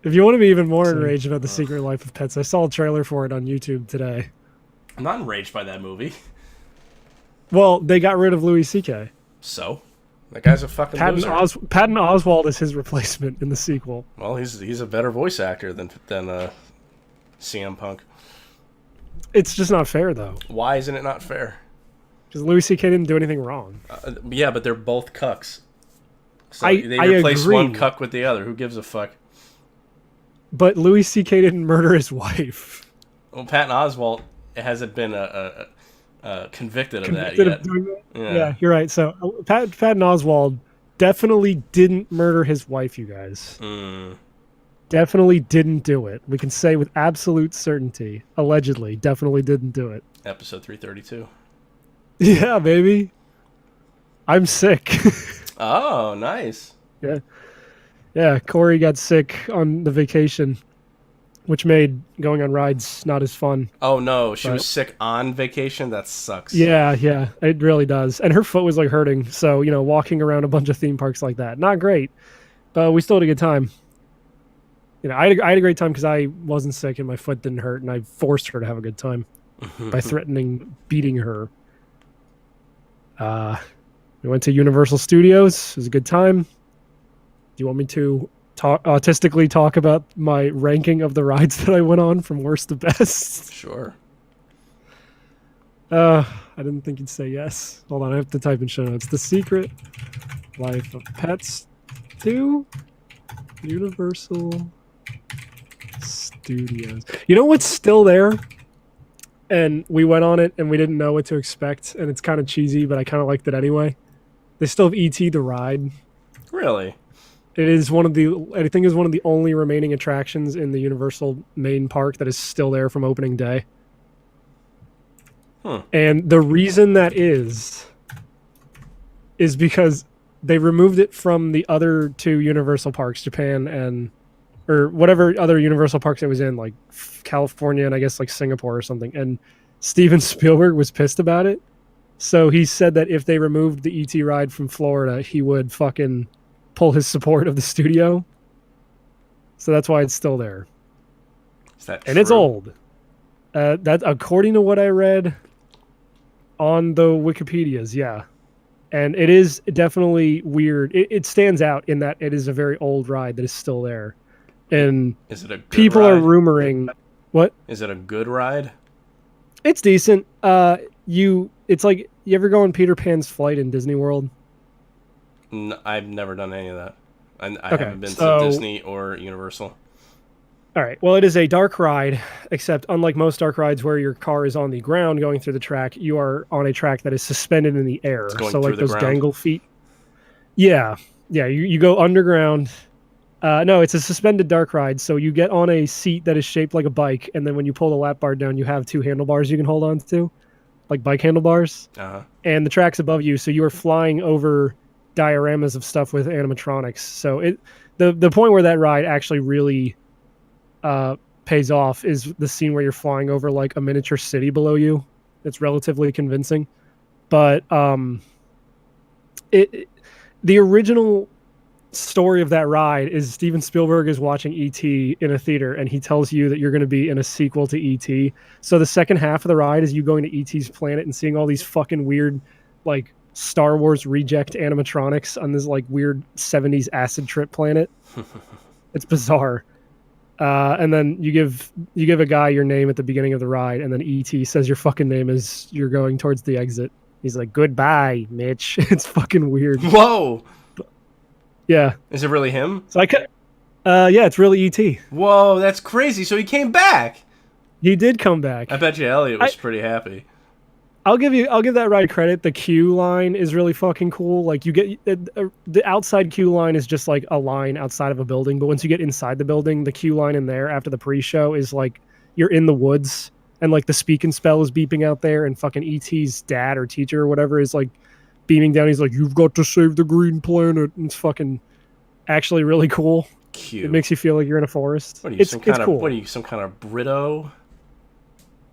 If you want to be even more So, enraged about The Secret Life of Pets, I saw a trailer for it on YouTube today. I'm not enraged by that movie. Well, they got rid of Louis C.K. So, that guy's a fucking loser. Patton Oswalt is his replacement in the sequel. Well, he's a better voice actor than CM Punk. It's just not fair, though. Why isn't it not fair? Because Louis C.K. didn't do anything wrong. Yeah, but they're both cucks. So I they replace agree. one cuck with the other. Who gives a fuck? But Louis C.K. didn't murder his wife. Well, Patton Oswalt hasn't been convicted of that Convicted yet. of doing that? Yeah. Yeah, you're right. So Patton Oswalt definitely didn't murder his wife, you guys. Definitely didn't do it. We can say with absolute certainty, allegedly, definitely didn't do it. Episode 332. Yeah, baby. I'm sick. Oh, nice. Yeah. Yeah, Corey got sick on the vacation, which made going on rides not as fun. Oh no, she But- was sick on vacation. That sucks. Yeah, it really does. And her foot was like hurting. So, walking around a bunch of theme parks like that, not great. But we still had a good time. I had a great time because I wasn't sick and my foot didn't hurt, and I forced her to have a good time by threatening beating her. We went to Universal Studios. It was a good time. Do you want me to autistically talk about my ranking of the rides that I went on from worst to best? Sure. I didn't think you'd say yes. Hold on, I have to type in show notes. The Secret Life of Pets 2 Universal Studios. You know what's still there? And we went on it and we didn't know what to expect, and it's kind of cheesy, but I kind of liked it anyway. They still have E.T. the ride. Really? It is I think is one of the only remaining attractions in the Universal main park that is still there from opening day. And the reason that is because they removed it from the other two Universal parks, Japan or whatever other Universal parks it was in, like California and I guess like Singapore or something. And Steven Spielberg was pissed about it. So he said that if they removed the ET ride from Florida, he would fucking pull his support of the studio. So that's why it's still there. Is that And it's true? old. That according to what I read on the Wikipedias, yeah. And it is definitely weird. It stands out in that it is a very old ride that is still there. And Is it a good people ride? are rumoring what? Is it a good ride? It's decent. It's like you ever go on Peter Pan's Flight in Disney World? I've never done any of that. I Okay, haven't been so- to Disney or Universal. All right. Well, it is a dark ride, except unlike most dark rides where your car is on the ground going through the track, you are on a track that is suspended in the air. It's going So through like the those ground. dangle feet. Yeah. Yeah. You go underground. No, it's a suspended dark ride. So you get on a seat that is shaped like a bike, and then when you pull the lap bar down, you have two handlebars you can hold on to, like bike handlebars. And the track's above you, so you are flying over dioramas of stuff with animatronics. So the point where that ride actually really pays off is the scene where you're flying over like a miniature city below you. It's relatively convincing, but the original story of that ride is Steven Spielberg is watching E.T. in a theater, and he tells you that you're going to be in a sequel to E.T. So the second half of the ride is you going to E.T.'s planet and seeing all these fucking weird, like Star Wars reject animatronics on this like weird 70s acid trip planet. It's bizarre. And then you give a guy your name at the beginning of the ride, and then E.T. says your fucking name as you're going towards the exit. He's like, "Goodbye, Mitch." It's fucking weird. Whoa! Yeah. Is it really him? So yeah, it's really E.T. Whoa, that's crazy. So he came back. He did come back. I bet you Elliot was pretty happy. I'll give that ride credit. The queue line is really fucking cool. Like you get the outside queue line is just like a line outside of a building, but once you get inside the building, the queue line in there after the pre-show is like you're in the woods, and like the speak and spell is beeping out there, and fucking E.T.'s dad or teacher or whatever is like beaming down. He's like, "You've got to save the green planet." And it's fucking actually really cool. Cute. It makes you feel like you're in a forest. What are you, it's some kind of cool. what are you, some kind of Brito?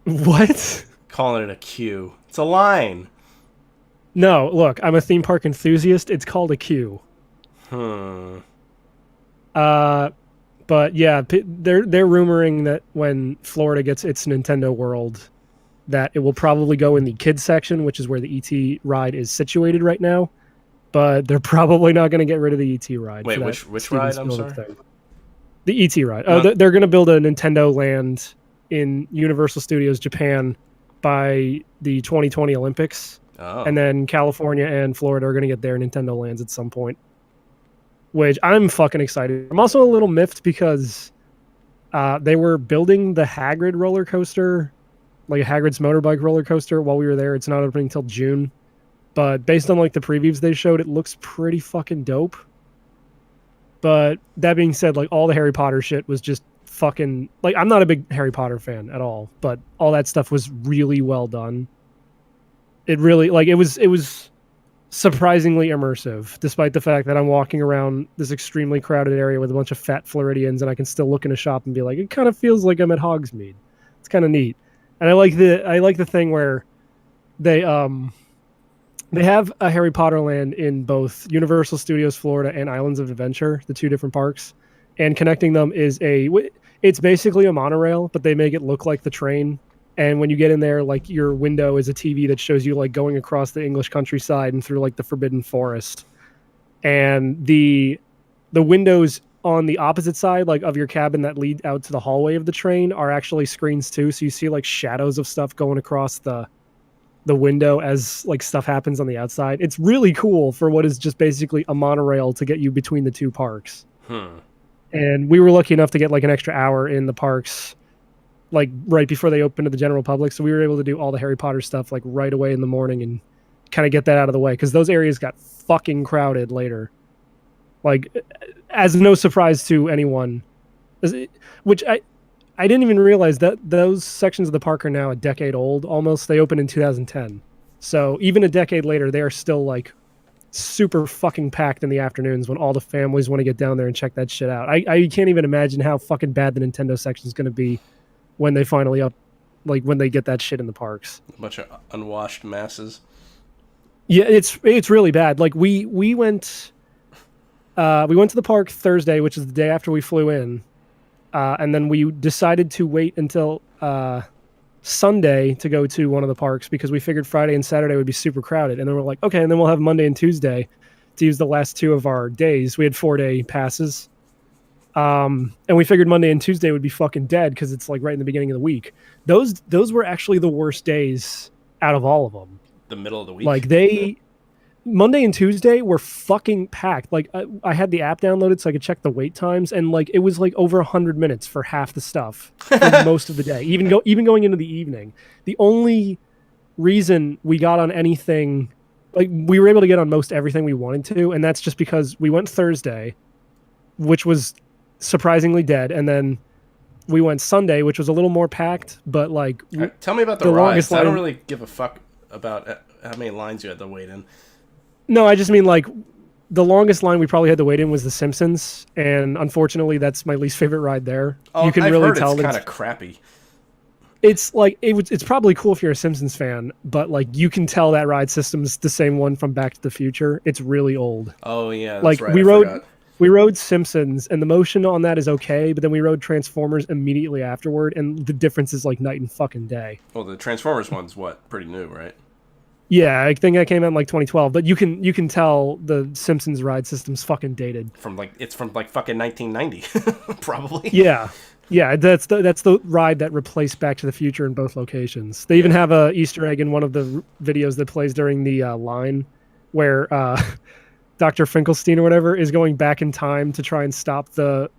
What? Calling it a queue. It's a line. No, look, I'm a theme park enthusiast. It's called a queue. But yeah, they're rumoring that when Florida gets its Nintendo World, that it will probably go in the kids section, which is where the ET ride is situated right now. But they're probably not going to get rid of the ET ride. Wait, for which that Steven ride? I'm Spielberg sorry. thing. The ET ride. No. Oh, they're going to build a Nintendo Land in Universal Studios Japan by the 2020 Olympics, Oh. and then California and Florida are going to get their Nintendo Lands at some point. Which I'm fucking excited. I'm also a little miffed because they were building the Hagrid roller coaster, like a Hagrid's motorbike roller coaster, while we were there. It's not opening until June, but based on like the previews they showed, it looks pretty fucking dope. But that being said, like all the Harry Potter shit was just fucking like I'm not a big Harry Potter fan at all, but all that stuff was really well done. It really like it was surprisingly immersive, despite the fact that I'm walking around this extremely crowded area with a bunch of fat Floridians, and I can still look in a shop and be like, it kind of feels like I'm at Hogsmeade. It's kind of neat, and I like the thing where they have a Harry Potter land in both Universal Studios Florida and Islands of Adventure, the two different parks, and connecting them is it's basically a monorail, but they make it look like the train. And when you get in there, like your window is a TV that shows you like going across the English countryside and through like the Forbidden Forest. And the windows on the opposite side, like of your cabin that lead out to the hallway of the train, are actually screens too. So you see like shadows of stuff going across the window as like stuff happens on the outside. It's really cool for what is just basically a monorail to get you between the two parks. And we were lucky enough to get like an extra hour in the parks, like right before they open to the general public. So we were able to do all the Harry Potter stuff like right away in the morning and kind of get that out of the way, because those areas got fucking crowded later. Like, as no surprise to anyone, which I didn't even realize that those sections of the park are now a decade old almost. They opened in 2010. So even a decade later, they are still like super fucking packed in the afternoons when all the families want to get down there and check that shit out. I can't even imagine how fucking bad the Nintendo section is going to be when they finally when they get that shit in the parks. A bunch of unwashed masses. Yeah, it's really bad. Like we went to the park Thursday, which is the day after we flew in, and then we decided to wait until Sunday to go to one of the parks because we figured Friday and Saturday would be super crowded. And then we're like, okay, and then we'll have Monday and Tuesday to use the last two of our days. We had 4-day passes. And we figured Monday and Tuesday would be fucking dead because it's like right in the beginning of the week. Those were actually the worst days out of all of them. The middle of the week? Like Monday and Tuesday were fucking packed. Like I had the app downloaded so I could check the wait times, and like it was like over 100 minutes for half the stuff for most of the day. Even going into the evening. The only reason we got on anything, like we were able to get on most everything we wanted to, and that's just because we went Thursday, which was surprisingly dead, and then we went Sunday, which was a little more packed, but like tell me about the rides. I don't really give a fuck about how many lines you had to wait in. No, I just mean like the longest line we probably had to wait in was The Simpsons, and unfortunately, that's my least favorite ride there. Oh, you can I've really heard tell it's kind of crappy. It's like it's probably cool if you're a Simpsons fan, but like you can tell that ride system's the same one from Back to the Future. It's really old. Oh yeah, that's like right. we rode Simpsons, and the motion on that is okay, but then we rode Transformers immediately afterward, and the difference is like night and fucking day. Well, the Transformers one's pretty new, right? Yeah, I think that came out in like 2012, but you can tell the Simpsons ride system's fucking dated. It's from fucking 1990, probably. Yeah, that's the ride that replaced Back to the Future in both locations. They even have a Easter egg in one of the videos that plays during the line, where Dr. Finkelstein or whatever is going back in time to try and stop the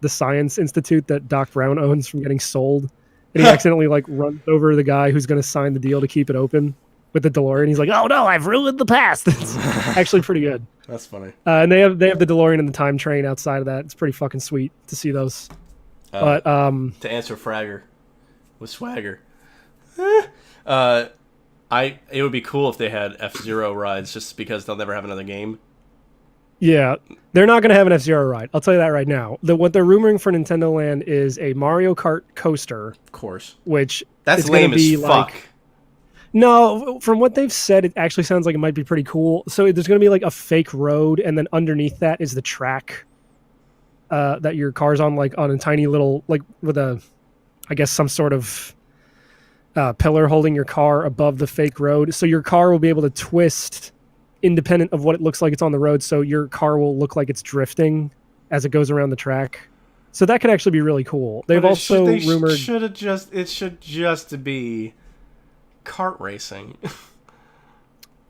Science Institute that Doc Brown owns from getting sold, and he accidentally like runs over the guy who's going to sign the deal to keep it open with the DeLorean. He's like, "Oh no, I've ruined the past." It's actually pretty good. That's funny. And they have the DeLorean and the time train outside of that. It's pretty fucking sweet to see those. But to answer Fragger with swagger, it would be cool if they had F-Zero rides, just because they'll never have another game. Yeah, they're not going to have an F-Zero ride. I'll tell you that right now. What they're rumoring for Nintendo Land is a Mario Kart coaster. Of course. Which that's lame as fuck. No, from what they've said, it actually sounds like it might be pretty cool. So there's going to be like a fake road, and then underneath that is the track. that your car's on, like on a tiny little, like with a, I guess some sort of pillar holding your car above the fake road. So your car will be able to twist independent of what it looks like it's on the road. So your car will look like it's drifting as it goes around the track. So that could actually be really cool. They've But also rumored. it should just be kart racing.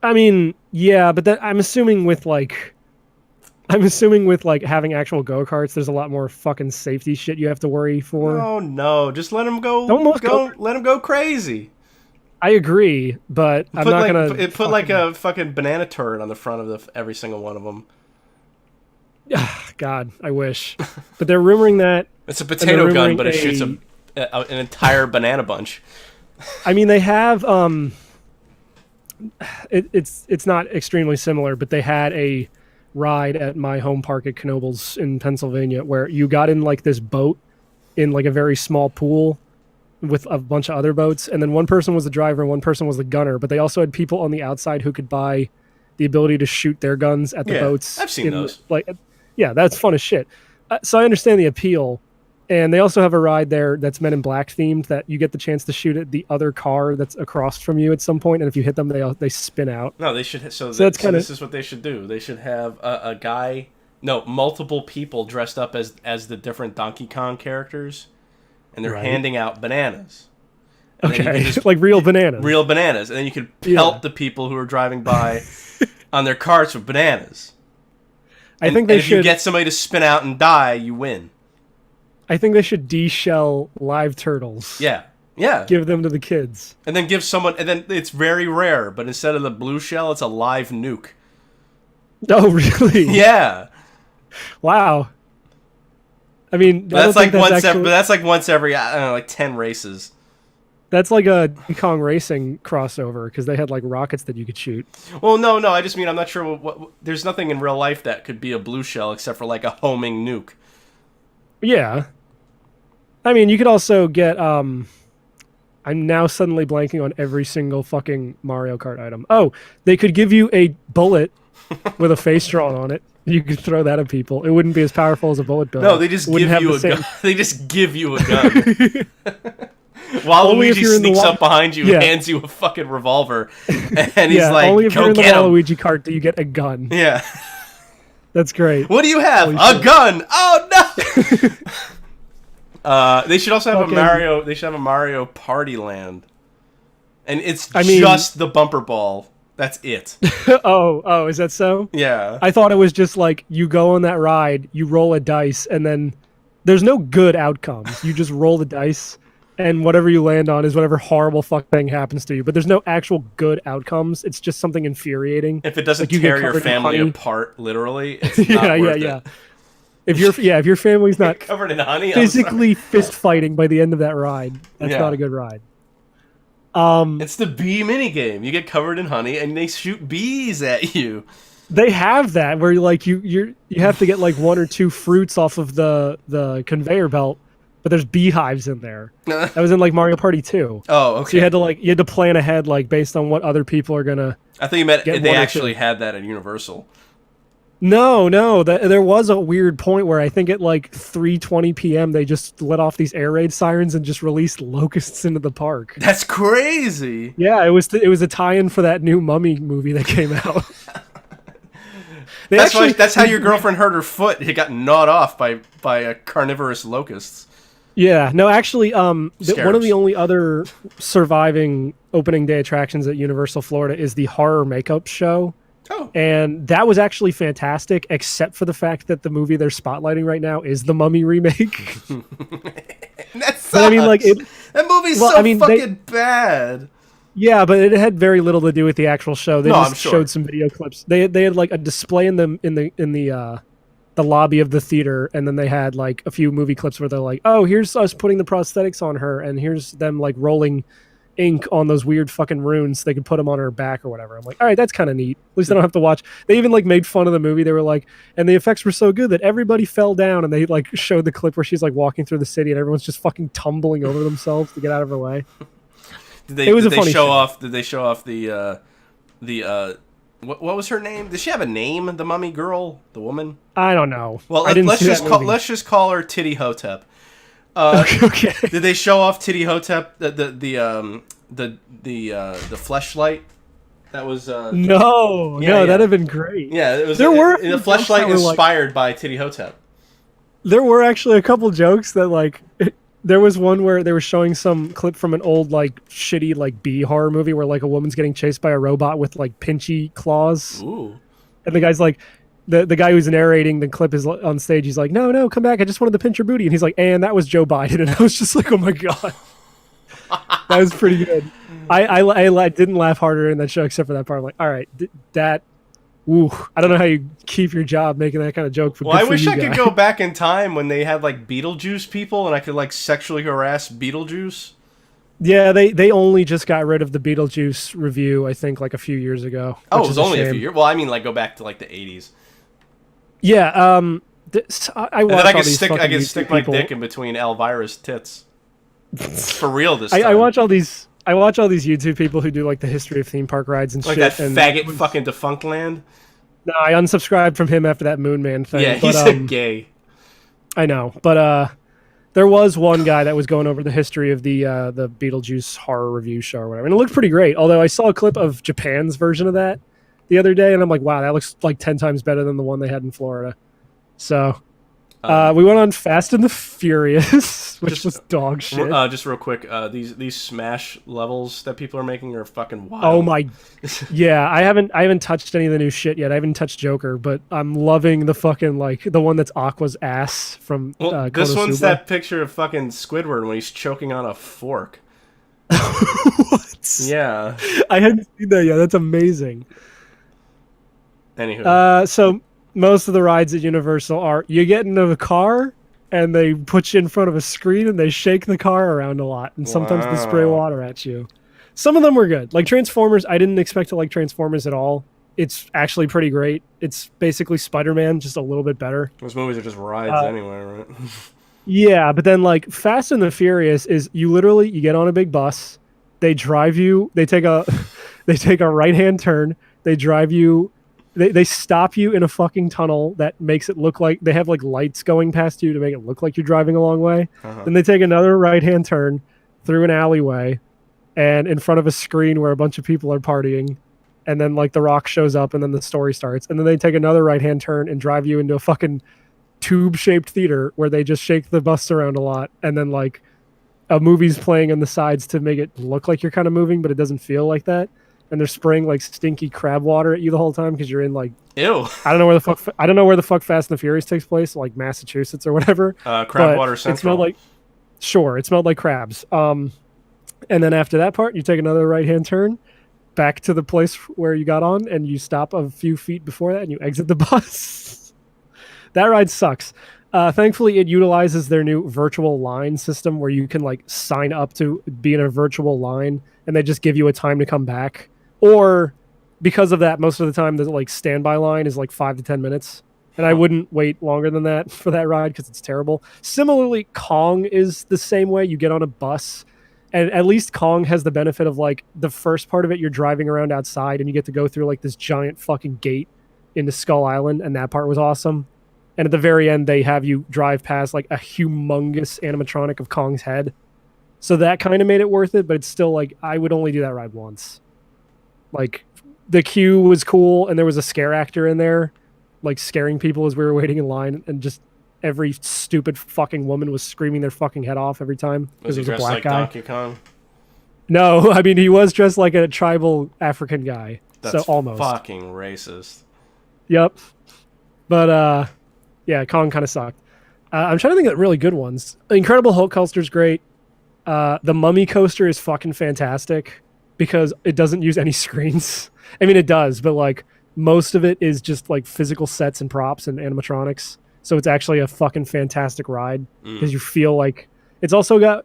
I mean, yeah, but I'm assuming with like having actual go-karts, there's a lot more fucking safety shit you have to worry for. Oh no, just let them go. Almost Let them go crazy. I agree, but I'm not gonna put like a fucking banana turret on the front of every single one of them. God, I wish. But they're rumoring that It's a potato gun, rumoring but it shoots an entire banana bunch. I mean, they have it's not extremely similar, but they had a ride at my home park at Knoebels in Pennsylvania where you got in like this boat in like a very small pool with a bunch of other boats, and then one person was the driver and one person was the gunner, but they also had people on the outside who could buy the ability to shoot their guns at the boats. I've seen those. Like, yeah, that's fun as shit. So I understand the appeal. And they also have a ride there that's Men in Black themed that you get the chance to shoot at the other car that's across from you at some point, and if you hit them, they spin out. No, they should. This is what they should do. They should have a guy, multiple people dressed up as the different Donkey Kong characters, and they're handing out bananas. And okay, like real bananas. Real bananas, and then you could pelt the people who are driving by on their carts with bananas. I think they if you get somebody to spin out and die, you win. I think they should de-shell live turtles. Yeah. Give them to the kids. And then and then it's very rare, but instead of the blue shell, it's a live nuke. Oh, really? Yeah. Wow. I mean, that's like once every, I don't know, like 10 races. That's like a Donkey Kong Racing crossover because they had like rockets that you could shoot. Well, no, I just mean I'm not sure what there's nothing in real life that could be a blue shell except for like a homing nuke. Yeah. I mean, you could also get, I'm now suddenly blanking on every single fucking Mario Kart item. Oh, they could give you a bullet with a face drawn on it. You could throw that at people. It wouldn't be as powerful as a bullet bill. No, they just give you a gun. They just give you a gun. While Luigi sneaks up behind you, hands you a fucking revolver, and he's like, only if go you're in the get him. Waluigi kart do you get a gun. Yeah. That's great. What do you have? A gun! Oh, no! They should also have a Mario. They should have a Mario Party Land, and it's just the bumper ball. That's it. Oh, is that so? Yeah. I thought it was just like you go on that ride, you roll a dice, and then there's no good outcomes. You just roll the dice, and whatever you land on is whatever horrible fuck thing happens to you. But there's no actual good outcomes. It's just something infuriating. If it doesn't tear your family apart, literally, it's not worth it. If your family's not covered in honey, physically fist fighting by the end of that ride, that's not a good ride. It's the bee minigame. You get covered in honey, and they shoot bees at you. They have that where like you have to get like one or two fruits off of the conveyor belt, but there's beehives in there. That was in like Mario Party 2. Oh, okay. So you had to plan ahead like based on what other people are gonna. I think you meant they actually had that at Universal. No, there was a weird point where I think at like 3:20 p.m. they just let off these air raid sirens and just released locusts into the park. That's crazy. Yeah, it was a tie-in for that new Mummy movie that came out. That's how your girlfriend hurt her foot. It got gnawed off by carnivorous locusts. Yeah, no, actually, one of the only other surviving opening day attractions at Universal Florida is the horror makeup show. Oh. And that was actually fantastic, except for the fact that the movie they're spotlighting right now is the Mummy remake. That sucks. But I mean, like that movie's fucking bad. Yeah, but it had very little to do with the actual show. They just sure. showed some video clips. They had like a display in the lobby of the theater, and then they had like a few movie clips where they're like, "Oh, here's us putting the prosthetics on her, and here's them like rolling ink on those weird fucking runes so they could put them on her back or whatever." I'm like, all right, that's kind of neat. At least I don't have to watch. They even like made fun of the movie. They were like, and the effects were so good that everybody fell down, and they like showed the clip where she's like walking through the city and everyone's just fucking tumbling over themselves to get out of her way. Did they show off the What was her name? Did she have a name? The mummy girl, the woman. I don't know. Well, let's just call her Titty Hotep. Okay. Did they show off Titty Hotep the fleshlight? That was no, that'd have been great. Yeah, it was. There were the fleshlight inspired by Titty Hotep. There were actually a couple jokes that like. There was one where they were showing some clip from an old like shitty like B horror movie where like a woman's getting chased by a robot with like pinchy claws. Ooh. And the guy's like, the guy who's narrating the clip is on stage. He's like, no, come back. I just wanted to pinch your booty. And he's like, and that was Joe Biden. And I was just like, oh my God. That was pretty good. I didn't laugh harder in that show except for that part. I'm like, all right, that. Ooh, I don't know how you keep your job making that kind of joke. Well, I wish I could go back in time when they had like Beetlejuice people, and I could like sexually harass Beetlejuice. Yeah, they only just got rid of the Beetlejuice review, I think, like a few years ago. Oh, it was only a few years. Well, I mean, like go back to like the 80s. Yeah, I watch I can stick my dick in between Elvira's tits. For real this time. I watch all these YouTube people who do like the history of theme park rides and like shit. Like that faggot fucking Defunctland. No, I unsubscribed from him after that Moon Man thing. Yeah, he's gay. I know, but there was one guy that was going over the history of the Beetlejuice horror review show or whatever, and it looked pretty great. Although I saw a clip of Japan's version of that the other day, and I'm like, wow, that looks like 10 times better than the one they had in Florida. So we went on Fast and the Furious, which was dog shit. Just real quick, these Smash levels that people are making are fucking wild. Oh my, yeah, I haven't touched any of the new shit yet. I haven't touched Joker, but I'm loving the fucking like the one that's Aqua's ass from. This one's that picture of fucking Squidward when he's choking on a fork. What? Yeah, I hadn't seen that yet. That's amazing. Anywho, so. Most of the rides at Universal are you get into the car and they put you in front of a screen and they shake the car around a lot and sometimes they spray water at you. Some of them were good. Like Transformers, I didn't expect to like Transformers at all. It's actually pretty great. It's basically Spider-Man, just a little bit better. Those movies are just rides anyway, right? Yeah, but then like Fast and the Furious is you get on a big bus, they drive you, they take a right-hand turn, they drive you. They stop you in a fucking tunnel that makes it look like they have like lights going past you to make it look like you're driving a long way. Then they take another right-hand turn through an alleyway and in front of a screen where a bunch of people are partying. And then like The Rock shows up and then the story starts. And then they take another right-hand turn and drive you into a fucking tube-shaped theater where they just shake the bus around a lot. And then like a movie's playing on the sides to make it look like you're kind of moving, but it doesn't feel like that. And they're spraying like stinky crab water at you the whole time because you're in like ew. I don't know where the fuck Fast and the Furious takes place, like Massachusetts or whatever. Crab water central. It smelled like crabs. And then after that part, you take another right-hand turn back to the place where you got on, and you stop a few feet before that, and you exit the bus. That ride sucks. Thankfully, it utilizes their new virtual line system where you can like sign up to be in a virtual line, and they just give you a time to come back. Or because of that, most of the time the like standby line is like 5 to 10 minutes, and I wouldn't wait longer than that for that ride because it's terrible. Similarly, Kong is the same way. You get on a bus, and at least Kong has the benefit of like the first part of it, you're driving around outside, and you get to go through like this giant fucking gate into Skull Island, and that part was awesome. And at the very end, they have you drive past like a humongous animatronic of Kong's head. So that kind of made it worth it, but it's still like I would only do that ride once. Like the queue was cool, and there was a scare actor in there, like scaring people as we were waiting in line, and just every stupid fucking woman was screaming their fucking head off every time because was it was a black like guy. Donkey Kong? No, I mean he was dressed like a tribal African guy. That's so almost fucking racist. Yep. But yeah, Kong kind of sucked. I'm trying to think of really good ones. Incredible Hulk coaster's great. The Mummy coaster is fucking fantastic because it doesn't use any screens. I mean, it does, but like most of it is just like physical sets and props and animatronics. So it's actually a fucking fantastic ride because you feel like it's also got.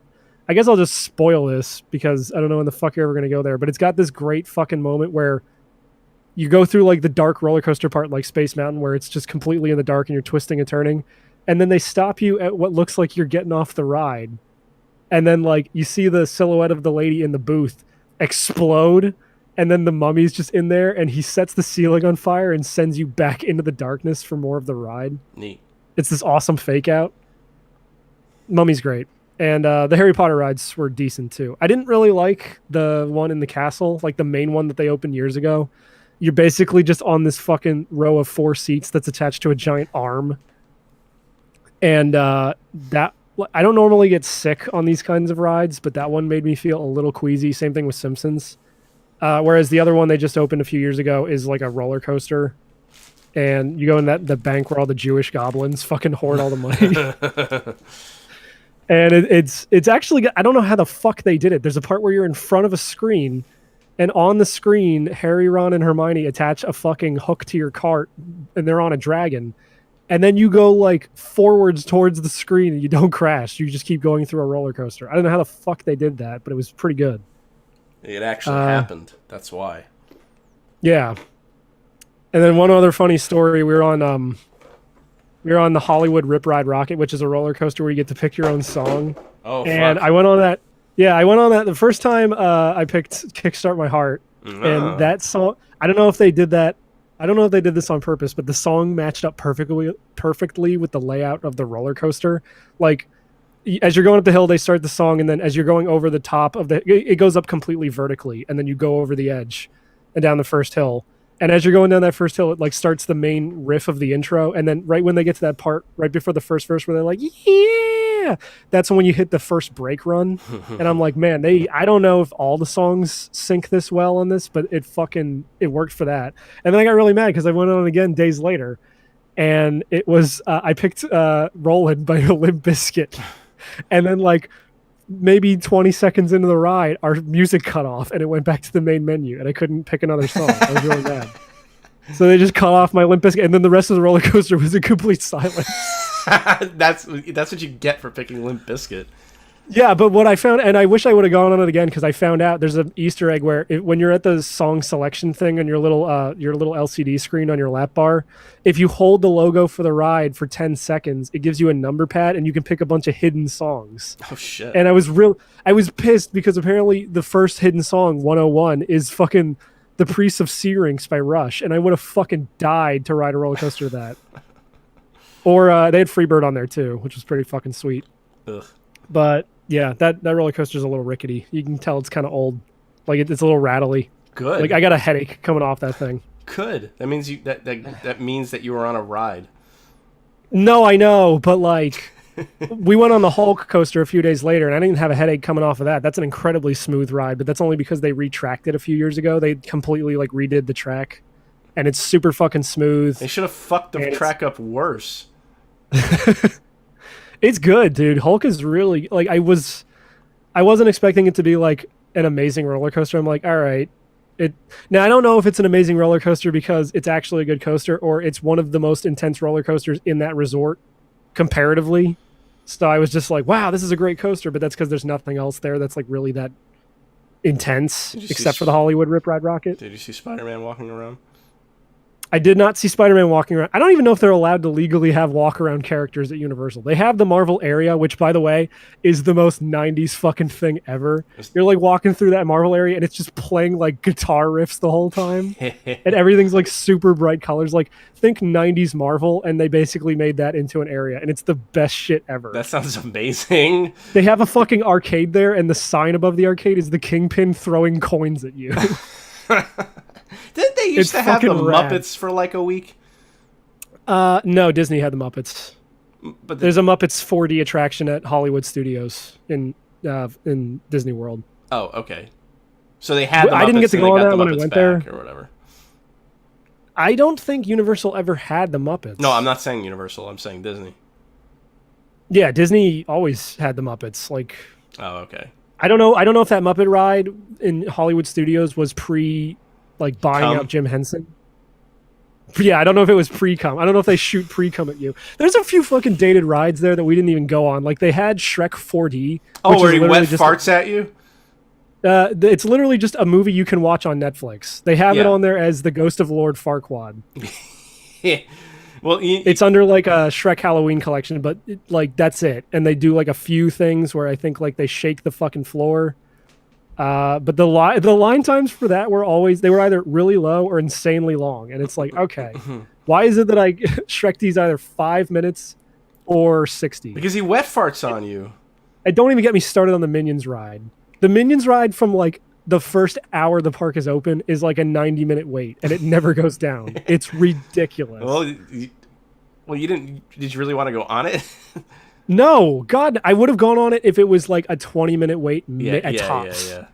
I guess I'll just spoil this because I don't know when the fuck you're ever gonna go there, but it's got this great fucking moment where you go through like the dark roller coaster part, like Space Mountain, where it's just completely in the dark and you're twisting and turning, and then they stop you at what looks like you're getting off the ride, and then like you see the silhouette of the lady in the booth explode, and then the mummy's just in there, and he sets the ceiling on fire and sends you back into the darkness for more of the ride. Neat. It's this awesome fake out. Mummy's great. And the Harry Potter rides were decent too. I didn't really like the one in the castle, like the main one that they opened years ago. You're basically just on this fucking row of 4 seats that's attached to a giant arm. And that I don't normally get sick on these kinds of rides, but that one made me feel a little queasy. Same thing with Simpsons. Whereas the other one they just opened a few years ago is like a roller coaster. And you go in the bank where all the Jewish goblins fucking hoard all the money. And it's actually, I don't know how the fuck they did it. There's a part where you're in front of a screen, and on the screen, Harry, Ron, and Hermione attach a fucking hook to your cart, and they're on a dragon. And then you go like forwards towards the screen, and you don't crash. You just keep going through a roller coaster. I don't know how the fuck they did that, but it was pretty good. It actually happened. That's why. Yeah. And then one other funny story: we were on the Hollywood Rip Ride Rocket, which is a roller coaster where you get to pick your own song. Oh, and fuck. I went on that. Yeah, I went on that the first time I picked "Kickstart My Heart," and that song. I don't know if they did that. I don't know if they did this on purpose, but the song matched up perfectly with the layout of the roller coaster. Like, as you're going up the hill, they start the song, and then as you're going over the top of it goes up completely vertically, and then you go over the edge and down the first hill. And as you're going down that first hill, it like starts the main riff of the intro, and then right when they get to that part, right before the first verse, where they're like, "Yeah," that's when you hit the first break run. And I'm like, man, I don't know if all the songs sync this well on this, but it worked for that. And then I got really mad because I went on again days later, and it was I picked "Rollin'" by Limp Bizkit, and then like maybe 20 seconds into the ride, our music cut off and it went back to the main menu, and I couldn't pick another song. I was really mad. So they just cut off my Limp Bizkit, and then the rest of the roller coaster was in complete silence. That's what you get for picking Limp Bizkit. Yeah, but what I found, and I wish I would have gone on it again, because I found out there's an Easter egg where when you're at the song selection thing on your little LCD screen on your lap bar, if you hold the logo for the ride for 10 seconds, it gives you a number pad, and you can pick a bunch of hidden songs. Oh shit! And I was pissed because apparently the first hidden song, 101, is fucking "The Priests of Syrinx" by Rush, and I would have fucking died to ride a roller coaster of that. Or they had Freebird on there too, which was pretty fucking sweet. Ugh. But yeah, that roller coaster is a little rickety. You can tell it's kind of old. Like it's a little rattly. Good. Like I got a headache coming off that thing. Good. That means that means that you were on a ride. No, I know, but like we went on the Hulk coaster a few days later, and I didn't have a headache coming off of that. That's an incredibly smooth ride, but that's only because they retracked it a few years ago. They completely like redid the track, and it's super fucking smooth. They should have fucked the track up worse. It's good, dude. Hulk is really like I wasn't expecting it to be like an amazing roller coaster. I'm like, all right. Now I don't know if it's an amazing roller coaster because it's actually a good coaster, or it's one of the most intense roller coasters in that resort comparatively. So I was just like, wow, this is a great coaster, but that's because there's nothing else there that's like really that intense except for the Hollywood Rip Ride Rocket. Did you see Spider-Man walking around? I did not see Spider-Man walking around. I don't even know if they're allowed to legally have walk-around characters at Universal. They have the Marvel area, which, by the way, is the most 90s fucking thing ever. You're, like, walking through that Marvel area, and it's just playing, like, guitar riffs the whole time. And everything's, like, super bright colors. Like, think 90s Marvel, and they basically made that into an area. And it's the best shit ever. That sounds amazing. They have a fucking arcade there, and the sign above the arcade is the Kingpin throwing coins at you. Didn't they used to have the Muppets for like a week? No, Disney had the Muppets. But there's a Muppets 4D attraction at Hollywood Studios in Disney World. Oh, okay. So they had the Muppets. I didn't get to go on that when I went there, or whatever. I don't think Universal ever had the Muppets. No, I'm not saying Universal. I'm saying Disney. Yeah, Disney always had the Muppets. Like, oh, okay. I don't know if that Muppet ride in Hollywood Studios was buying out Jim Henson. Yeah, I don't know if it was pre-cum. I don't know if they shoot pre-cum at you. There's a few fucking dated rides there that we didn't even go on. Like they had Shrek 4D. Oh, where he wet farts at you? It's literally just a movie you can watch on Netflix. They have it on there as The Ghost of Lord Farquaad. Yeah. Well, it's under like a Shrek Halloween collection, but like that's it. And they do like a few things where I think like they shake the fucking floor. But the line times for that were either really low or insanely long, and it's like, okay, why is it that Shrek D's either 5 minutes or 60? Because he wet farts on you. And don't even get me started on the Minions ride. The Minions ride from like the first hour the park is open is like a 90-minute wait, and it never goes down. It's ridiculous. Well, you didn't. Did you really want to go on it? No, God, I would have gone on it if it was like a 20-minute wait at tops. Yeah.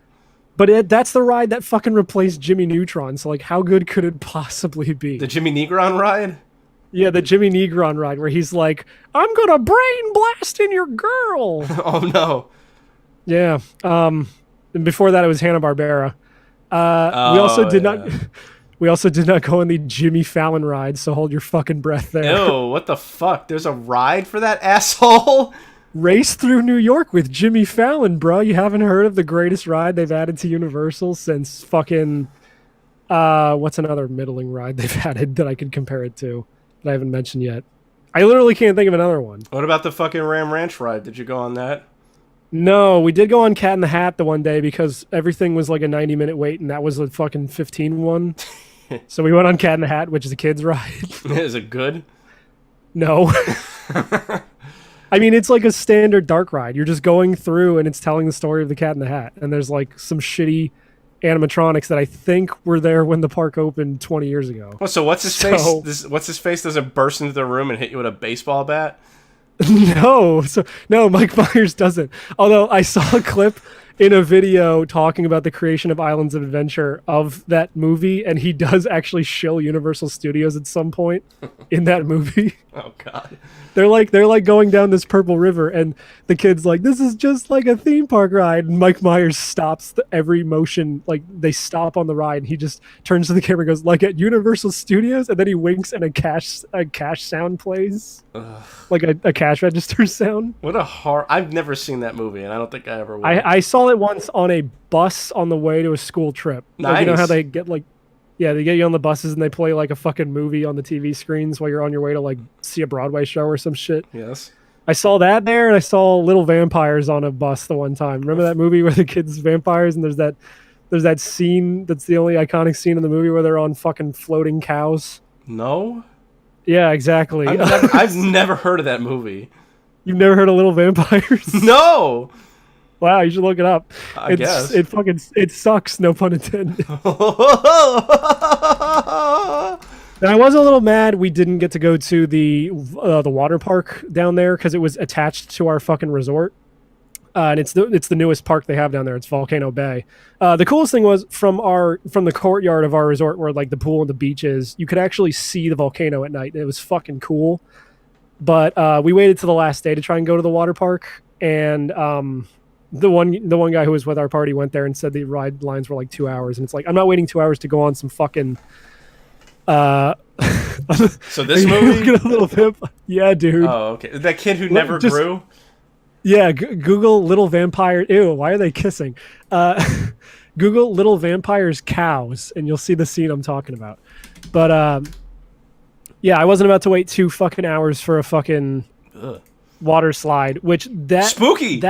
But that's the ride that fucking replaced Jimmy Neutron. So like, how good could it possibly be? The Jimmy Neutron ride? Yeah, the Jimmy Neutron ride where he's like, "I'm gonna brain blast in your girl." Oh no. Yeah. And before that, it was Hanna-Barbera. We also did not. We also did not go on the Jimmy Fallon ride, so hold your fucking breath there. Ew, what the fuck? There's a ride for that asshole? Race through New York with Jimmy Fallon, bro. You haven't heard of the greatest ride they've added to Universal since fucking... what's another middling ride they've added that I could compare it to that I haven't mentioned yet? I literally can't think of another one. What about the fucking Ram Ranch ride? Did you go on that? No, we did go on Cat in the Hat the one day because everything was like a 90-minute wait, and that was a fucking 15 one. So we went on Cat in the Hat, which is a kid's ride. Is it good? No. I mean, it's like a standard dark ride. You're just going through, and it's telling the story of the Cat in the Hat. And there's like some shitty animatronics that I think were there when the park opened 20 years ago. Oh, so what's his face? What's his face doesn't burst into the room and hit you with a baseball bat? No, Mike Myers doesn't. Although I saw a clip in a video talking about the creation of Islands of Adventure of that movie, and he does actually shill Universal Studios at some point in that movie. Oh God. They're like going down this purple river, and the kid's like, "This is just like a theme park ride." And Mike Myers stops every motion, like they stop on the ride, and he just turns to the camera and goes, "Like at Universal Studios," and then he winks, and a cash sound plays, like a cash register sound. What a I've never seen that movie, and I don't think I ever will. I saw it once on a bus on the way to a school trip. Nice. Like, you know how they get like. Yeah, they get you on the buses and they play like a fucking movie on the TV screens while you're on your way to like see a Broadway show or some shit. Yes. I saw that there, and I saw Little Vampires on a bus the one time. Remember that movie where the kids vampires, and there's that scene that's the only iconic scene in the movie where they're on fucking floating cows? No. Yeah, exactly. I've never heard of that movie. You've never heard of Little Vampires? No. Wow, you should look it up. I guess. It sucks, no pun intended. And I was a little mad we didn't get to go to the water park down there because it was attached to our fucking resort. And it's the newest park they have down there. It's Volcano Bay. The coolest thing was from the courtyard of our resort where like the pool and the beach is, you could actually see the volcano at night. It was fucking cool. But we waited to the last day to try and go to the water park, and the one guy who was with our party went there and said the ride lines were like 2 hours, and it's like, I'm not waiting 2 hours to go on some fucking so this movie? A little pimp. Yeah, dude. Oh, okay. That kid who never grew? Yeah, Google Little Vampire. Ew, why are they kissing? Google Little Vampires cows, and you'll see the scene I'm talking about. But yeah, I wasn't about to wait 2 fucking hours for a fucking water slide, which spooky.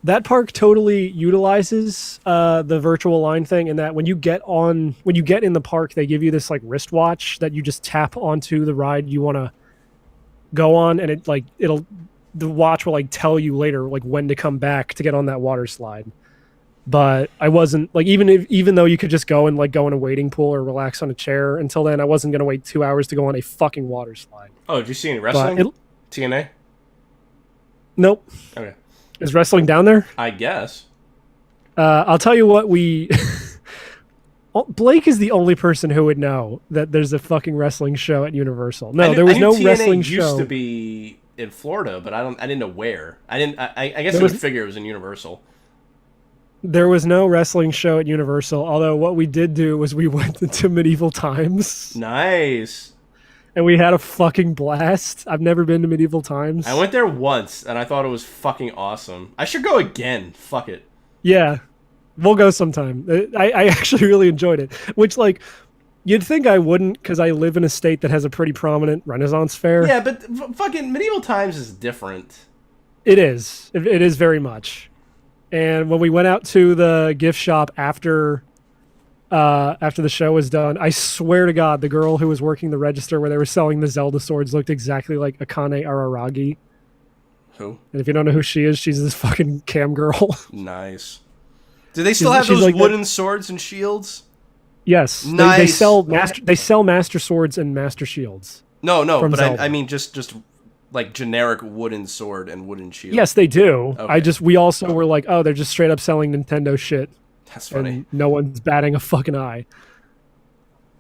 That park totally utilizes the virtual line thing, in that when you get in the park, they give you this like wristwatch that you just tap onto the ride you want to go on, and the watch will like tell you later like when to come back to get on that water slide. But I wasn't like, even though you could just go and like go in a waiting pool or relax on a chair until then, I wasn't gonna wait 2 hours to go on a fucking water slide. Oh, did you see any wrestling? TNA? Nope. Okay. Is wrestling down there? I guess. I'll tell you what, Blake is the only person who would know that there's a fucking wrestling show at Universal. No, there was no wrestling show. TNA used to be in Florida, but I didn't know where. I guess I would figure it was in Universal. There was no wrestling show at Universal, although what we did do was we went into Medieval Times. Nice. And we had a fucking blast. I've never been to Medieval Times. I went there once, and I thought it was fucking awesome. I should go again. Fuck it. Yeah. We'll go sometime. I actually really enjoyed it. Which, like, you'd think I wouldn't, because I live in a state that has a pretty prominent Renaissance fair. Yeah, but fucking Medieval Times is different. It is. It is very much. And when we went out to the gift shop after the show was done, I swear to God, the girl who was working the register where they were selling the Zelda swords looked exactly like Akane Araragi. Who? And if you don't know who she is, she's this fucking cam girl. Nice. Do they still have those like wooden swords and shields? Yes. Nice. They sell master swords and master shields. No, but I mean just like generic wooden sword and wooden shield. Yes, they do. Okay. We also were like, oh, they're just straight up selling Nintendo shit. That's funny. And no one's batting a fucking eye.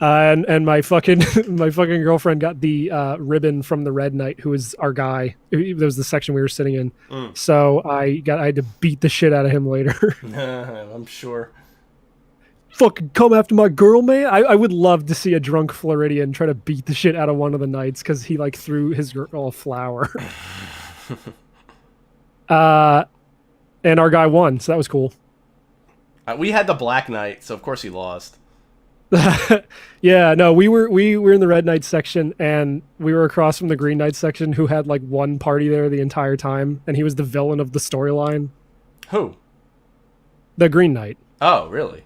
And my fucking girlfriend got the ribbon from the Red Knight, who was our guy. That was the section we were sitting in. So I had to beat the shit out of him later. I'm sure. Fucking come after my girl, man. I would love to see a drunk Floridian try to beat the shit out of one of the knights because he like threw his girl a flower. And our guy won, so that was cool. We had the Black Knight, so of course he lost. Yeah, no, we were in the Red Knight section, and we were across from the Green Knight section, who had like one party there the entire time, and he was the villain of the storyline. Who? The Green Knight. Oh, really?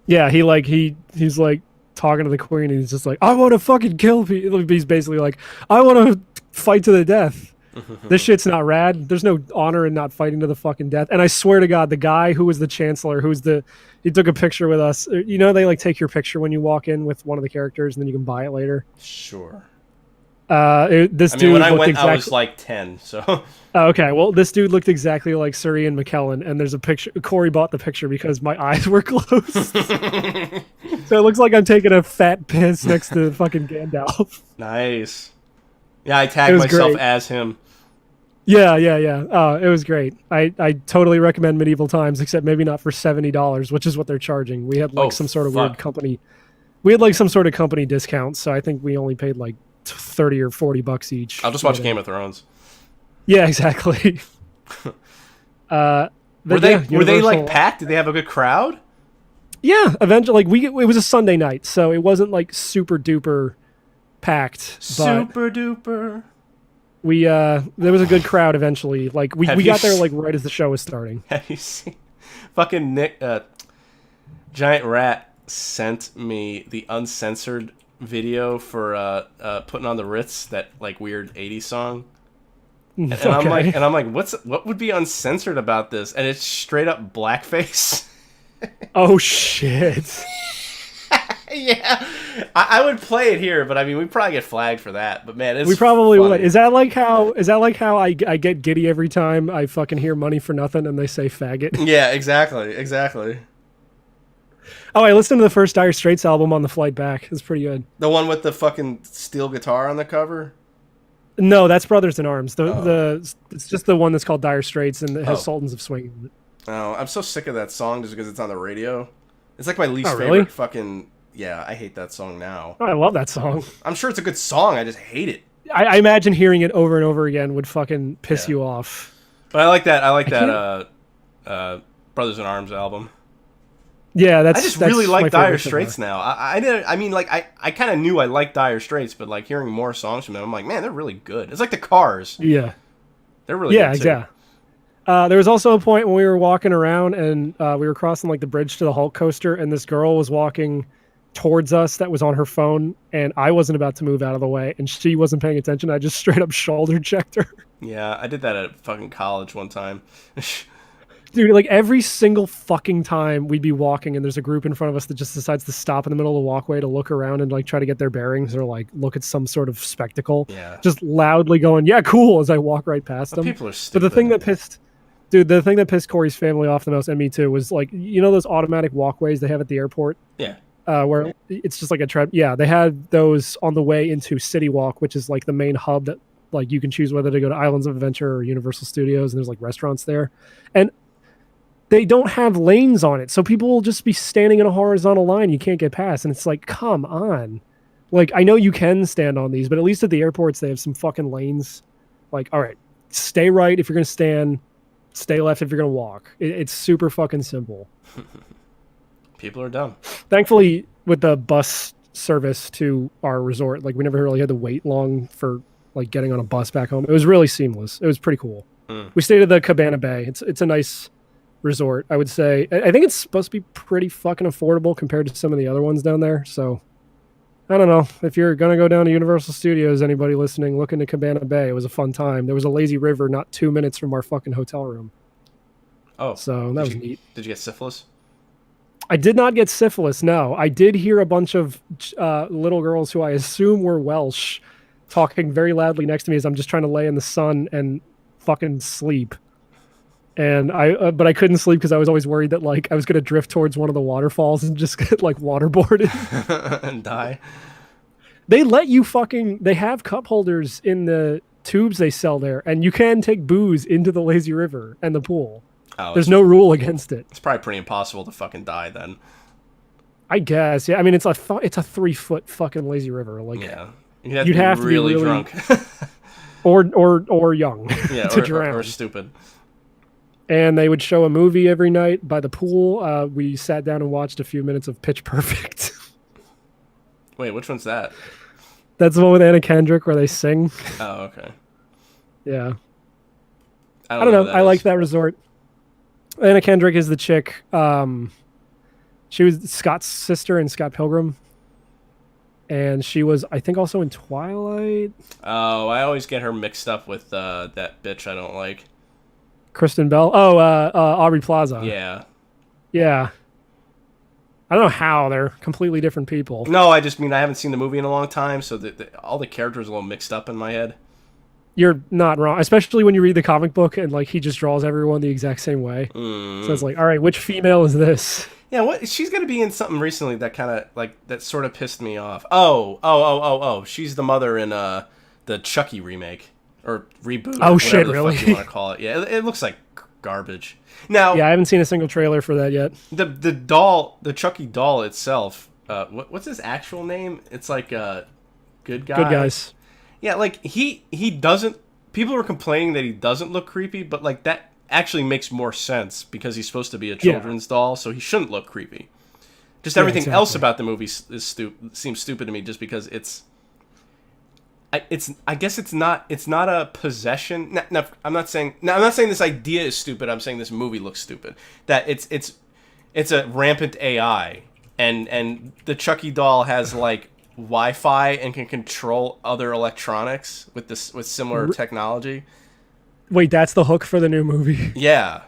Yeah, he's like talking to the queen, and he's just like, I want to fucking kill people. He's basically like, I want to fight to the death. This shit's not rad. There's no honor in not fighting to the fucking death. And I swear to God, the guy who was the chancellor, he took a picture with us. You know, they like take your picture when you walk in with one of the characters, and then you can buy it later. Sure. Dude when I went, I was like 10. So. Okay, well, this dude looked exactly like Sir Ian McKellen, and there's a picture. Corey bought the picture because my eyes were closed. So it looks like I'm taking a fat piss next to fucking Gandalf. Nice. Yeah, I tagged myself as him. Yeah. It was great. I totally recommend Medieval Times, except maybe not for $70, which is what they're charging. We had like some sort of weird company. We had like some sort of company discount, so I think we only paid like $30 or $40 each. I'll just watch Game of Thrones. Yeah, exactly. Were they like packed? Did they have a good crowd? Yeah, eventually, like it was a Sunday night, so it wasn't like super duper packed. Super duper. There was a good crowd eventually. Like we got there like right as the show was starting. Have you seen fucking Nick Giant Rat sent me the uncensored video for Putting on the Ritz, that like weird 80s song. And I'm like, what would be uncensored about this? And it's straight up blackface. Oh shit. Yeah, I would play it here, but I mean, we'd probably get flagged for that. But man, we probably funny. would. Is that like how I get giddy every time I fucking hear Money for Nothing and they say faggot? Yeah, exactly. Oh, I listened to the first Dire Straits album on the flight back. It's pretty good. The one with the fucking steel guitar on the cover? No, that's Brothers in Arms. It's just the one that's called Dire Straits and it has Sultans of Swing in it. Oh, I'm so sick of that song just because it's on the radio. It's like my least really? favorite fucking... Yeah, I hate that song now. Oh, I love that song. I'm sure it's a good song. I just hate it. I imagine hearing it over and over again would fucking piss you off. But I like that Brothers in Arms album. Yeah, I just really like Dire Straits now. I kind of knew I liked Dire Straits, but like hearing more songs from them, I'm like, man, they're really good. It's like the Cars. Yeah. They're really good too. Yeah. There was also a point when we were walking around and we were crossing like the bridge to the Hulk coaster, and this girl was walking towards us that was on her phone, and I wasn't about to move out of the way, and she wasn't paying attention. I just straight up shoulder checked her. Yeah, I did that at fucking college one time. Dude, like every single fucking time we'd be walking and there's a group in front of us that just decides to stop in the middle of the walkway to look around and like try to get their bearings or like look at some sort of spectacle. Yeah. Just loudly going, yeah, cool, as I walk right past them. People are stupid. But the thing that pissed Corey's family off the most, and me too, was like, you know those automatic walkways they have at the airport? Yeah. Where it's just like a tread. Yeah, they had those on the way into City Walk, which is like the main hub that like you can choose whether to go to Islands of Adventure or Universal Studios, and there's like restaurants there. And they don't have lanes on it, so people will just be standing in a horizontal line you can't get past, and it's like, come on. Like, I know you can stand on these, but at least at the airports they have some fucking lanes. Like, all right, stay right if you're gonna stand, stay left if you're gonna walk. It's super fucking simple. People are dumb. Thankfully, with the bus service to our resort, like we never really had to wait long for like getting on a bus back home. It was really seamless. It was pretty cool. We stayed at the Cabana Bay. It's a nice resort, I would say. I think it's supposed to be pretty fucking affordable compared to some of the other ones down there. So I don't know. If you're going to go down to Universal Studios, anybody listening, look into Cabana Bay. It was a fun time. There was a lazy river not 2 minutes from our fucking hotel room. Oh. So that was neat. Did you get syphilis? I did not get syphilis, no. I did hear a bunch of little girls who I assume were Welsh talking very loudly next to me as I'm just trying to lay in the sun and fucking sleep. And but I couldn't sleep because I was always worried that like I was gonna drift towards one of the waterfalls and just get like waterboarded and die. They let you they have cup holders in the tubes they sell there, and you can take booze into the lazy river and the pool. Oh, there's no rule against it. It's probably pretty impossible to fucking die then. I guess, yeah. I mean, it's a 3-foot fucking lazy river. Like, yeah, you'd have to be really drunk, or young, yeah, to drown, or stupid. And they would show a movie every night by the pool. We sat down and watched a few minutes of Pitch Perfect. Wait, which one's that? That's the one with Anna Kendrick where they sing. Oh, okay. Yeah. I don't know. I like that resort. Anna Kendrick is the chick. She was Scott's sister in Scott Pilgrim. And she was, I think, also in Twilight. Oh, I always get her mixed up with that bitch I don't like. Kristen Bell. Oh, Aubrey Plaza. Yeah. Yeah. I don't know how. They're completely different people. No, I just mean I haven't seen the movie in a long time, so all the characters are a little mixed up in my head. You're not wrong, especially when you read the comic book and like he just draws everyone the exact same way. So it's like, all right, which female is this? Yeah, what? She's gonna be in something recently that kind of like that sort of pissed me off. Oh! She's the mother in the Chucky remake or reboot. Oh or shit! The Really? fuck you want to call it? Yeah, it looks like garbage. Now, yeah, I haven't seen a single trailer for that yet. The doll, the Chucky doll itself. What's his actual name? It's like Good Guy. Good Guys. Yeah, like he doesn't. People were complaining that he doesn't look creepy, but like that actually makes more sense because he's supposed to be a children's doll, so he shouldn't look creepy. Just everything else about the movie seems stupid to me, just because I guess it's not a possession. No, I'm not saying this idea is stupid. I'm saying this movie looks stupid. That it's a rampant AI, and the Chucky doll has like Wi-Fi and can control other electronics with similar technology. Wait, that's the hook for the new movie? Yeah.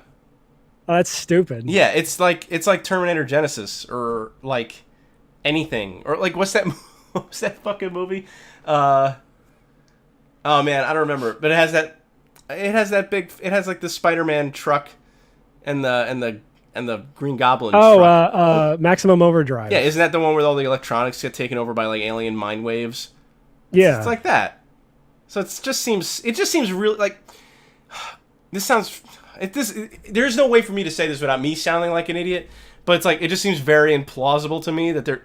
Oh, that's stupid. Yeah, it's like Terminator Genesis or like anything or like what's that fucking movie? Oh man, I don't remember. But it has like the Spider-Man truck and the Green Goblin truck. Maximum Overdrive. Yeah, isn't that the one where all the electronics get taken over by like alien mind waves? Yeah. It's like that. So it just seems really like there's no way for me to say this without me sounding like an idiot, but it's like it just seems very implausible to me that they're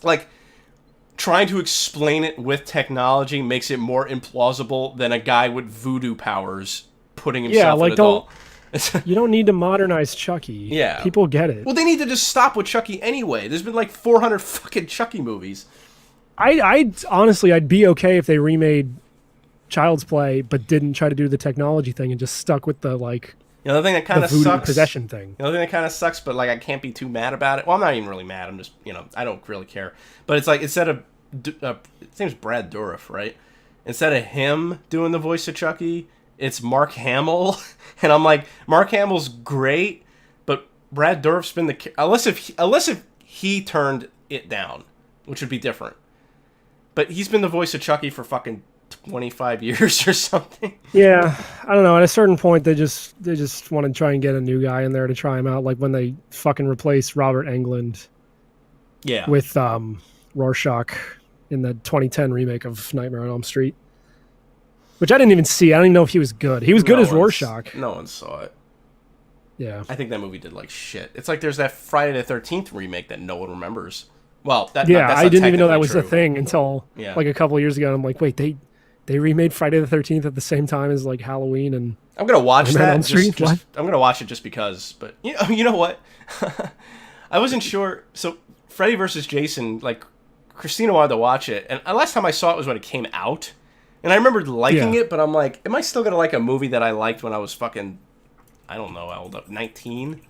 like trying to explain it with technology makes it more implausible than a guy with voodoo powers putting himself in a doll. You don't need to modernize Chucky. Yeah. People get it. Well, they need to just stop with Chucky anyway. There's been like 400 fucking Chucky movies. I honestly, I'd be okay if they remade Child's Play, but didn't try to do the technology thing and just stuck with the like. The other thing that kind of sucks. Possession thing. The other thing that kind of sucks, but like I can't be too mad about it. Well, I'm not even really mad. I'm just I don't really care. But it's like instead of his name's Brad Dourif, right? Instead of him doing the voice of Chucky, it's Mark Hamill, and I'm like, Mark Hamill's great, but Brad Dourif's been unless if he turned it down, which would be different. But he's been the voice of Chucky for fucking 25 years or something. Yeah, I don't know. At a certain point, they just want to try and get a new guy in there to try him out, like when they fucking replaced Robert Englund. Yeah. With Rorschach in the 2010 remake of Nightmare on Elm Street. Which I didn't even see. I don't even know if he was good. He was good as Rorschach. No one saw it. Yeah. I think that movie did like shit. It's like there's that Friday the 13th remake that no one remembers. Well, I didn't even know that was a thing until like a couple of years ago. And I'm like, wait, they remade Friday the 13th at the same time as like Halloween and I'm gonna watch that. I'm gonna watch it just because. But you know what? I wasn't sure. So Freddy vs. Jason, like Christina wanted to watch it, and last time I saw it was when it came out, and I remembered liking it. But I'm like, am I still gonna like a movie that I liked when I was fucking I don't know how old, 19.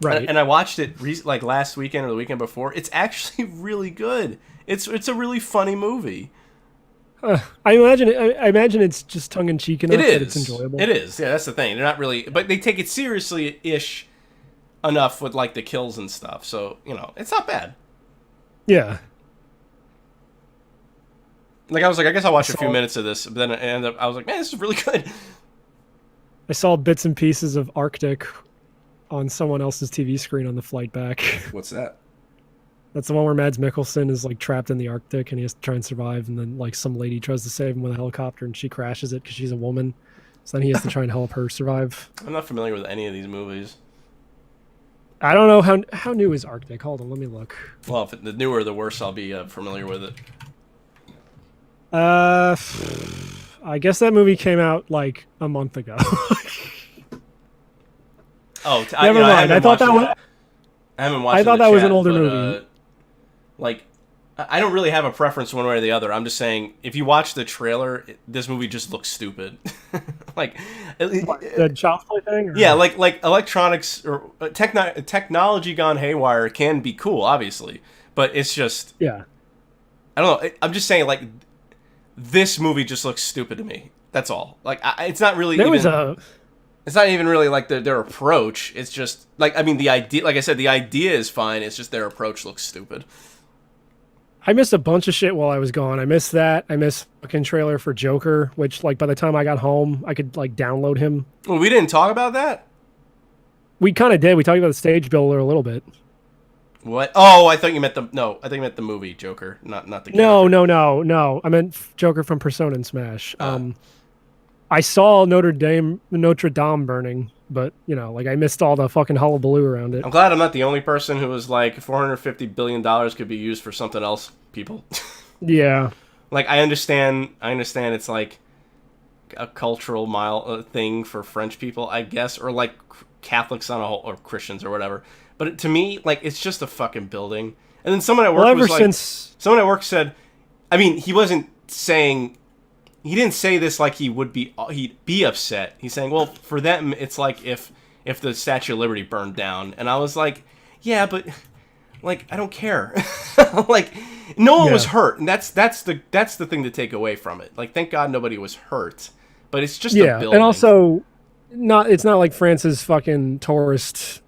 Right. And I watched it like last weekend or the weekend before. It's actually really good. It's a really funny movie. I imagine it's just tongue in cheek enough that it's enjoyable. It is. Yeah, that's the thing. They're not really, but they take it seriously ish enough with like the kills and stuff. So it's not bad. Yeah. Like I was like, I guess I'll watch a few minutes of this, but then I was like, man, this is really good. I saw bits and pieces of Arctic on someone else's TV screen on the flight back. What's that? That's the one where Mads Mikkelsen is like trapped in the Arctic and he has to try and survive, and then like some lady tries to save him with a helicopter and she crashes it because she's a woman. So then he has to try and help her survive. I'm not familiar with any of these movies. I don't know how new is Arctic. Hold on, let me look. Well, if the newer the worse I'll be familiar with it. I guess that movie came out like a month ago. Oh, never mind. I thought that was. I haven't watched. I thought that was an older movie. Like, I don't really have a preference one way or the other. I'm just saying, if you watch the trailer, this movie just looks stupid. Like the child's play thing. Or? Yeah, like electronics or technology gone haywire can be cool, obviously, but it's just. Yeah. I don't know. I'm just saying, like, this movie just looks stupid to me. That's all. Like, it's not really. It's not even really like their approach. It's just like, I mean, the idea. Like I said, the idea is fine. It's just their approach looks stupid. I missed a bunch of shit while I was gone. I missed that. I missed fucking trailer for Joker, which like by the time I got home, I could like download him. Well, we didn't talk about that. We kind of did. We talked about the stage builder a little bit. What? Oh, I thought you meant I think you meant the movie Joker, not the character. No. I meant Joker from Persona and Smash. I saw Notre Dame burning, but like I missed all the fucking hullabaloo around it. I'm glad I'm not the only person who was like $450 billion could be used for something else, people. Yeah. Like I understand it's like a cultural thing for French people, I guess, or like Catholics on a whole, or Christians or whatever. But to me, like, it's just a fucking building. And then someone at work someone at work said, I mean, he didn't say this like he'd be upset. He's saying, well, for them, it's like if the Statue of Liberty burned down. And I was like, yeah, but like, I don't care. Like, no one was hurt. And that's the thing to take away from it. Like, thank God nobody was hurt. But it's just a building. And also, it's not like France's fucking tourist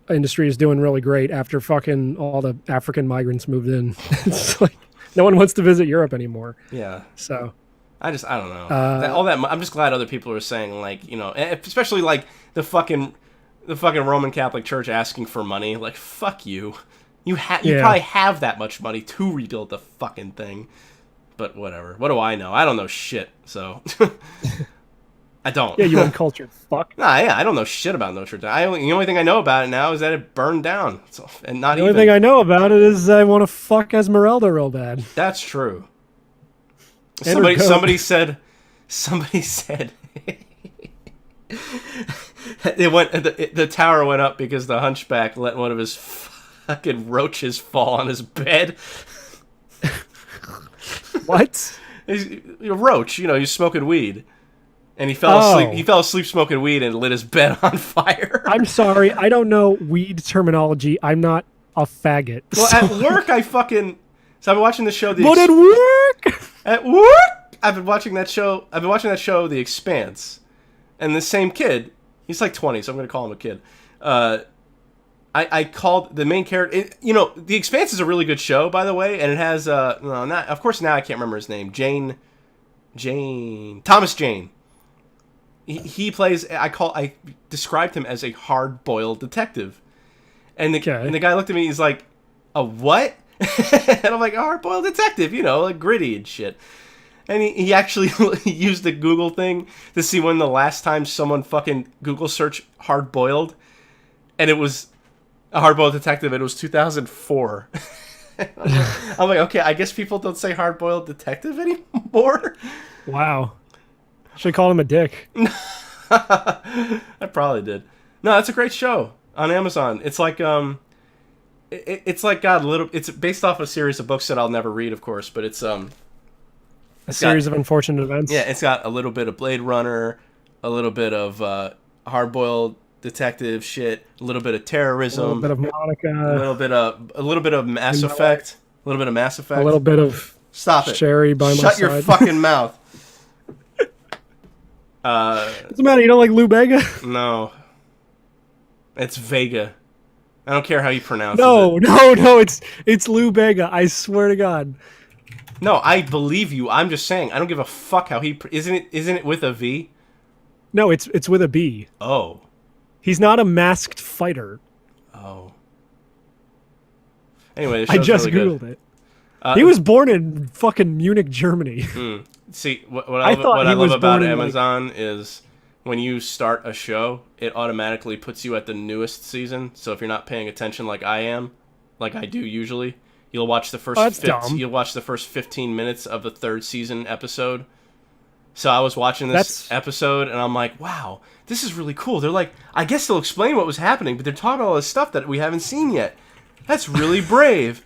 industry is doing really great after fucking all the African migrants moved in. It's like no one wants to visit Europe anymore. Yeah. So I don't know. I'm just glad other people are saying, like, especially like the fucking Roman Catholic Church asking for money. Like, fuck you. You probably have that much money to rebuild the fucking thing. But whatever. What do I know? I don't know shit. So I don't. Yeah, you uncultured fuck. Nah, yeah, I don't know shit about Notre Dame. The only thing I know about it now is that it burned down. So, and not the only thing I know about it is I want to fuck Esmeralda real bad. That's true. Somebody said the tower went up because the hunchback let one of his fucking roaches fall on his bed. What? He's a roach, he's smoking weed. And he fell asleep. He fell asleep smoking weed and lit his bed on fire. I'm sorry, I don't know weed terminology. I'm not a faggot. Well, at work, so I've been watching the show. But at work? At work, I've been watching that show. The Expanse, and the same kid. He's like 20, so I'm going to call him a kid. I called the main character. The Expanse is a really good show, by the way, and it has of course now I can't remember his name. Thomas Jane. He plays. I described him as a hard-boiled detective, and the guy looked at me. He's like, "A what?" And I'm like, "A hard-boiled detective, like gritty and shit." And he actually used the Google thing to see when the last time someone fucking Google search hard-boiled, and it was a hard-boiled detective. And it was 2004. I'm like, okay, I guess people don't say hard-boiled detective anymore. Wow. Should call him a dick. I probably did. No, that's a great show on Amazon. It's like it's like got a little. It's based off a series of books that I'll never read, of course, but it's a series of unfortunate events. Yeah, it's got a little bit of Blade Runner, a little bit of hard-boiled detective shit, a little bit of terrorism, A little bit of Monica, a little bit of Mass Effect, a little bit of Mass Effect, a little bit of Stop it. Sherry by my side. Shut your fucking mouth. What's the matter? You don't like Lou Bega? No. It's Vega. I don't care how you pronounce it. No, it's Lou Bega. I swear to God. No, I believe you. I'm just saying. I don't give a fuck how he isn't it with a V? No, it's with a B. Oh. He's not a masked fighter. Oh. Anyway, I just really googled it. He was born in fucking Munich, Germany. See, what I love about Amazon is when you start a show, it automatically puts you at the newest season. So if you're not paying attention like I am, like I do usually, you'll watch the first you'll watch the first 15 minutes of the third season episode. So I was watching this episode and I'm like, wow, this is really cool. They're like, I guess they'll explain what was happening, but they're talking about all this stuff that we haven't seen yet. That's really brave.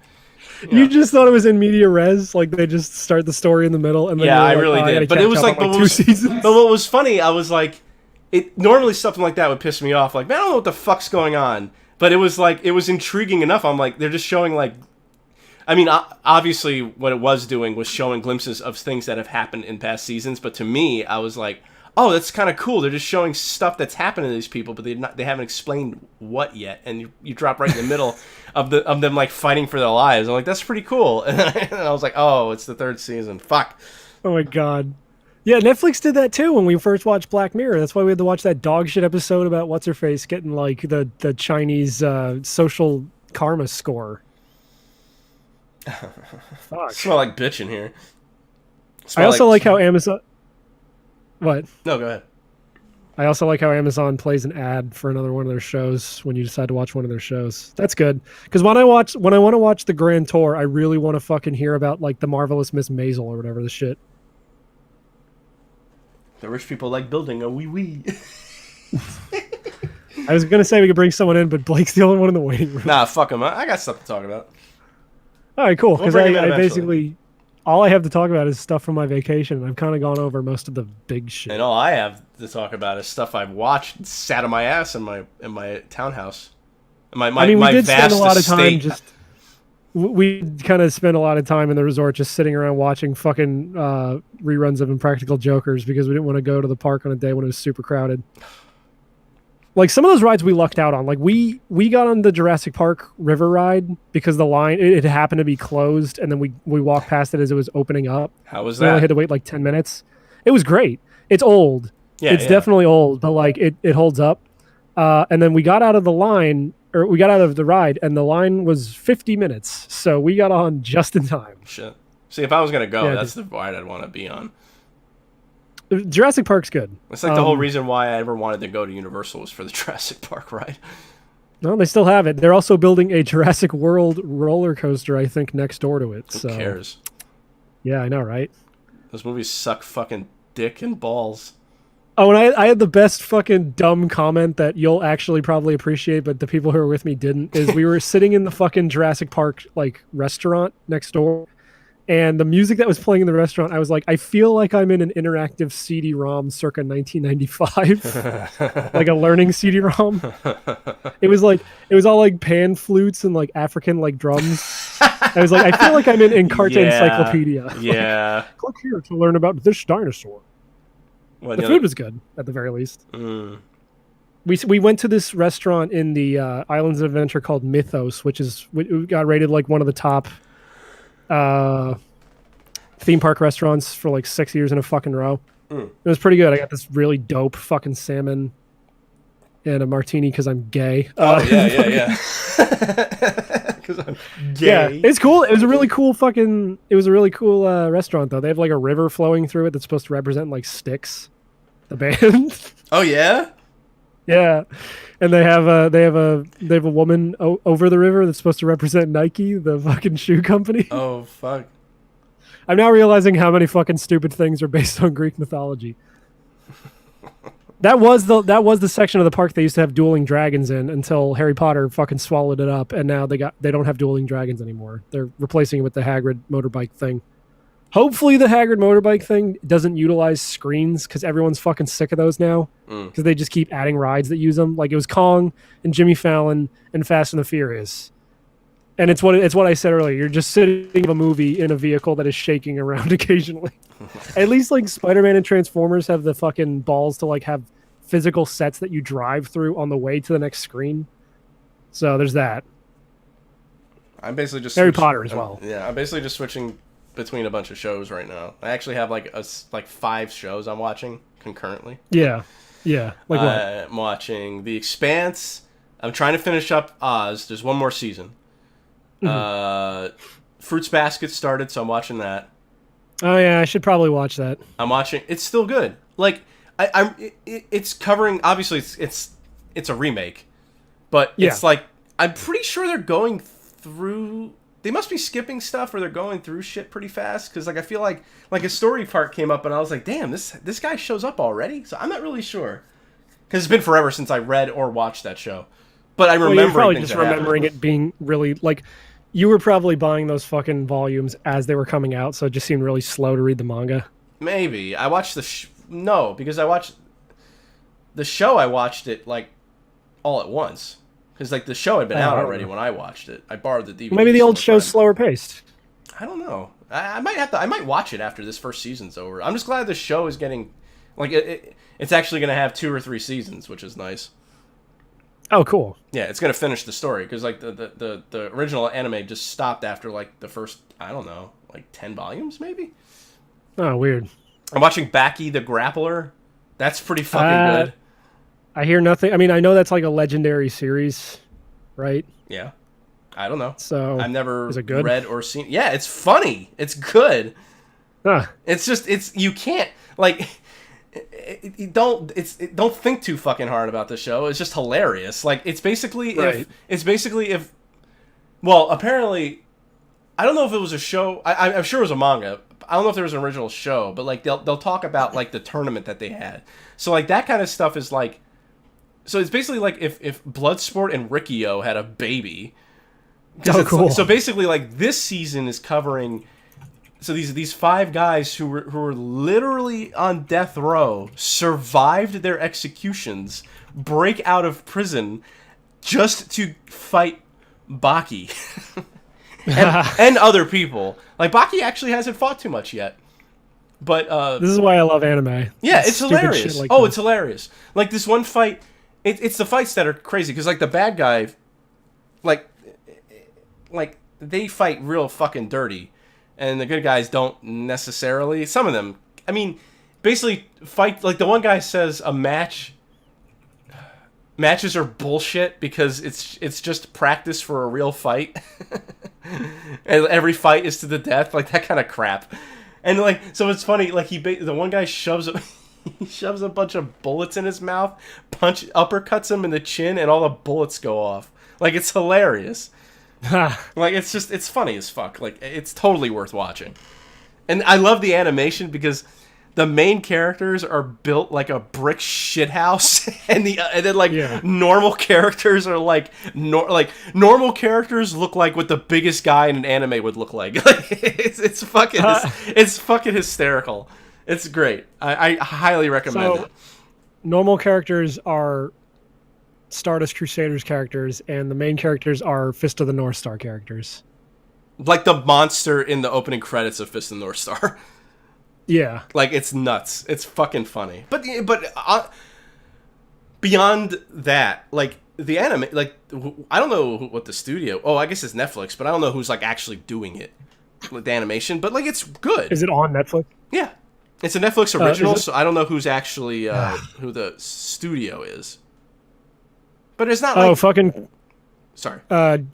You just thought it was in media res, like they just start the story in the middle, and then I really did. But it was like 2 seasons. But what was funny, I was like, normally something like that would piss me off. Like, man, I don't know what the fuck's going on. But it was like, it was intriguing enough. I'm like, they're just showing like, I mean, obviously what it was doing was showing glimpses of things that have happened in past seasons. But to me, I was like, oh, that's kind of cool. They're just showing stuff that's happened to these people, but they haven't explained what yet. And you drop right in the middle of them like fighting for their lives. I'm like, that's pretty cool. And I was like, oh, it's the third season. Fuck. Oh my God. Yeah, Netflix did that too when we first watched Black Mirror. That's why we had to watch that dog shit episode about what's her face getting like the Chinese social karma score. Fuck. Smell like bitch in here. I also like how Amazon. What? No, go ahead. I also like how Amazon plays an ad for another one of their shows when you decide to watch one of their shows. That's good. Because when I want to watch the Grand Tour, I really want to fucking hear about like the Marvelous Miss Maisel or whatever the shit. The rich people like building a wee. I was gonna say we could bring someone in, but Blake's the only one in the waiting room. Nah, fuck him. I got stuff to talk about. All right, cool. Because I basically all I have to talk about is stuff from my vacation. I've kind of gone over most of the big shit. And all I have to talk about is stuff I've watched and sat on my ass in my townhouse. My we did spend a lot of time estate. We kind of spent a lot of time in the resort just sitting around watching fucking reruns of Impractical Jokers because we didn't want to go to the park on a day when it was super crowded. Like some of those rides we lucked out on. Like we got on the Jurassic Park river ride because the line it happened to be closed, and then we walked past it as it was opening up. How was We that? only had to wait like 10 minutes. It was great. It's old. Yeah, it's definitely old, but like it holds up. And then we got out of the line, or we got out of the ride, and the line was 50 minutes. So we got on just in time. Shit. See, if I was gonna go, Yeah, that's the ride I'd want to be on. Jurassic Park's good. It's like the whole reason why I ever wanted to go to Universal was for the Jurassic Park ride. No, they still have it. They're also building a Jurassic World roller coaster, I think, next door to it. Who cares? Yeah, I know, right? Those movies suck fucking dick and balls. Oh, and I had the best fucking dumb comment that you'll actually probably appreciate, but the people who were with me didn't, is we were sitting in the fucking Jurassic Park like restaurant next door, and the music that was playing in the restaurant, I was like, I feel like I'm in an interactive CD-ROM circa 1995, like a learning CD-ROM. It was all like pan flutes and like African like drums. I was like, I feel like I'm in Encarta Encyclopedia. Yeah. Like, click here to learn about this dinosaur. Well, the food was good, at the very least. Mm. We went to this restaurant in the Islands of Adventure called Mythos, which got rated like one of the top theme park restaurants for like 6 years in a fucking row. It was pretty good. I got this really dope fucking salmon and a martini because I'm gay. Oh, yeah. Because I'm gay. Yeah, it's cool. It was a really cool restaurant, though. They have like a river flowing through it that's supposed to represent like Styx, the band. Oh, yeah? Yeah. And they have a woman over the river that's supposed to represent Nike, the fucking shoe company. Oh, fuck. I'm now realizing how many fucking stupid things are based on Greek mythology. That was the section of the park they used to have dueling dragons in until Harry Potter fucking swallowed it up, and now they don't have dueling dragons anymore. They're replacing it with the Hagrid motorbike thing. Hopefully the Haggard motorbike thing doesn't utilize screens because everyone's fucking sick of those now. Because they just keep adding rides that use them. Like it was Kong and Jimmy Fallon and Fast and the Furious. And it's what I said earlier. You're just sitting in a movie in a vehicle that is shaking around occasionally. At least like Spider-Man and Transformers have the fucking balls to like have physical sets that you drive through on the way to the next screen. So there's that. I'm basically just Harry Potter as well. Yeah, I'm basically just switching between a bunch of shows right now. I actually have like 5 shows I'm watching concurrently. Yeah. Like what? I'm watching The Expanse. I'm trying to finish up Oz. There's one more season. Fruits Basket started, so I'm watching that. Oh yeah, I should probably watch that. I'm watching. It's still good. Like it's covering. Obviously, it's a remake, but it's like I'm pretty sure they're going through. They must be skipping stuff, or they're going through shit pretty fast. Because like I feel like a story part came up, and I was like, damn, this guy shows up already. So I'm not really sure. Because it's been forever since I read or watched that show. But I remember. You're probably just remembering it being really like. You were probably buying those fucking volumes as they were coming out, so it just seemed really slow to read the manga. Maybe. I watched no, because I watched the show. I watched it like all at once because like the show had been out already when I watched it. I borrowed the DVD. Maybe the old show's slower paced. I don't know. I might have to. I might watch it after this first season's over. I'm just glad the show is getting like it's actually going to have 2 or 3 seasons, which is nice. Oh, cool. Yeah, it's going to finish the story because like the original anime just stopped after like the first, I don't know, like 10 volumes maybe. Oh, weird. I'm watching Baki the Grappler. That's pretty fucking good. I hear nothing. I mean, I know that's like a legendary series, right? Yeah. I don't know. So I've never is it good? read or seen. Yeah, it's funny. It's good. Huh. It's just you can't like don't think too fucking hard about the show. It's just hilarious. Like it's basically if well, apparently I don't know if it was a show. I'm sure it was a manga. I don't know if there was an original show, but like they'll talk about like the tournament that they had. So like that kind of stuff is like, so it's basically like if Bloodsport and Rikio had a baby. Oh, cool. So basically like this season is covering. So these 5 guys who were literally on death row survived their executions, break out of prison, just to fight Baki and other people. Like Baki actually hasn't fought too much yet, but this is why I love anime. Yeah, it's hilarious. Like it's hilarious. Like this one fight, it's the fights that are crazy because like the bad guy, like they fight real fucking dirty. And the good guys don't necessarily. Some of them, I mean, basically fight. Like the one guy says, matches are bullshit because it's just practice for a real fight, and every fight is to the death, like that kind of crap. And like, so it's funny. Like the one guy shoves a bunch of bullets in his mouth, uppercuts him in the chin, and all the bullets go off. Like it's hilarious. Like it's funny as fuck. Like it's totally worth watching. And I love the animation because the main characters are built like a brick shithouse, and then normal characters are like normal characters look like what the biggest guy in an anime would look like. It's fucking hysterical. It's great. I highly recommend it. Normal characters are Stardust Crusaders characters, and the main characters are Fist of the North Star characters. Like the monster in the opening credits of Fist of the North Star. Yeah. Like, it's nuts. It's fucking funny. But beyond that, like, the anime, like, I don't know what the studio... Oh, I guess it's Netflix, but I don't know who's, like, actually doing it. With the animation, but, like, it's good. Is it on Netflix? Yeah. It's a Netflix original, so I don't know who's actually... who the studio is. But it's not like... Oh, fucking... Sorry.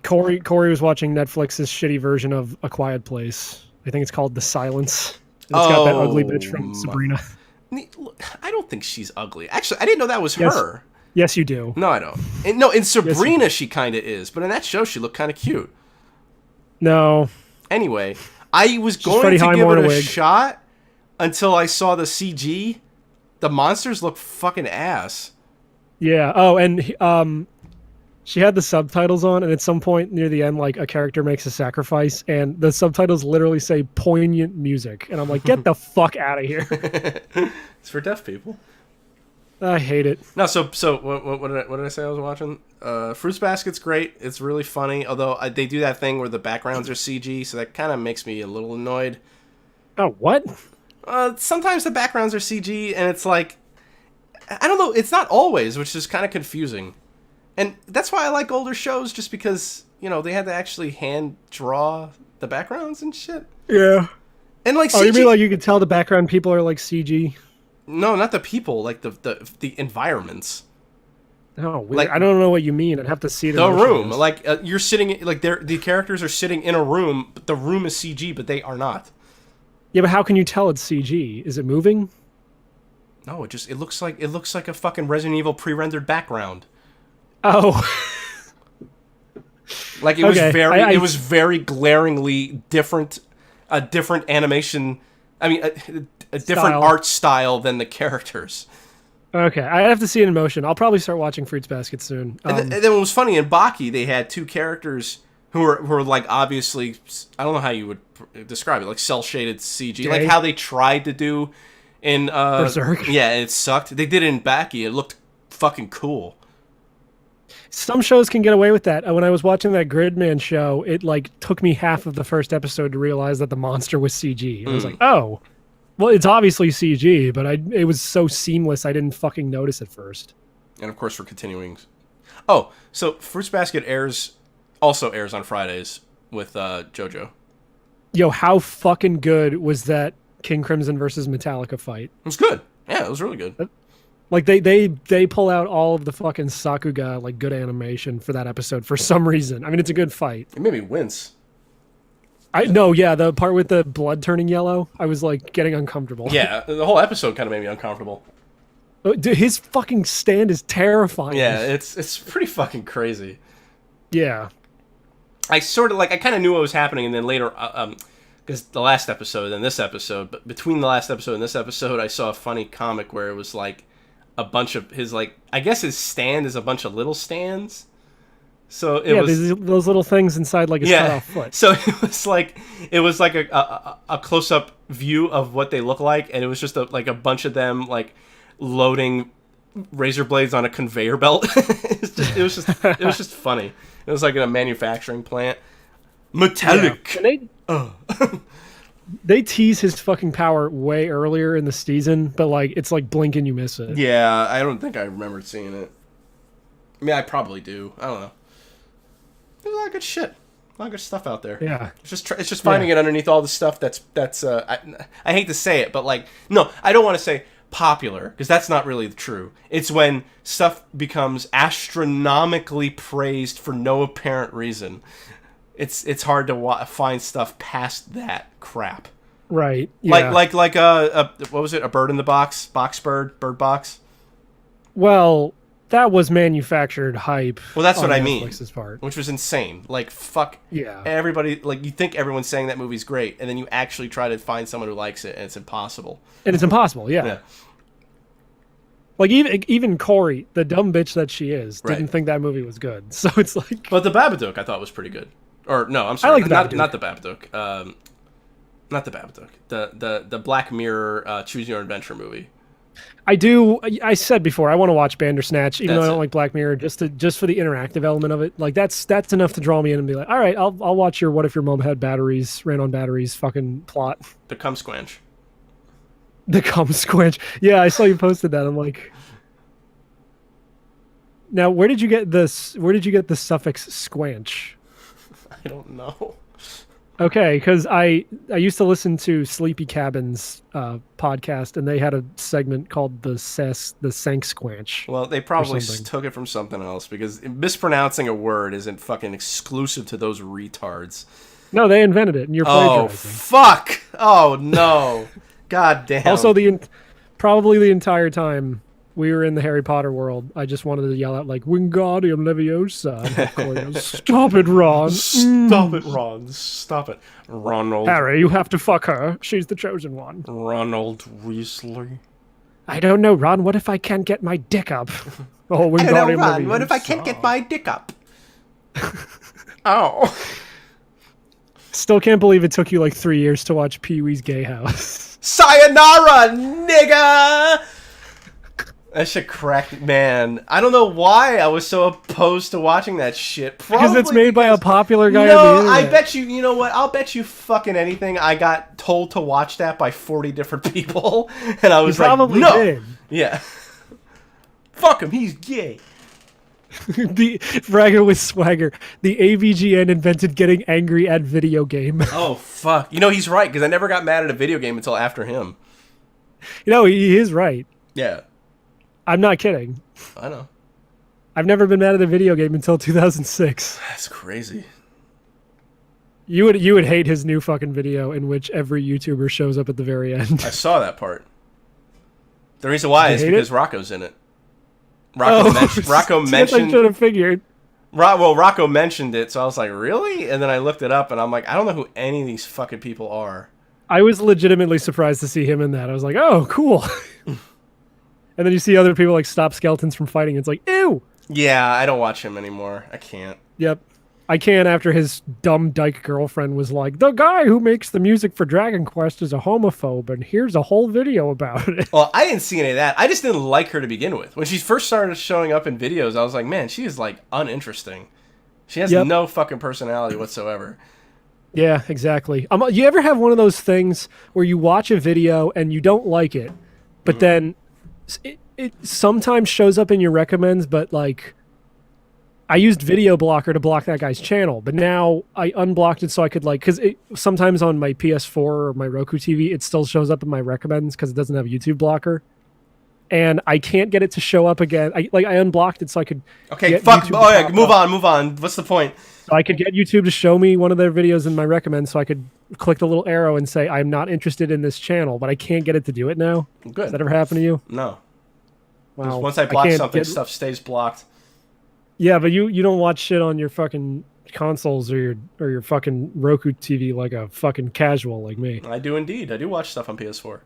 Corey was watching Netflix's shitty version of A Quiet Place. I think it's called The Silence. It's got that ugly bitch from Sabrina. I don't think she's ugly. Actually, I didn't know that was her. Yes, you do. No, I don't. In Sabrina, she kind of is. But in that show, she looked kind of cute. No. Anyway, I was going to give it a shot until I saw the CG. The monsters look fucking ass. Yeah. Oh, and She had the subtitles on, and at some point near the end, like a character makes a sacrifice, and the subtitles literally say "poignant music," and I'm like, "Get the fuck out of here!" It's for deaf people. I hate it. No, so what did I say I was watching? Fruits Basket's great. It's really funny, although they do that thing where the backgrounds are CG, so that kind of makes me a little annoyed. Oh, what? Sometimes the backgrounds are CG, and it's like, I don't know, it's not always, which is kind of confusing. And that's why I like older shows, just because, you know, they had to actually hand draw the backgrounds and shit. Yeah. And like, CG... Oh, you mean like you could tell the background people are like CG? No, not the people, like the environments. Oh, weird. Like, I don't know what you mean. I'd have to see the room. Like you're sitting, like the characters are sitting in a room, but the room is CG, but they are not. Yeah, but how can you tell it's CG? Is it moving? No, it looks like a fucking Resident Evil pre-rendered background. Oh. Like it was it was very glaringly different, a different animation. I mean, a different art style than the characters. Okay, I have to see it in motion. I'll probably start watching Fruits Basket soon. And then what was funny in Baki, they had two characters who were like obviously, I don't know how you would describe it, like cell shaded CG, like how they tried to do in Berserk. Yeah, and it sucked. They did it in Baki. It looked fucking cool. Some shows can get away with that. When I was watching that Gridman show, it like took me half of the first episode to realize that the monster was CG. I was like, oh, well, it's obviously CG, but it was so seamless I didn't fucking notice at first. And of course, we're continuing. Oh, so Fruits Basket also airs on Fridays with JoJo. Yo, how fucking good was that King Crimson versus Metallica fight? It was good. Yeah, it was really good. Like they pull out all of the fucking Sakuga like good animation for that episode for some reason. I mean, it's a good fight. It made me wince. The part with the blood turning yellow, I was like getting uncomfortable. Yeah, the whole episode kind of made me uncomfortable. Dude, his fucking stand is terrifying. Yeah, it's pretty fucking crazy. Yeah. I kind of knew what was happening, and then later, because the last episode and this episode, but between the last episode and this episode, I saw a funny comic where it was like a bunch of his, like, I guess his stand is a bunch of little stands. So it was those little things inside like his cut off foot. So it was like a close up view of what they look like, and it was just like a bunch of them like loading razor blades on a conveyor belt. it was just funny. It was like in a manufacturing plant. Metallic. Yeah. They tease his fucking power way earlier in the season, but like it's like blink and you miss it. Yeah, I don't think I remember seeing it. I mean, I probably do. I don't know. There's a lot of good shit. A lot of good stuff out there. Yeah. It's just finding it underneath all the stuff that's I hate to say it, but like, no, I don't want to say popular, because that's not really true. It's when stuff becomes astronomically praised for no apparent reason. It's hard to find stuff past that crap. Right. Yeah. Like what was it? A Bird in the Box? Bird Box? Well, that was manufactured hype. Well, that's what I Netflix's mean. Part. Which was insane. Like, fuck. Yeah. Everybody, like, you think everyone's saying that movie's great, and then you actually try to find someone who likes it, and it's impossible. And it's impossible, yeah. Like, even Corey, the dumb bitch that she is, didn't think that movie was good. So it's like... But The Babadook, I thought, was pretty good. Or, no, I'm sorry. I like The Babadook. Not The Babadook. Not The Babadook. The Black Mirror Choose Your Adventure movie. I said before, I want to watch Bandersnatch, even though I don't like Black Mirror, just for the interactive element of it. Like, that's enough to draw me in and be like, all right, I'll watch your What If Your Mom Had Batteries, Ran on Batteries fucking plot. The Cum Squanch. The Cum Squanch. Yeah, I saw you posted that. I'm like... Now, where did you get the suffix squanch? I don't know. Okay, because I used to listen to Sleepy Cabin's podcast, and they had a segment called the Sank Squanch. Well, they probably took it from something else, because mispronouncing a word isn't fucking exclusive to those retards. No, they invented it, and you're plagiarizing. Oh, fuck! Oh, no. God damn. Also, probably the entire time we were in the Harry Potter world, I just wanted to yell out, like, Wingardium Leviosa. Stop it, Ron. Stop it, Ron. Stop it. Ronald. Harry, you have to fuck her. She's the chosen one. Ronald Weasley. I don't know, Ron. What if I can't get my dick up? Oh, Wingardium I don't know, Ron. Leviosa. What if I can't get my dick up? Oh. Still can't believe it took you like 3 years to watch Pee-wee's Gay House. Sayonara, nigga! That shit cracked, man. I don't know why I was so opposed to watching that shit. Probably because it's made by a popular guy no, on the internet. I bet you know what? I'll bet you fucking anything I got told to watch that by 40 different people. And I was like, no. Did. Yeah. Fuck him, he's gay. The Fragger with swagger. The AVGN invented getting angry at video game. Oh, fuck. You know, he's right, because I never got mad at a video game until after him. You know, he is right. Yeah. I'm not kidding. I know. I've never been mad at a video game until 2006. That's crazy. You would hate his new fucking video in which every YouTuber shows up at the very end. I saw that part. The reason why is because Rocco's in it. Rocco mentioned. I should have figured. Rocco mentioned it, so I was like, really? And then I looked it up, and I'm like, I don't know who any of these fucking people are. I was legitimately surprised to see him in that. I was like, oh, cool. And then you see other people like stop skeletons from fighting. It's like, ew. Yeah, I don't watch him anymore. I can't. Yep. I can't after his dumb dyke girlfriend was like, the guy who makes the music for Dragon Quest is a homophobe, and here's a whole video about it. Well, I didn't see any of that. I just didn't like her to begin with. When she first started showing up in videos, I was like, man, she is like uninteresting. She has no fucking personality whatsoever. Yeah, exactly. You ever have one of those things where you watch a video and you don't like it, but then it sometimes shows up in your recommends, but like I used Video Blocker to block that guy's channel, but now I unblocked it so I could like, because sometimes on my PS4 or my Roku TV, it still shows up in my recommends because it doesn't have a YouTube blocker. And I can't get it to show up again. I unblocked it so I could. Okay, fuck. Oh yeah, move on. What's the point? So I could get YouTube to show me one of their videos in my recommends, so I could click the little arrow and say I'm not interested in this channel, but I can't get it to do it now. Good. Does that ever happen to you? No. Wow. Once I block something, stuff stays blocked. Yeah, but you don't watch shit on your fucking consoles or your fucking Roku TV like a fucking casual like me. I do indeed. I do watch stuff on PS4.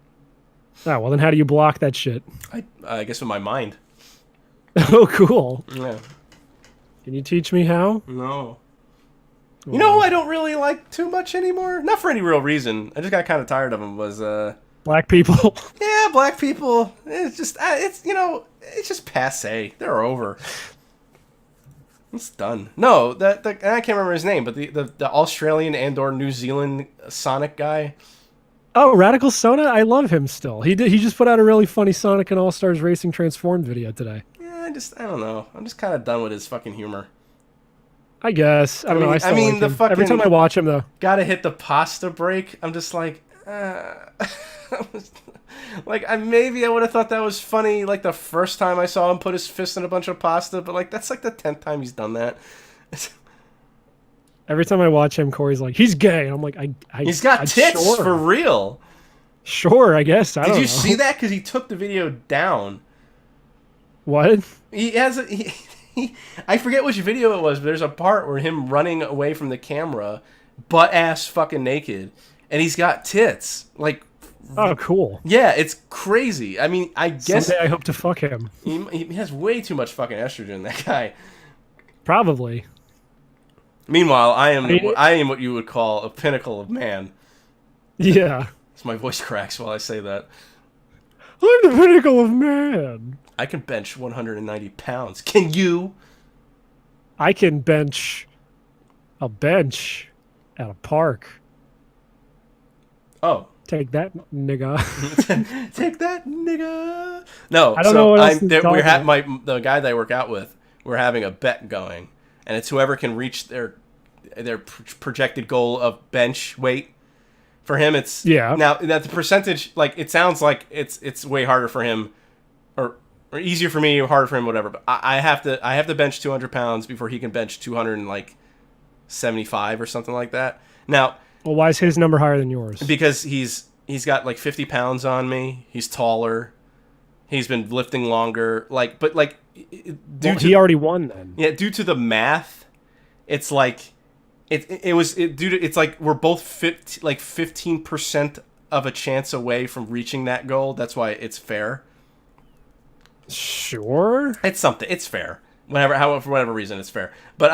Oh, well then how do you block that shit? I guess with my mind. Oh, cool. Yeah. Can you teach me how? No. You know who I don't really like too much anymore? Not for any real reason. I just got kind of tired of them. Was black people. Yeah, black people. It's just it's just passé. They're over. It's done. No, I can't remember his name, but the Australian and/or New Zealand Sonic guy. Oh, Radical Sona, I love him still. He just put out a really funny Sonic and All Stars Racing Transformed video today. Yeah, I don't know. I'm just kind of done with his fucking humor. I guess. I don't know. I mean, the fucking, every time I watch him though, gotta hit the pasta break. I'm just like, like maybe I would have thought that was funny like the first time I saw him put his fist in a bunch of pasta, but like that's like the 10th time he's done that. Every time I watch him, Corey's like, he's gay. And I'm like, he's got tits sure. for real. Sure, I guess. Did you see that? Because he took the video down. What? He has I forget which video it was, but there's a part where him running away from the camera, butt ass fucking naked, and he's got tits. Like, oh, cool. Yeah, it's crazy. I mean, I guess someday I hope to fuck him. He has way too much fucking estrogen. That guy. Probably. Meanwhile, I am what you would call a pinnacle of man. Yeah. So my voice cracks while I say that. I'm the pinnacle of man. I can bench 190 pounds. Can you? I can bench a bench at a park. Oh. Take that, nigga. Take that, nigga. No, I don't know what else the guy that I work out with, we're having a bet going. And it's whoever can reach their projected goal of bench weight. For him, it's now that the percentage, like it sounds like it's way harder for him, or easier for me, or harder for him, whatever. But I have to bench 200 pounds before he can bench 275 or something like that. Now, well, why is his number higher than yours? Because he's got like 50 pounds on me. He's taller. He's been lifting longer. He already won then. Yeah, due to the math, it's like it's like we're both 15% of a chance away from reaching that goal. That's why it's fair. Sure. It's something. It's fair. For whatever reason, it's fair. But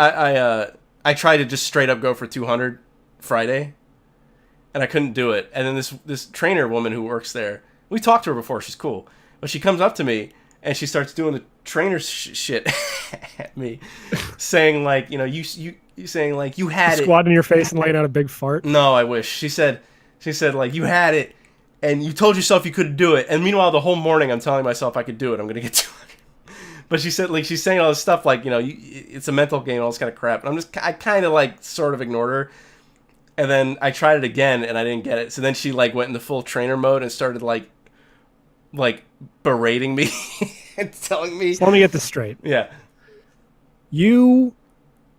I tried to just straight up go for 200 Friday, and I couldn't do it. And then this trainer woman who works there, we talked to her before. She's cool, but she comes up to me and she starts doing the trainer shit at me, saying like, you know, you saying like you had it, squatting in your face and laying out a big fart. No, I wish. She said like you had it, and you told yourself you couldn't do it. And meanwhile, the whole morning I'm telling myself I could do it. I'm gonna get 200. But she said, like, she's saying all this stuff like, you know, it's a mental game, all this kind of crap. And I kind of like sort of ignored her. And then I tried it again and I didn't get it. So then she like went into full trainer mode and started like berating me and telling me. So let me get this straight. Yeah. You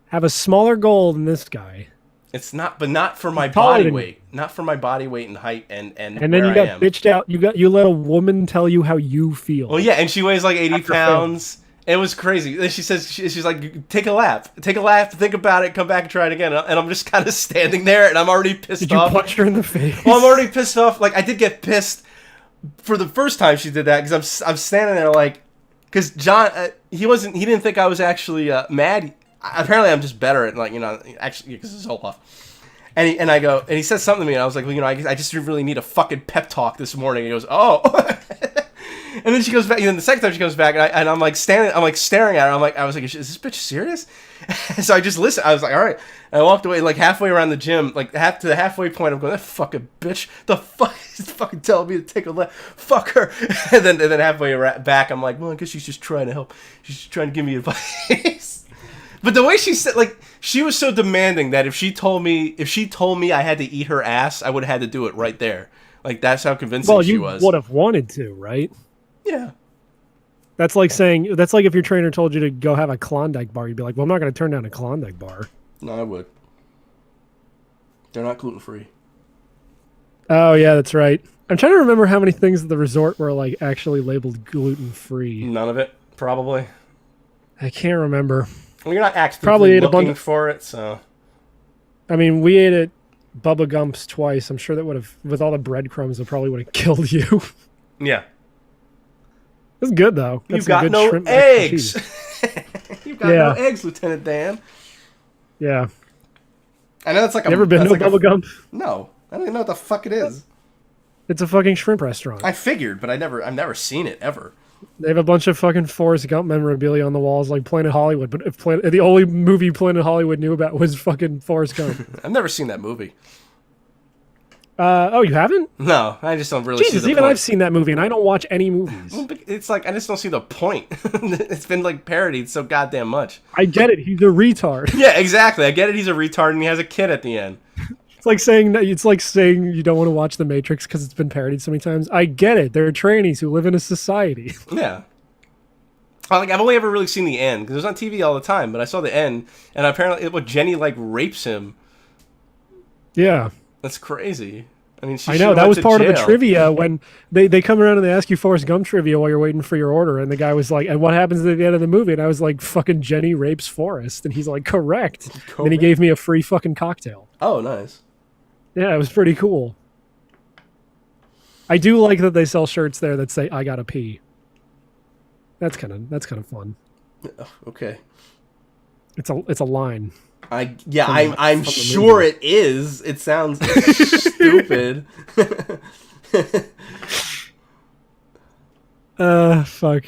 have a smaller goal than this guy. It's not for my body weight. Not for my body weight and height and then you got bitched out. You let a woman tell you how you feel. Well, yeah, and she weighs like 80 pounds. It was crazy. Then she says, she's like, take a lap, think about it, come back and try it again. And I'm just kind of standing there, and I'm already pissed off. Did you punch her in the face? Well, I'm already pissed off. Like, I did get pissed for the first time she did that, because I'm standing there like, because John, he didn't think I was actually mad. Apparently, I'm just better at, like, you know, actually, because it's all off. And he said something to me, and I was like, well, you know, I just really need a fucking pep talk this morning. And he goes, oh. And then she goes back. And then the second time she comes back, and I'm like staring at her. I was like, is this bitch serious? So I just listened. I was like, all right. And I walked away, like halfway around the gym, like to the halfway point. I'm going, that fucking bitch. The fuck is fucking telling me to take a left. Fuck her. And then halfway back, I'm like, well, I guess she's just trying to help. She's just trying to give me advice. But the way she said, like, she was so demanding that if she told me I had to eat her ass, I would have had to do it right there. Like, that's how convincing she was. Well, you would have wanted to, right? Yeah. That's like if your trainer told you to go have a Klondike bar, you'd be like, well, I'm not going to turn down a Klondike bar. No, I would. They're not gluten-free. Oh, yeah, that's right. I'm trying to remember how many things at the resort were like actually labeled gluten-free. None of it, probably. I can't remember. Well, you're not actively looking for it, so. I mean, we ate at Bubba Gump's twice. I'm sure that would have, with all the breadcrumbs, it probably would have killed you. Yeah. It's good, though. You've got no eggs. You've got no eggs, Lieutenant Dan. Yeah. I know it's like you ever been to Bubba Gump? No. I don't even know what the fuck it is. It's a fucking shrimp restaurant. I figured, but I've never seen it, ever. They have a bunch of fucking Forrest Gump memorabilia on the walls, like Planet Hollywood. But the only movie Planet Hollywood knew about was fucking Forrest Gump. I've never seen that movie. Oh, you haven't? No, I just don't really see the even point. I've seen that movie, and I don't watch any movies. It's like, I just don't see the point. It's been, like, parodied so goddamn much. I get it. He's a retard. Yeah, exactly. I get it. He's a retard, and he has a kid at the end. It's like saying you don't want to watch The Matrix because it's been parodied so many times. I get it. They're trannies who live in a society. Yeah. Like, I've only ever really seen the end, because it was on TV all the time, but I saw the end, and apparently Jenny, like, rapes him. Yeah. That's crazy. I mean, I know, that was part of the trivia when they come around and they ask you Forrest Gump trivia while you're waiting for your order, and the guy was like, and what happens at the end of the movie? And I was like, fucking Jenny rapes Forrest. And he's like, correct. And then he gave me a free fucking cocktail. Oh, nice. Yeah, it was pretty cool. I do like that they sell shirts there that say, I gotta pee. That's kind of fun. Okay. It's a line. I'm sure it is. It sounds stupid. Fuck.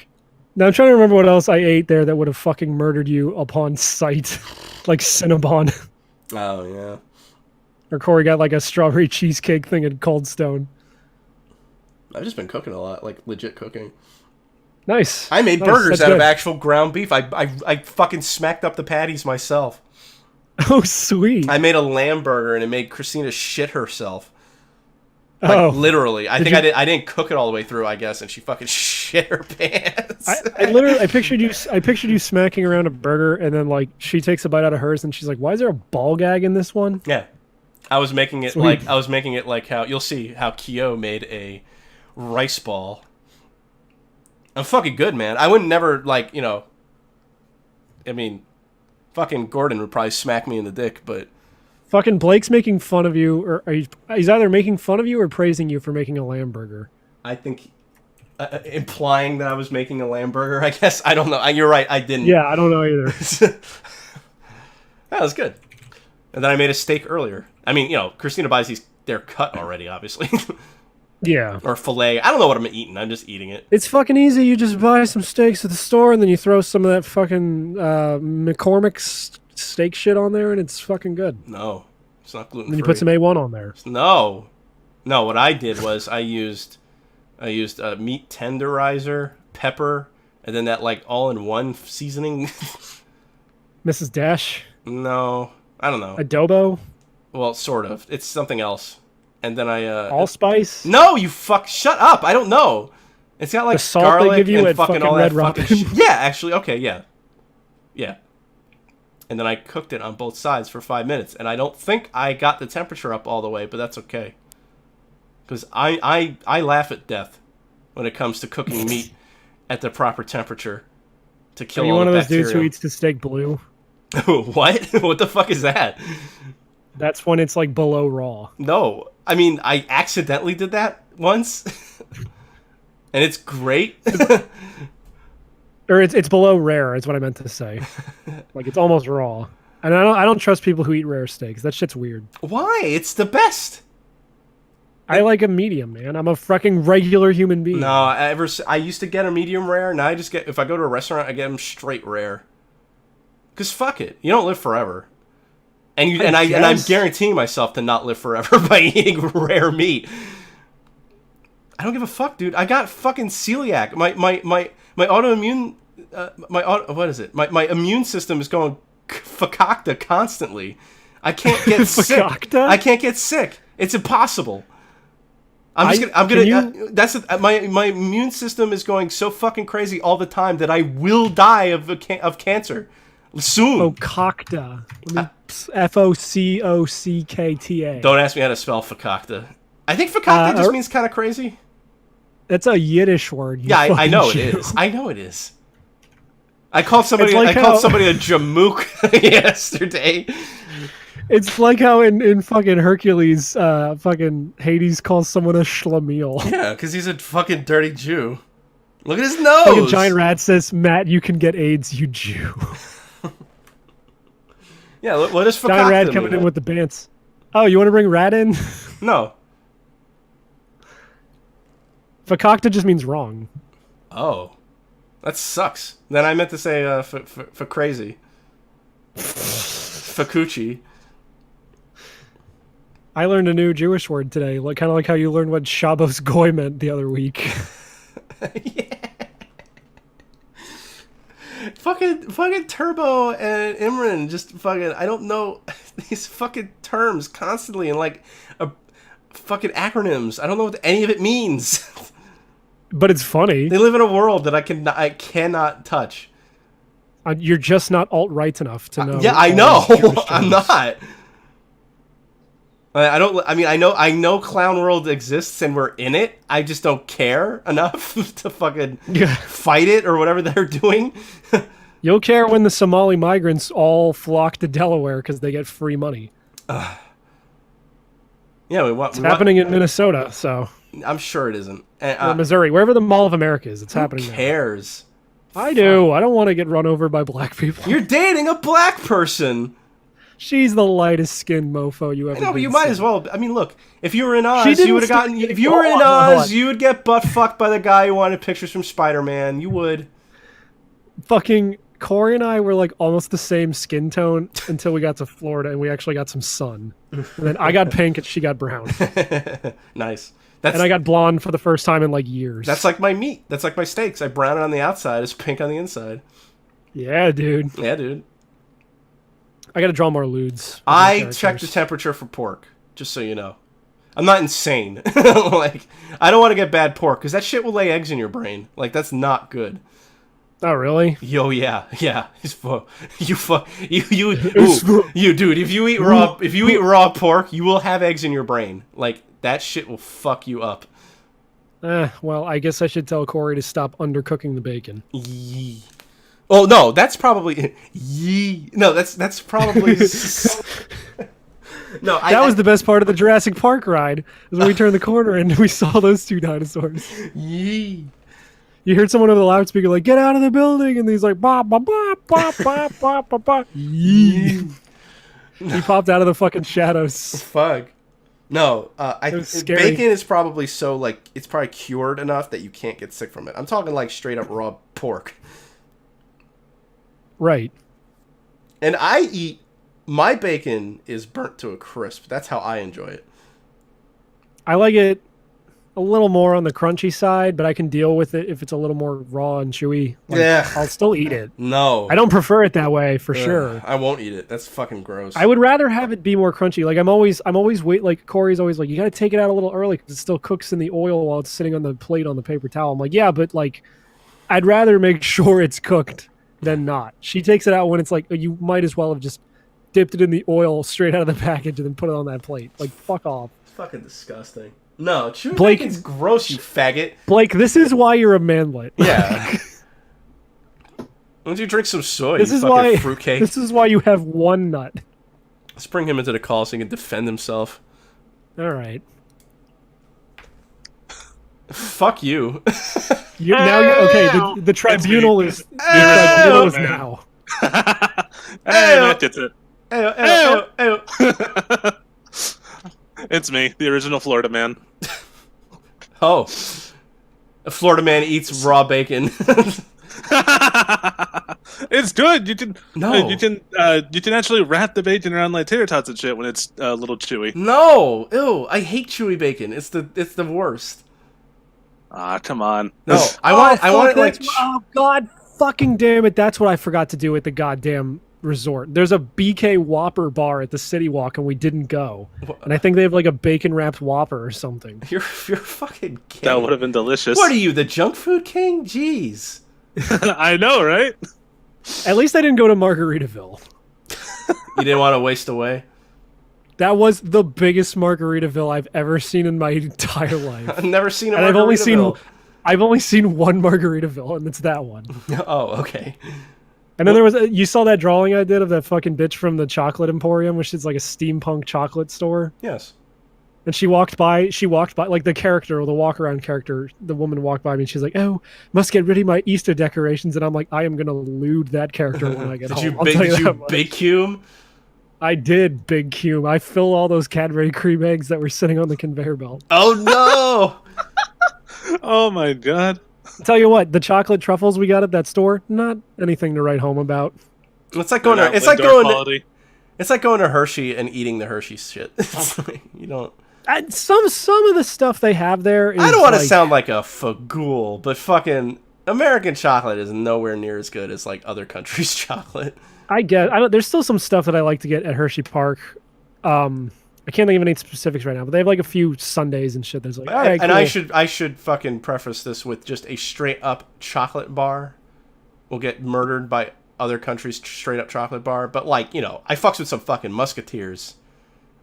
Now I'm trying to remember what else I ate there that would have fucking murdered you upon sight. Like Cinnabon. Oh, yeah. Or Corey got like a strawberry cheesecake thing at Cold Stone. I've just been cooking a lot, like legit cooking. Nice. I made burgers out of actual ground beef. I fucking smacked up the patties myself. Oh, sweet. I made a lamb burger, and it made Christina shit herself. Like, literally. I didn't cook it all the way through, I guess, and she fucking shit her pants. I pictured you smacking around a burger, and then like she takes a bite out of hers, and she's like, "Why is there a ball gag in this one?" Yeah. I was making it like how you'll see how Kyo made a rice ball. I'm fucking good, man. I wouldn't never, like, you know, I mean, fucking Gordon would probably smack me in the dick, but fucking Blake's making fun of you, or he's either making fun of you or praising you for making a lamb burger. I think implying that I was making a lamb burger. I guess I don't know. You're right. I didn't. Yeah, I don't know either. That was good. And then I made a steak earlier. I mean, Christina buys these. They're cut already, obviously. Yeah. Or filet. I don't know what I'm eating. I'm just eating it. It's fucking easy. You just buy some steaks at the store, and then you throw some of that fucking McCormick's steak shit on there, and it's fucking good. No, it's not gluten-free. And you put some A1 on there. No. What I did was I used a meat tenderizer, pepper, and then that like all-in-one seasoning. Mrs. Dash? No, I don't know. Adobo? Well, sort of. It's something else. And then Allspice? No, you fuck! Shut up! I don't know. It's got like the salt garlic they give you and at fucking all Red that Robin. fucking shit. Yeah, actually, okay, yeah. And then I cooked it on both sides for 5 minutes, and I don't think I got the temperature up all the way, but that's okay. Because I laugh at death when it comes to cooking meat at the proper temperature to kill all the bacteria. Are you one of those dudes who eats the steak blue? What? What the fuck is that? That's when it's like below raw. No. I mean, I accidentally did that once. And it's great. Or it's below rare is what I meant to say. Like it's almost raw. And I don't trust people who eat rare steaks. That shit's weird. Why? It's the best. I like a medium, man. I'm a fucking regular human being. No, I used to get a medium rare. Now I just get, if I go to a restaurant, I get them straight rare. Cause fuck it, you don't live forever, and I'm guaranteeing myself to not live forever by eating rare meat. I don't give a fuck, dude. I got fucking celiac. My autoimmune, what is it? My immune system is going fakakta constantly. I can't get sick. I can't get sick. It's impossible. My immune system is going so fucking crazy all the time that I will die of cancer soon. Fakakta. Focockta. Don't ask me how to spell fakakta. I think fakakta just means kind of crazy. That's a Yiddish word. Yeah, I know it is. I know it is. I called somebody a jamook yesterday. It's like how in fucking Hercules, fucking Hades calls someone a schlemiel. Yeah, because he's a fucking dirty Jew. Look at his nose. Fucking giant rat says, "Matt, you can get AIDS, you Jew." Yeah, what is fakakta? Giant rat coming in with the bants. Oh, you want to bring rat in? No. Fakakta just means wrong. Oh, that sucks. Then I meant to say for crazy. Fakuchi. I learned a new Jewish word today, kind of like how you learned what Shabbos Goy meant the other week. Yeah. Fucking Turbo and Imran just fucking, I don't know these fucking terms constantly and like fucking acronyms. I don't know what any of it means. But it's funny. They live in a world that I cannot touch. You're just not alt-right enough to know. Yeah, I know. I'm not. I don't. I mean, I know Clown World exists and we're in it. I just don't care enough to fucking fight it or whatever they're doing. You'll care when the Somali migrants all flock to Delaware because they get free money. Yeah, it's happening in Minnesota, so I'm sure it isn't. Or Missouri, wherever the Mall of America is, it's happening. Who cares? I do. I don't want to get run over by black people. You're dating a black person. She's the lightest skinned mofo you ever. No, but you might as well. I mean, look, if you were in Oz, you would have gotten. If you were in Oz, you would get butt fucked by the guy who wanted pictures from Spider-Man. You would. Fucking Corey and I were like almost the same skin tone until we got to Florida and we actually got some sun. And then I got pink and she got brown. Nice. And I got blonde for the first time in like years. That's like my meat. That's like my steaks. I brown it on the outside. It's pink on the inside. Yeah, dude. Yeah, dude. I got to draw more lewds. I check the temperature for pork, just so you know. I'm not insane. Like, I don't want to get bad pork because that shit will lay eggs in your brain. Like, that's not good. Oh, really? Yo, yeah. You, dude. If you eat raw pork, you will have eggs in your brain. Like, that shit will fuck you up. Well, I guess I should tell Corey to stop undercooking the bacon. Yee. Oh no, that's probably yee. No, that's probably no. That was the best part of the Jurassic Park ride. Is when we turned the corner and we saw those two dinosaurs. Yee. You heard someone over the loudspeaker like, "Get out of the building!" And he's like, "Ba ba ba ba ba ba ba ba." He popped out of the fucking shadows. Fuck. No, scary. bacon is probably so like it's probably cured enough that you can't get sick from it. I'm talking like straight up raw pork. Right. And my bacon is burnt to a crisp. That's how I enjoy it. I like it a little more on the crunchy side, but I can deal with it if it's a little more raw and chewy. Like, Yeah. I'll still eat it. No. I don't prefer it that way for sure. I won't eat it. That's fucking gross. I would rather have it be more crunchy. Like I'm always like Corey's always like, you got to take it out a little early because it still cooks in the oil while it's sitting on the plate on the paper towel. I'm like, yeah, but like, I'd rather make sure it's cooked than not. She takes it out when it's like, you might as well have just dipped it in the oil straight out of the package and then put it on that plate. Like, fuck off. It's fucking disgusting. No, chewy Blake, bacon's gross, you faggot. Blake, this is why you're a manlet. Yeah. Why don't you drink some soy, This you is fucking why. fruitcake? This is why you have one nut. Let's bring him into the call so he can defend himself. All right. Fuck you. Now you're okay. The tribunal is now. Hey, Matt gets it. Ayo, ayo, ayo. It's me, the original Florida man. Oh. A Florida man eats raw bacon. It's good. You can No. you can actually wrap the bacon around like tater tots and shit when it's a little chewy. No. Ew, I hate chewy bacon. It's the worst. Ah, come on. No, I want it like Oh god, fucking damn it! That's what I forgot to do at the goddamn resort. There's a BK Whopper bar at the City Walk, and we didn't go. And I think they have like a bacon wrapped Whopper or something. You're fucking king. That would have been delicious. What are you, the junk food king? Jeez. I know, right? At least I didn't go to Margaritaville. You didn't want to waste away? That was the biggest Margaritaville I've ever seen in my entire life. I've never seen a And Margaritaville. I've only seen one Margaritaville, and it's that one. Oh, okay. And then there was you saw that drawing I did of that fucking bitch from the Chocolate Emporium, which is like a steampunk chocolate store. Yes. And she walked by like the character or the walk around character, the woman walked by me and she's like, "Oh, must get rid of my Easter decorations." And I'm like, I am gonna lewd that character when I get Did home. you I'll tell big that much. cume? I did big cume. I fill all those Cadbury cream eggs that were sitting on the conveyor belt. Oh no! Oh my god. Tell you what, the chocolate truffles we got at that store, not anything to write home about. It's like going to it's like going to Hershey and eating the Hershey shit. It's like, you don't. Some of the stuff they have there is I don't want to like, sound like a fagool, but fucking American chocolate is nowhere near as good as like other countries' chocolate. I don't. There's still some stuff that I like to get at Hershey Park. I can't think of any specifics right now, but they have like a few Sundays and shit. There's like, all right, And cool. I should fucking preface this with just a straight up chocolate bar will get murdered by other countries' straight up chocolate bar. But like, you know, I fucks with some fucking Musketeers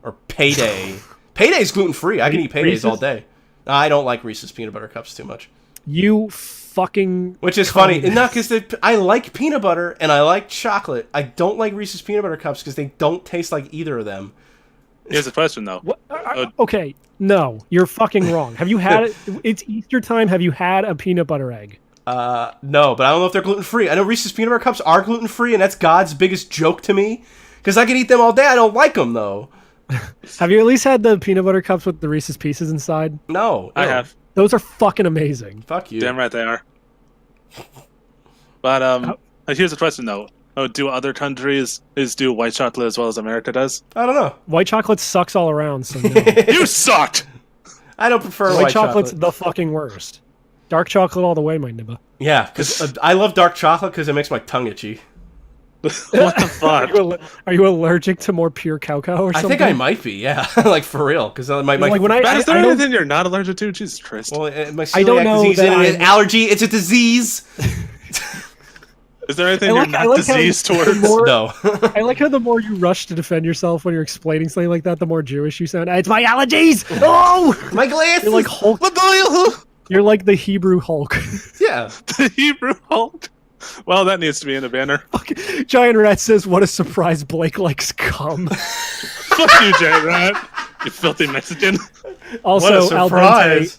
or Payday. Payday's gluten free. I can eat Paydays Reese's? all day. I don't like Reese's peanut butter cups too much. You fucking. Which is funny. No, because I like peanut butter and I like chocolate. I don't like Reese's peanut butter cups because they don't taste like either of them. Here's the question though. What? Okay, no, you're fucking wrong. Have you had it? It's Easter time. Have you had a peanut butter egg? No, but I don't know if they're gluten free. I know Reese's peanut butter cups are gluten free, and that's God's biggest joke to me. Because I can eat them all day. I don't like them though. Have you at least had the peanut butter cups with the Reese's Pieces inside? No, I ew. have. Those are fucking amazing. Fuck you. Damn right they are. But here's the question though. Oh, do other countries do white chocolate as well as America does? I don't know. White chocolate sucks all around. So no. You sucked. I don't prefer White white chocolate's chocolate. the fucking worst. Dark chocolate all the way, my nibba. Yeah, because I love dark chocolate because it makes my tongue itchy. What the fuck? Are you allergic to more pure cacao or I something? think I might be, yeah. Like, for real. Because my Like when Matt, is there I don't- anything you're not allergic to? Jesus Christ. well, my I don't celiac know disease that isn't an I'm- allergy. It's a disease. Is there anything I you're like- I not like how diseased the towards? more- No. I like how the more you rush to defend yourself when you're explaining something like that, the more Jewish you sound. It's my allergies. Oh, My glasses. you're like Hulk. You're like the Hebrew Hulk. Yeah. The Hebrew Hulk. Well, that needs to be in a banner. Giant Rat says, "What a surprise! Blake likes cum." Fuck you, Jay Rat. You filthy Mexican. Also, What a Al surprise.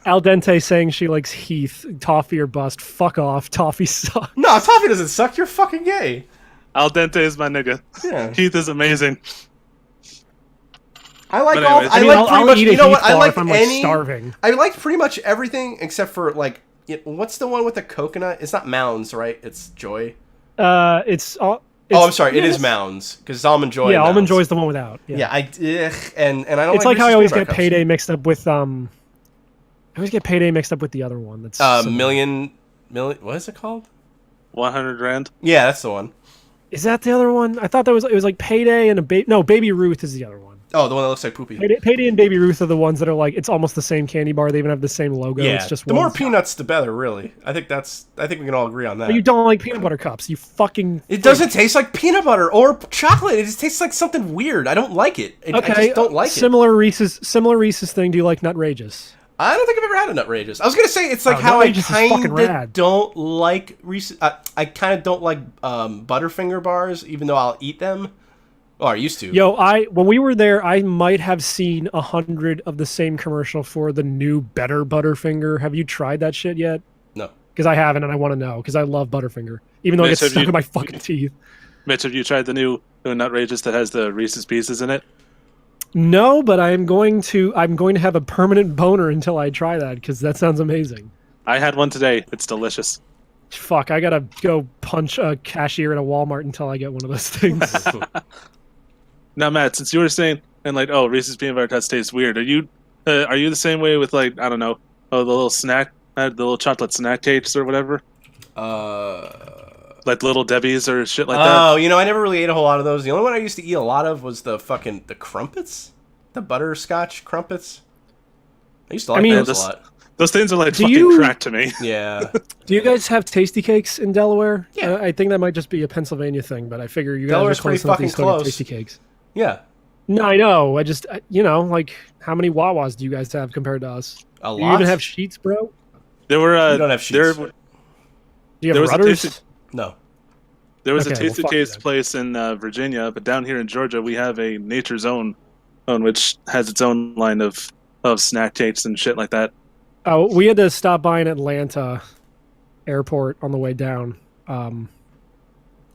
Al Dente saying she likes Heath. Toffee or bust. Fuck off. Toffee sucks. No, Toffee doesn't suck. You're fucking gay. Al dente is my nigga. Yeah. Heath is amazing. I like But all. anyways, I I mean, like I'll pretty much. eat a You know Heath what? I bar like if I'm like any. starving. I like pretty much everything except for like. What's the one with the coconut? It's not Mounds, right? It's Joy. It's all. Oh, I'm sorry. It is it's- Mounds because Almond Joy. Yeah, and Almond Mounds. Joy's the one without. Yeah. Yeah, and I don't. It's like how I Reese's always peanut get butter Payday mixed up with I always get Payday mixed up with the other one. That's cups. similar. Million. What is it called? 100 Rand. Yeah, that's the one. Is that the other one? I thought it was like Payday and Baby Ruth is the other one. Oh, the one that looks like poopy. Payday and Baby Ruth are the ones that are like it's almost the same candy bar. They even have the same logo. Yeah, It's just the more ones. peanuts, the better. Really, I think we can all agree on that. But you don't like peanut butter cups. You fucking. It doesn't taste like peanut butter or chocolate. It just tastes like something weird. I don't like it. I just don't like it. Similar Reese's thing. Do you like Nutrageous? I don't think I've ever had a Nutrageous. I was gonna say it's like Oh, how I Nutrageous is fucking kind of rad. don't like Reese's. I kind of don't like Butterfinger bars, even though I'll eat them. Oh, I used to. Yo, when we were there, I might have seen 100 of the same commercial for the new Better Butterfinger. Have you tried that shit yet? No. Because I haven't, and I want to know. Because I love Butterfinger, even though it Mitch, gets have stuck you- in my fucking teeth. Mitch, have you tried the new Nutrageous that has the Reese's Pieces in it? No, but I'm going to have a permanent boner until I try that because that sounds amazing. I had one today. It's delicious. Fuck, I gotta go punch a cashier at a Walmart until I get one of those things. Now, Matt, since you were saying and like, oh, Reese's peanut butter cups taste weird. Are you the same way with like I don't know, the little snack, the little chocolate snack cakes or whatever, like Little Debbie's or shit like that? Oh, I never really ate a whole lot of those. The only one I used to eat a lot of was the crumpets, the butterscotch crumpets. I used to like those a lot. Those things are like Do fucking you- crack to me. Yeah. Do you guys have tasty cakes in Delaware? Yeah. I think that might just be a Pennsylvania thing, but I figure you guys Delaware's are close pretty enough that you fucking still get close. tasty cakes. Yeah. No, I know. I just, like, how many Wawas do you guys have compared to us? A Do you lot. even have sheets, bro? There were We don't have sheets. there, Do you There have was a rudders? tasty- No. there was Okay, a well, tasty fuck you case then. place in Virginia, but down here in Georgia we have a Nature's Own, which has its own line of snack cakes and shit like that. Oh, we had to stop by in Atlanta airport on the way down.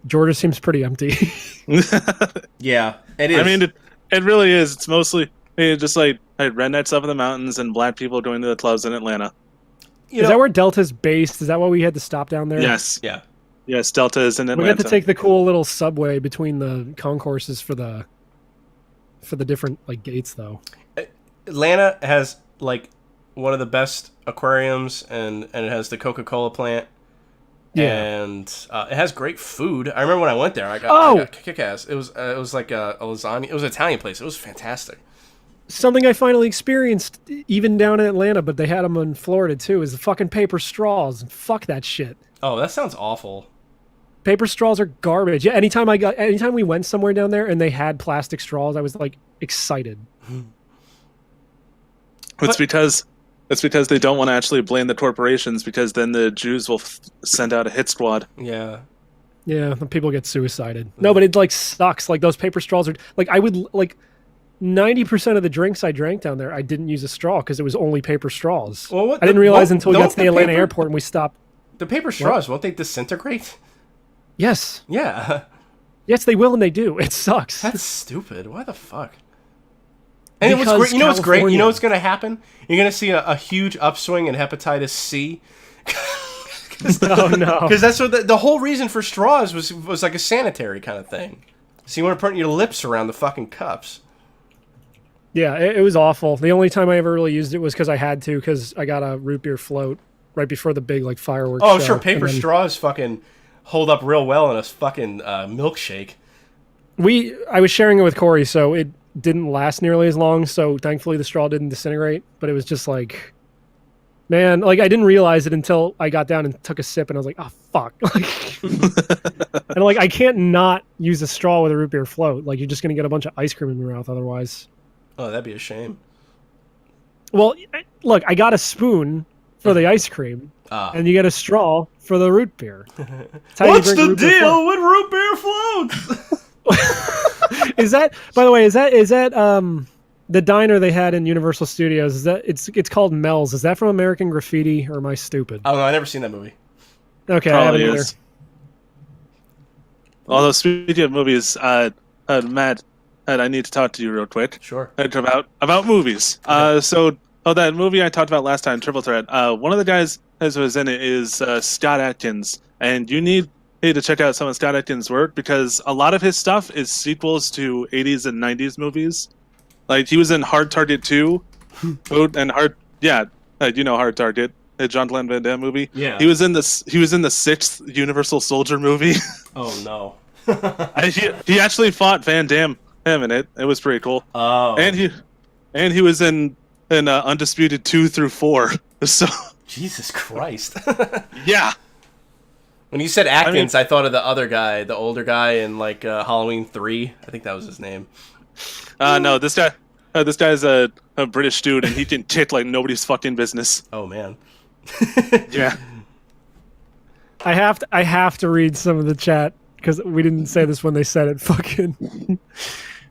Georgia seems pretty empty. Yeah. It is. I mean, it really is. It's mostly just like rednecks up in the mountains and black people going to the clubs in Atlanta. Is that where Delta's based? Is that why we had to stop down there? Yes, Yeah. yes. Delta is in We Atlanta. got to take the cool little subway between the concourses for the different like gates, though. Atlanta has like one of the best aquariums, and it has the Coca-Cola plant. Yeah. And it has great food. I remember when I went there, I Oh! got kick-ass. It was like a lasagna. It was an Italian place. It was fantastic. Something I finally experienced, even down in Atlanta, but they had them in Florida too, is the fucking paper straws. Fuck that shit. Oh, that sounds awful. Paper straws are garbage. Yeah, anytime we went somewhere down there and they had plastic straws, I was like excited. It's because they don't want to actually blame the corporations, because then the Jews will send out a hit squad. Yeah. Yeah, the people get suicided. No, but it like sucks. Like those paper straws are like I would like 90% of the drinks I drank down there, I didn't use a straw because it was only paper straws. Well, what I didn't realize until we don't got to the Atlanta paper- airport and we stopped. The paper straws, won't they disintegrate? Yes, Yeah. yes, they will and they do. It sucks. That's stupid. Why the fuck? And it was Because great. You know what's great? You California. know what's going to happen? You're going to see a huge upswing in hepatitis C. Oh no. Because that's what the whole reason for straws was like a sanitary kind of thing. So you want to put your lips around the fucking cups. Yeah, it was awful. The only time I ever really used it was because I had to, because I got a root beer float right before the big like fireworks. Oh, show. sure. Paper And then straws fucking hold up real well in a fucking milkshake. I was sharing it with Corey, so it didn't last nearly as long. So thankfully the straw didn't disintegrate. But it was just like, man, like I didn't realize it until I got down and took a sip, and I was like, oh fuck. And like I can't not use a straw with a root beer float. Like you're just gonna get a bunch of ice cream in your mouth otherwise. Oh, that'd be a shame. Well, look, I got a spoon for the ice cream, Ah. and you get a straw for the root beer. That's how you What's drink the root beer deal with root beer floats? float. Is that, by the way, is that The diner they had in Universal Studios, is that it's called Mel's. Is that from American Graffiti, or am I stupid? Oh no, I never seen that movie. Okay, I haven't either. Although speaking of movies, Matt, I need to talk to you real quick. Sure. About movies. Okay. That movie I talked about last time, Triple Threat. One of the guys who was in it is Scott Adkins, and you need to check out some of Scott Adkins' work because a lot of his stuff is sequels to 80s and 90s movies. Like he was in Hard Target 2, and Hard Target, a Jean-Claude Van Damme movie. Yeah. He was in the 6th Universal Soldier movie. Oh no. He actually fought Van Damme in it. It was pretty cool. Oh. And he was in Undisputed 2 through 4. So Jesus Christ. yeah. When you said Atkins, I thought of the other guy, the older guy in like Halloween 3. I think that was his name. No, this guy's a British dude, and he can kick like nobody's fucking business. Oh man. Yeah. I have to read some of the chat because we didn't say this when they said it. Fucking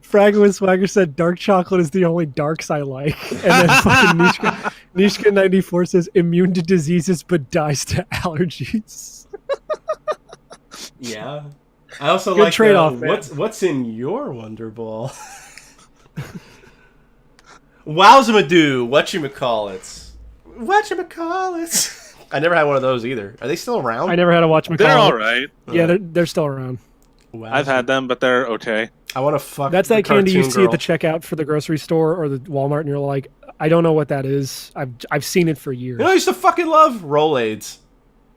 Fragment Swagger said dark chocolate is the only darks I like, and then fucking Nishka 94 says immune to diseases but dies to allergies. Yeah. I also Good like trade-off, man. what's in your Wonder Ball? Wowzamadoo, whatchamacallits. Whatchamacallits. I never had one of those either. Are they still around? I never had a watch McCall. They're all right. Yeah, they're still around. I've had them, but they're okay. I want to fuck. That's the that candy you cartoon see at the girl. checkout for the grocery store or the Walmart, and you're like, I don't know what that is. I've seen it for years. You know, I used to fucking love Rolaids.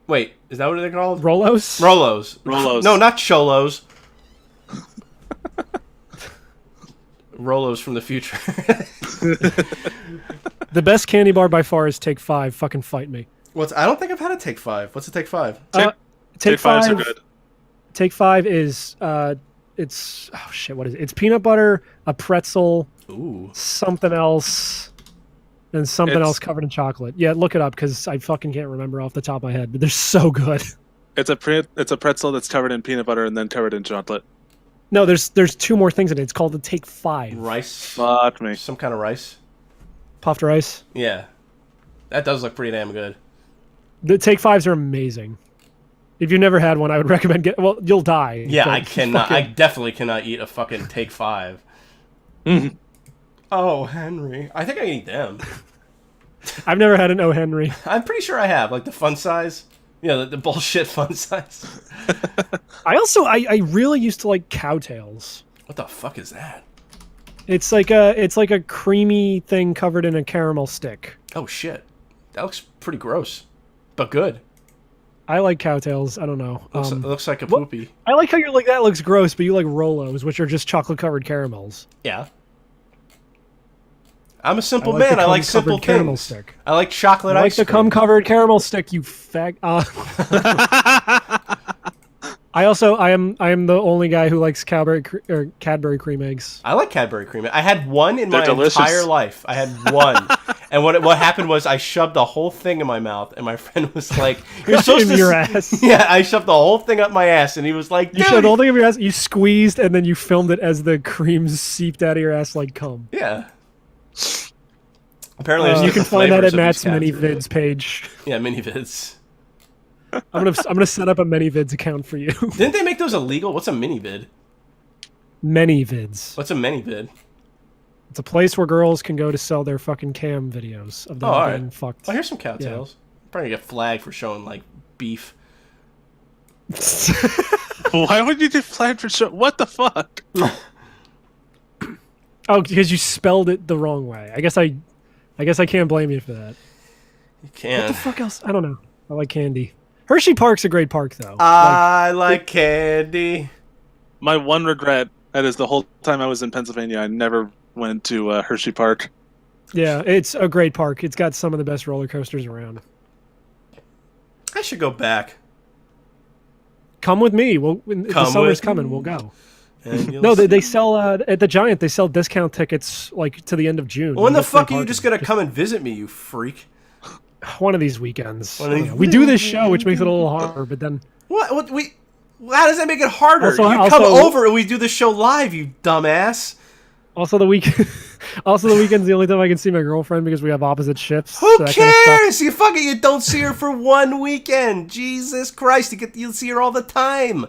Wait, is that what they're called? Rolos? Rolos. No, not Cholos. Rolos from the future. The best candy bar by far is Take 5. Fucking fight me. I don't think I've had a Take 5. What's a Take 5? Take Fives 5 are good. Take 5 is it's oh shit, what is it? It's peanut butter, a pretzel, Ooh. something else, and something else covered in chocolate. Yeah, look it up because I fucking can't remember off the top of my head, but they're so good. It's a pretzel that's covered in peanut butter and then covered in chocolate. No, there's 2 more things in it. It's called the Take 5. Rice. Fuck me. Some kind of rice. Puffed rice. Yeah. That does look pretty damn good. The Take 5s are amazing. If you've never had one, I would recommend well, you'll die. Yeah, but I cannot. I definitely cannot eat a fucking Take 5. Oh, Henry. I think I can eat them. I've never had an O. Henry. I'm pretty sure I have. Like the fun size. You know, the bullshit fun size. I really used to like Cowtails. What the fuck is that? It's like a creamy thing covered in a caramel stick. Oh, shit. That looks pretty gross. But good. I like Cowtails. I don't know. It looks like a poopy. I like how you're like, that looks gross, but you like Rolos, which are just chocolate-covered caramels. Yeah. I'm a simple I like man. the I like cum-covered simple caramel things. stick. I like chocolate I like ice the cream. cum-covered caramel stick, you fag... I am the only guy who likes Cadbury cream eggs. I like Cadbury cream. I had one in They're my delicious. entire life. I had one. And what happened was I shoved the whole thing in my mouth, and my friend was like, "You're supposed In to your ass. Yeah, I shoved the whole thing up my ass, and he was like, You "Dude." showed the whole thing of your ass, you squeezed, and then you filmed it as the cream seeped out of your ass like cum. Yeah. Apparently, there's You can different find that flavors at of Matt's these many cats. vids page. Yeah, mini vids. I'm gonna set up a many vids account for you. Didn't they make those illegal? What's a mini vid? Many vids. What's a mini vid? It's a place where girls can go to sell their fucking cam videos of them Oh, all getting right. fucked. Oh, here's some cowtails. Probably get flagged for showing like beef. Why would you get flagged for show? What the fuck? Oh, because you spelled it the wrong way. I guess I can't blame you for that. You What can. the fuck else? I don't know. I like candy. Hershey Park's a great park though. I like candy. My one regret that is the whole time I was in Pennsylvania, I never went to Hershey Park. Yeah, it's a great park. It's got some of the best roller coasters around. I should go back. Come with me. The Come summer's with coming. me. We'll go. And you'll No, they see. sell at the Giant. They sell discount tickets like to the end of June. When You the get free fuck are you parking. just gonna come and visit me, you freak? One of these weekends. One of these- We do this show, which makes it a little harder. But then What how does that make it harder? Also- you also- come over and we do the show live, you dumbass. Also, the weekend's the only time I can see my girlfriend because we have opposite shifts. Who so that cares? Kind of you don't see her for one weekend. Jesus Christ, you'll see her all the time.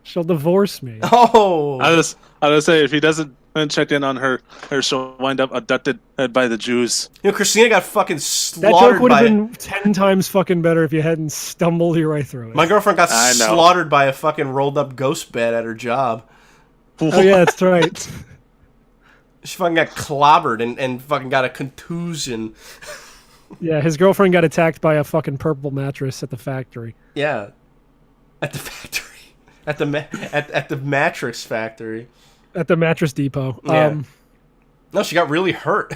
She'll divorce me. Oh, I was say if he doesn't check in on her, she'll wind up abducted by the Jews. Christina got fucking That slaughtered joke would have by. been 10 times fucking better if you hadn't stumbled your way through it. My girlfriend got I know. slaughtered by a fucking rolled up ghost bed at her job. Oh yeah, that's right. She fucking got clobbered and fucking got a contusion. Yeah, his girlfriend got attacked by a fucking purple mattress at the factory. Yeah, at the factory, at the mattress factory. At the mattress depot. Yeah. No, she got really hurt.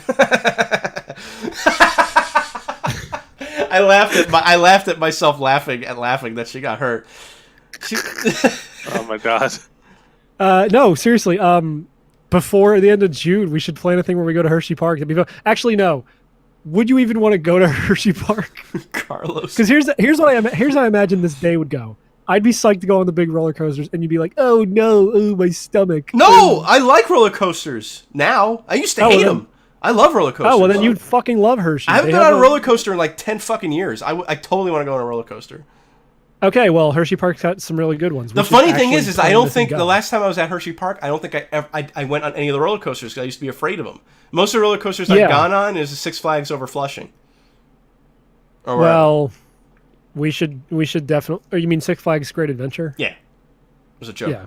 I laughed at myself laughing that she got hurt. Oh my god. No, seriously. Before the end of June, we should plan a thing where we go to Hershey Park. Actually, no. Would you even want to go to Hershey Park? Carlos. Because here's how I imagine this day would go. I'd be psyched to go on the big roller coasters, and you'd be like, "Oh no, oh my stomach." No, I like roller coasters now. I used to hate them. I love roller coasters. Oh well, then you'd fucking love Hershey. I haven't been on a roller coaster in like 10 fucking years. I totally want to go on a roller coaster. Okay, well, Hershey Park's got some really good ones. The funny thing is I don't think the last time I was at Hershey Park, I don't think I went on any of the roller coasters because I used to be afraid of them. Most of the roller coasters I've gone on is Six Flags over Flushing. Or well, we should definitely. Oh, you mean Six Flags Great Adventure? Yeah, it was a joke. Yeah.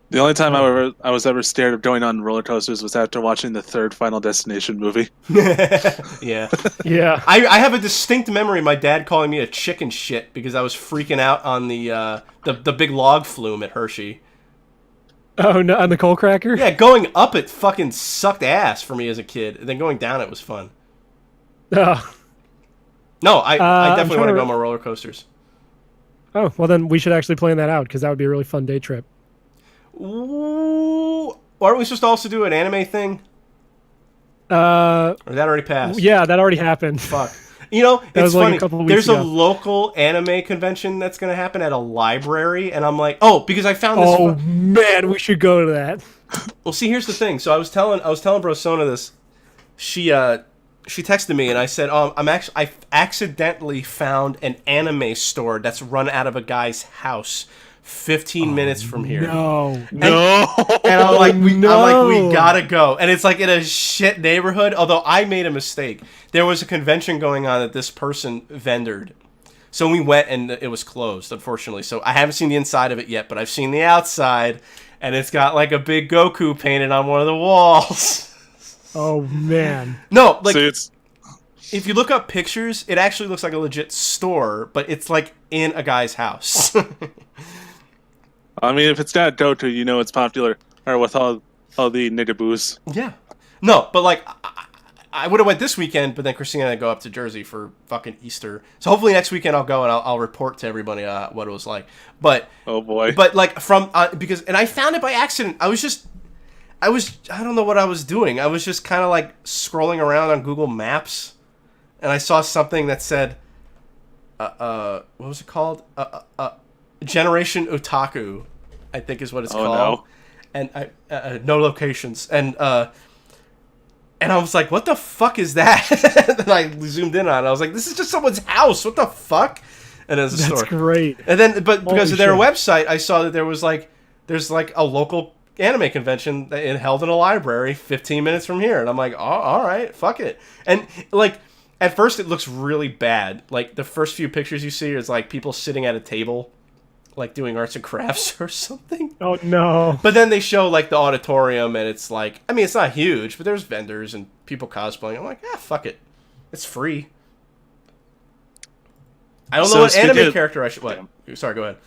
The only time I was ever scared of going on roller coasters was after watching the third Final Destination movie. Yeah. Yeah. I have a distinct memory of my dad calling me a chicken shit because I was freaking out on the big log flume at Hershey. Oh no, on the coal cracker? Yeah, going up it fucking sucked ass for me as a kid. And then going down it was fun. Oh. No, I definitely want to go to on more roller coasters. Oh, well then we should actually plan that out because that would be a really fun day trip. Ooh, aren't we supposed to also do an anime thing? Or that already passed? Yeah, that already happened. Fuck. You know, it's like funny. a couple of There's weeks a ago. local anime convention that's going to happen at a library, and I'm like, oh, because I found this. Oh man, we should go to that. Well, see, here's the thing. So I was telling Brosona this. She texted me, and I said, I accidentally found an anime store that's run out of a guy's house. 15 minutes from here. No. And I'm like, we gotta go. And it's like in a shit neighborhood. Although I made a mistake. There was a convention going on that this person vendored. So we went and it was closed, unfortunately. So I haven't seen the inside of it yet, but I've seen the outside. And it's got like a big Goku painted on one of the walls. Oh man. No, like So if you look up pictures, it actually looks like a legit store, but it's like in a guy's house. I mean, if it's not Dota, you know it's popular, or with all the nigga booze. Yeah. No, but like I would have went this weekend, but then Christina and I go up to Jersey for fucking Easter. So hopefully next weekend I'll go and I'll report to everybody what it was like. But Oh boy. But like from because I found it by accident. I don't know what I was doing. I was just kind of like scrolling around on Google Maps, and I saw something that said, what was it called? Generation Otaku, I think is what it's called. No. And no locations. And I was like, what the fuck is that? And I zoomed in on it. I was like, this is just someone's house. What the fuck? And there's a store. That's great. And then, but because Holy of their shit. website, I saw that there's like a local anime convention held in a library 15 minutes from here. And I'm like, oh, all right, fuck it. And like, at first it looks really bad. Like the first few pictures you see is like people sitting at a table, like doing arts and crafts or something. Oh no. But then they show like the auditorium and it's like, I mean, it's not huge, but there's vendors and people cosplaying. I'm like, fuck it. It's free. I don't know what anime character I should... What? Sorry, go ahead.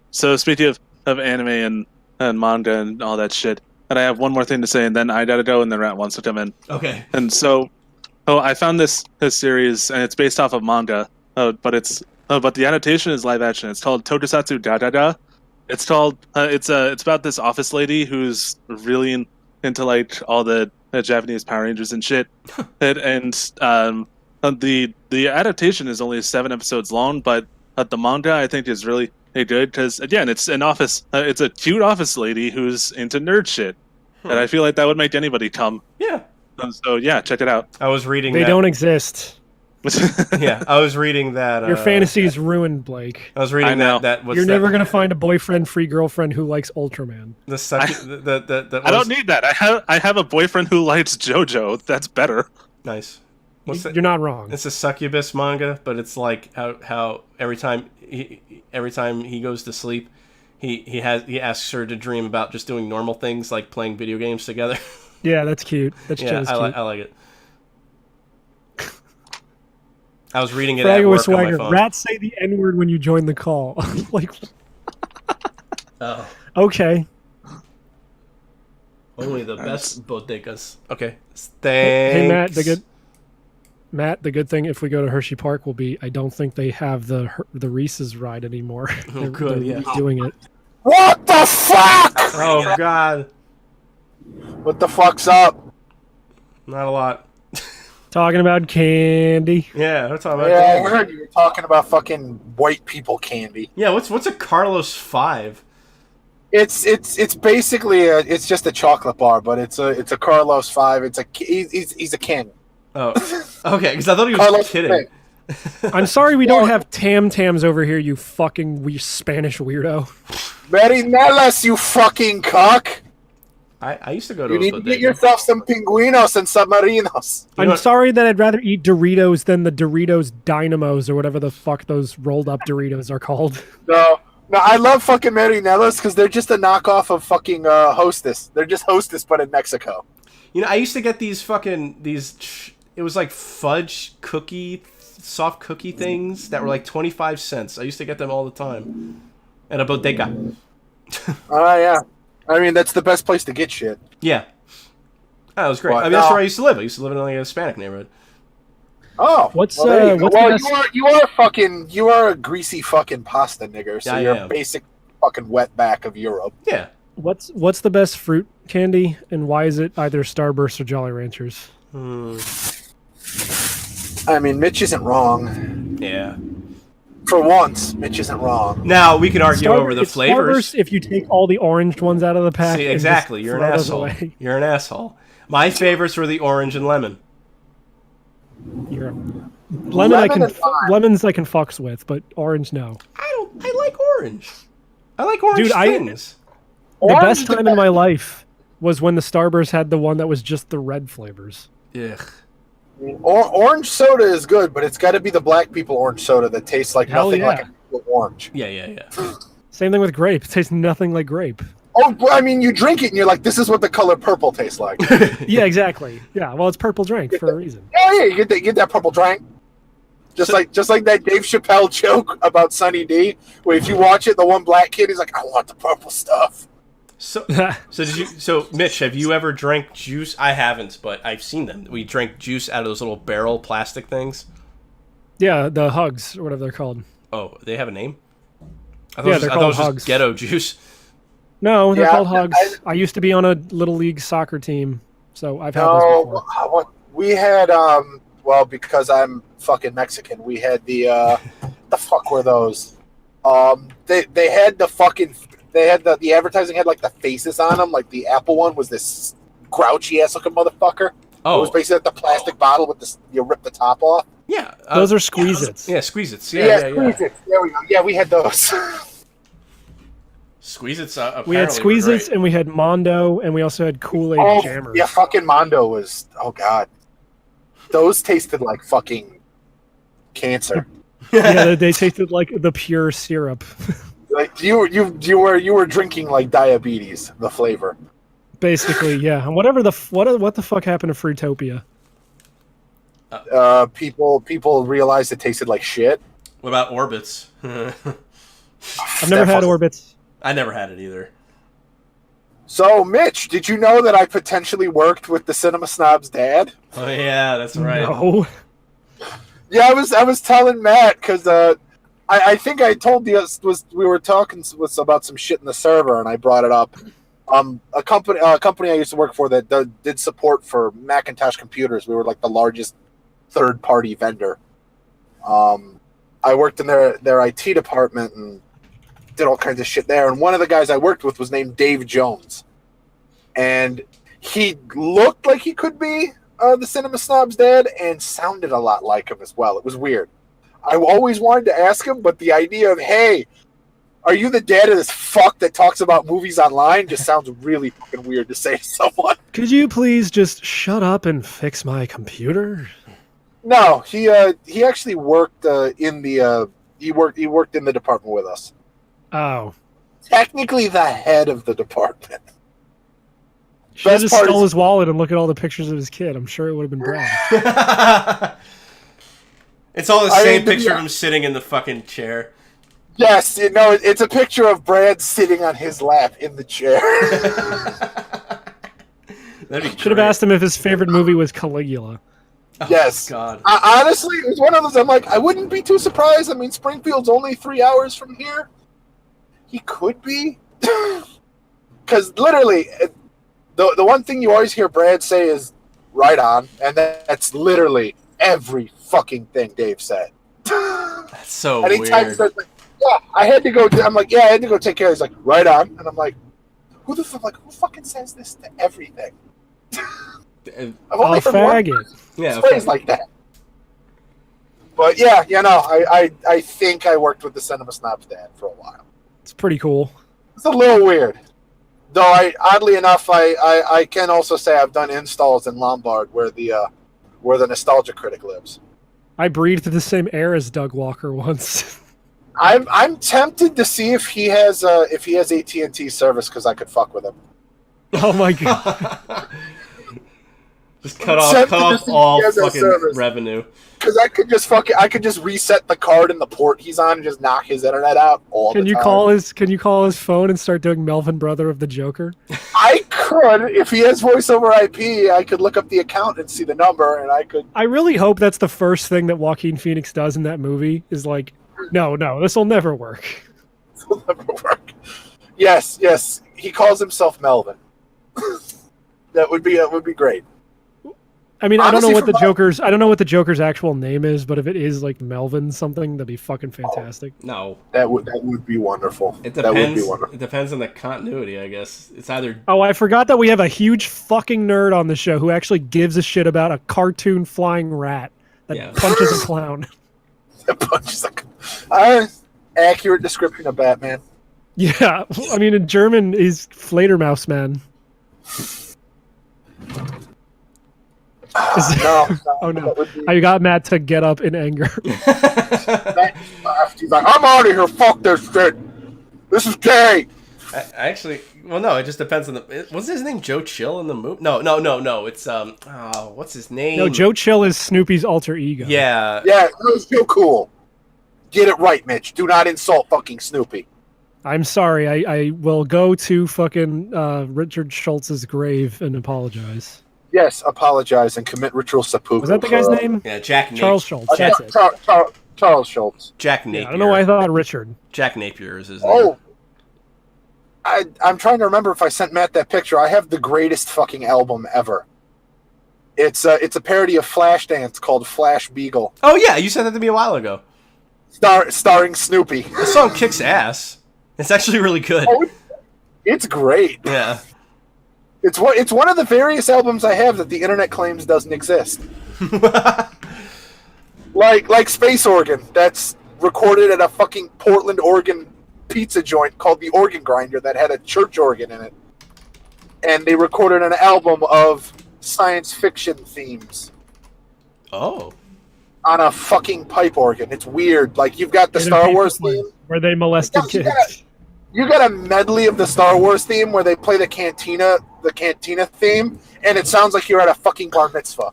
So speaking of anime and manga and all that shit, and I have one more thing to say, and then I gotta go, and then Rat wants to come in. Okay. And so, I found this series, and it's based off of manga, but the adaptation is live action. It's called Tokusatsu Da Da Da. It's called it's about this office lady who's really into like all the Japanese Power Rangers and shit, the adaptation is only 7 episodes long, but the manga I think is really good because again it's an office, it's a cute office lady who's into nerd shit, and I feel like that would make anybody come. Yeah. So yeah, check it out. I was reading. They don't exist. Yeah, I was reading that. Your fantasy is ruined, Blake. I was reading that. You're never gonna find a boyfriend-free girlfriend who likes Ultraman. I don't need that. I have a boyfriend who likes JoJo. That's better. Nice. You're not wrong. It's a succubus manga, but it's like how every time he goes to sleep, he asks her to dream about just doing normal things like playing video games together. Yeah, that's cute. That's yeah, cute. I like it. I was reading it at work on my phone. Rats say the N-word when you join the call. Like, oh, okay. Only the best bodegas. Okay, thanks. Hey Matt, the good thing if we go to Hershey Park will be I don't think they have the Reese's ride anymore. Oh, good, yeah. Doing it. What the fuck? Oh God. What the fuck's up? Not a lot. Talking about candy. Yeah, we're talking about. Yeah, I heard you were talking about fucking white people candy. Yeah, what's a Carlos 5? It's basically it's just a chocolate bar, but it's a Carlos 5. He's a king. Oh, okay. Because I thought he was Carlos kidding. I'm sorry we don't have Tam Tams over here, you fucking Spanish weirdo. Marinelas, you fucking cock! I used to go to. You need to get yourself some pinguinos and submarinos. I'm sorry that I'd rather eat Doritos than the Doritos Dynamos or whatever the fuck those rolled up Doritos are called. No, I love fucking Marinelas because they're just a knockoff of fucking Hostess. They're just Hostess, but in Mexico. You know, I used to get these it was like fudge cookie, soft cookie things that were like 25 cents. I used to get them all the time. At a bodega. Oh, yeah. I mean, that's the best place to get shit. Yeah. That was great. What? I mean, that's where I used to live. I used to live in like a Hispanic neighborhood. Oh, what's well, what's you are a greasy fucking pasta nigger, so you're a basic fucking wetback of Europe. Yeah. What's the best fruit candy, and why is it either Starburst or Jolly Ranchers? I mean, Mitch isn't wrong. Yeah. For once, Mitch isn't wrong. Now we can argue over the flavors. Starburst if you take all the orange ones out of the pack. See, exactly. You're an asshole. You're an asshole. My favorites were the orange and lemon. Lemons I can fucks with, but orange no. I like orange. I like orange things. The best time in my life was when the Starburst had the one that was just the red flavors. Ugh. Orange soda is good, but it's got to be the black people orange soda that tastes like nothing like an orange. Yeah. Same thing with grape. It tastes nothing like grape. Oh, I mean, you drink it and you're like, this is what the color purple tastes like. Yeah, exactly. Yeah, well, it's purple drink for a reason. Yeah, you get that purple drink. Just like that Dave Chappelle joke about Sunny D, where if you watch it, the one black kid is like, I want the purple stuff. So Mitch, have you ever drank juice? I haven't, but I've seen them. We drank juice out of those little barrel plastic things. Yeah, the Hugs or whatever they're called. Oh, they have a name? They're called Hugs. Just ghetto juice. No, they're called Hugs. I used to be on a little league soccer team, so I've had those before. We had because I'm fucking Mexican, we had the fuck were those? They had the fucking. They had the advertising had like the faces on them. Like the Apple one was this grouchy ass looking motherfucker. Oh, it was basically like the plastic bottle with this. You rip the top off. Yeah, those are Squeeze-Its. Yeah, Squeeze-Its. Yeah. Squeeze-Its. There we go. Yeah, we had those. Squeeze-Its. We had Squeeze-Its and we had Mondo and we also had Kool-Aid Jammers. Yeah, fucking Mondo was. Oh god, those tasted like fucking cancer. Yeah, they tasted like the pure syrup. Like you were drinking like diabetes, the flavor. Basically, yeah. And what the fuck happened to Fruitopia? People realized it tasted like shit. What about Orbits? I've never had Orbits. I never had it either. So, Mitch, did you know that I potentially worked with the Cinema Snob's dad? Oh yeah, that's right. No. Yeah, I was telling Matt because I think I told you we were talking about some shit in the server and I brought it up. A company I used to work for that did support for Macintosh computers. We were like the largest third-party vendor. I worked in their IT department and did all kinds of shit there. And one of the guys I worked with was named Dave Jones. and he looked like he could be the Cinema Snob's dad and sounded a lot like him as well. It was weird. I always wanted to ask him, but the idea of, hey, are you the dad of this fuck that talks about movies online just sounds really fucking weird to say to someone. Could you please just shut up and fix my computer? No, he actually worked in the he worked in the department with us. Oh. Technically the head of the department. Should have just stole his wallet and look at all the pictures of his kid. I'm sure it would have been Brad. It's all the same picture of him sitting in the fucking chair. Yes, it's a picture of Brad sitting on his lap in the chair. Should have asked him if his favorite movie was Caligula. Yes. Oh, God. Honestly, it was one of those, I'm like, I wouldn't be too surprised. I mean, Springfield's only 3 hours from here. He could be. Because literally, the one thing you always hear Brad say is, right on. And that's literally every fucking thing Dave said. That's so Anytime weird. he says, like, yeah, I had to go. I'm like, yeah, I had to go take care of it. He's like, right on. And I'm like, who fucking says this to everything? I've only heard one phrase like that. But yeah, I think I worked with the Cinema Snob's dad for a while. It's pretty cool. It's a little weird. Though oddly enough, I can also say I've done installs in Lombard where the Nostalgia Critic lives. I breathed the same air as Doug Walker once. I'm tempted to see if he has AT&T service because I could fuck with him. Oh my god! Just cut off all fucking revenue. Because I could just reset the card in the port he's on and just knock his internet out all the time. Can you call his phone and start doing Melvin Brother of the Joker? I could. If he has voice over IP, I could look up the account and see the number, and I could. I really hope that's the first thing that Joaquin Phoenix does in that movie is like, no, this will never work. This will never work. Yes. He calls himself Melvin. That would be great. I mean, honestly, I don't know what the Joker's actual name is, but if it is like Melvin something, that'd be fucking fantastic. No. That would be wonderful. It depends. That would be wonderful. It depends on the continuity, I guess. It's either. Oh, I forgot that we have a huge fucking nerd on the show who actually gives a shit about a cartoon flying rat that punches a clown. That punches a accurate description of Batman. Yeah, I mean in German he's Fledermaus man. No. Oh no! I got Matt to get up in anger. He's like, I'm out of here. Fuck this shit. This is gay. No. It just depends on the. Was his name Joe Chill in the movie? No. It's what's his name? No, Joe Chill is Snoopy's alter ego. Yeah. Yeah, it was so cool. Get it right, Mitch. Do not insult fucking Snoopy. I'm sorry. I will go to fucking Richard Schultz's grave and apologize. Yes, apologize and commit ritual seppuku. Was that the guy's name? Yeah, Jack Napier. Charles Schultz. That's it. Charles Schultz. Jack Napier. Yeah, I don't know why I thought Richard. Jack Napier is his name. Oh. I'm trying to remember if I sent Matt that picture. I have the greatest fucking album ever. It's a parody of Flashdance called Flash Beagle. Oh yeah, you said that to me a while ago. Starring Snoopy. The song kicks ass. It's actually really good. Oh, it's great. Yeah. It's one of the various albums I have that the internet claims doesn't exist. like Space Organ, that's recorded at a fucking Portland, Oregon pizza joint called the Organ Grinder that had a church organ in it. And they recorded an album of science fiction themes. Oh. On a fucking pipe organ. It's weird. Like, you've got the Star Wars theme. Where they molested kids. You got a medley of the Star Wars theme where they play the cantina theme, and it sounds like you're at a fucking bar mitzvah.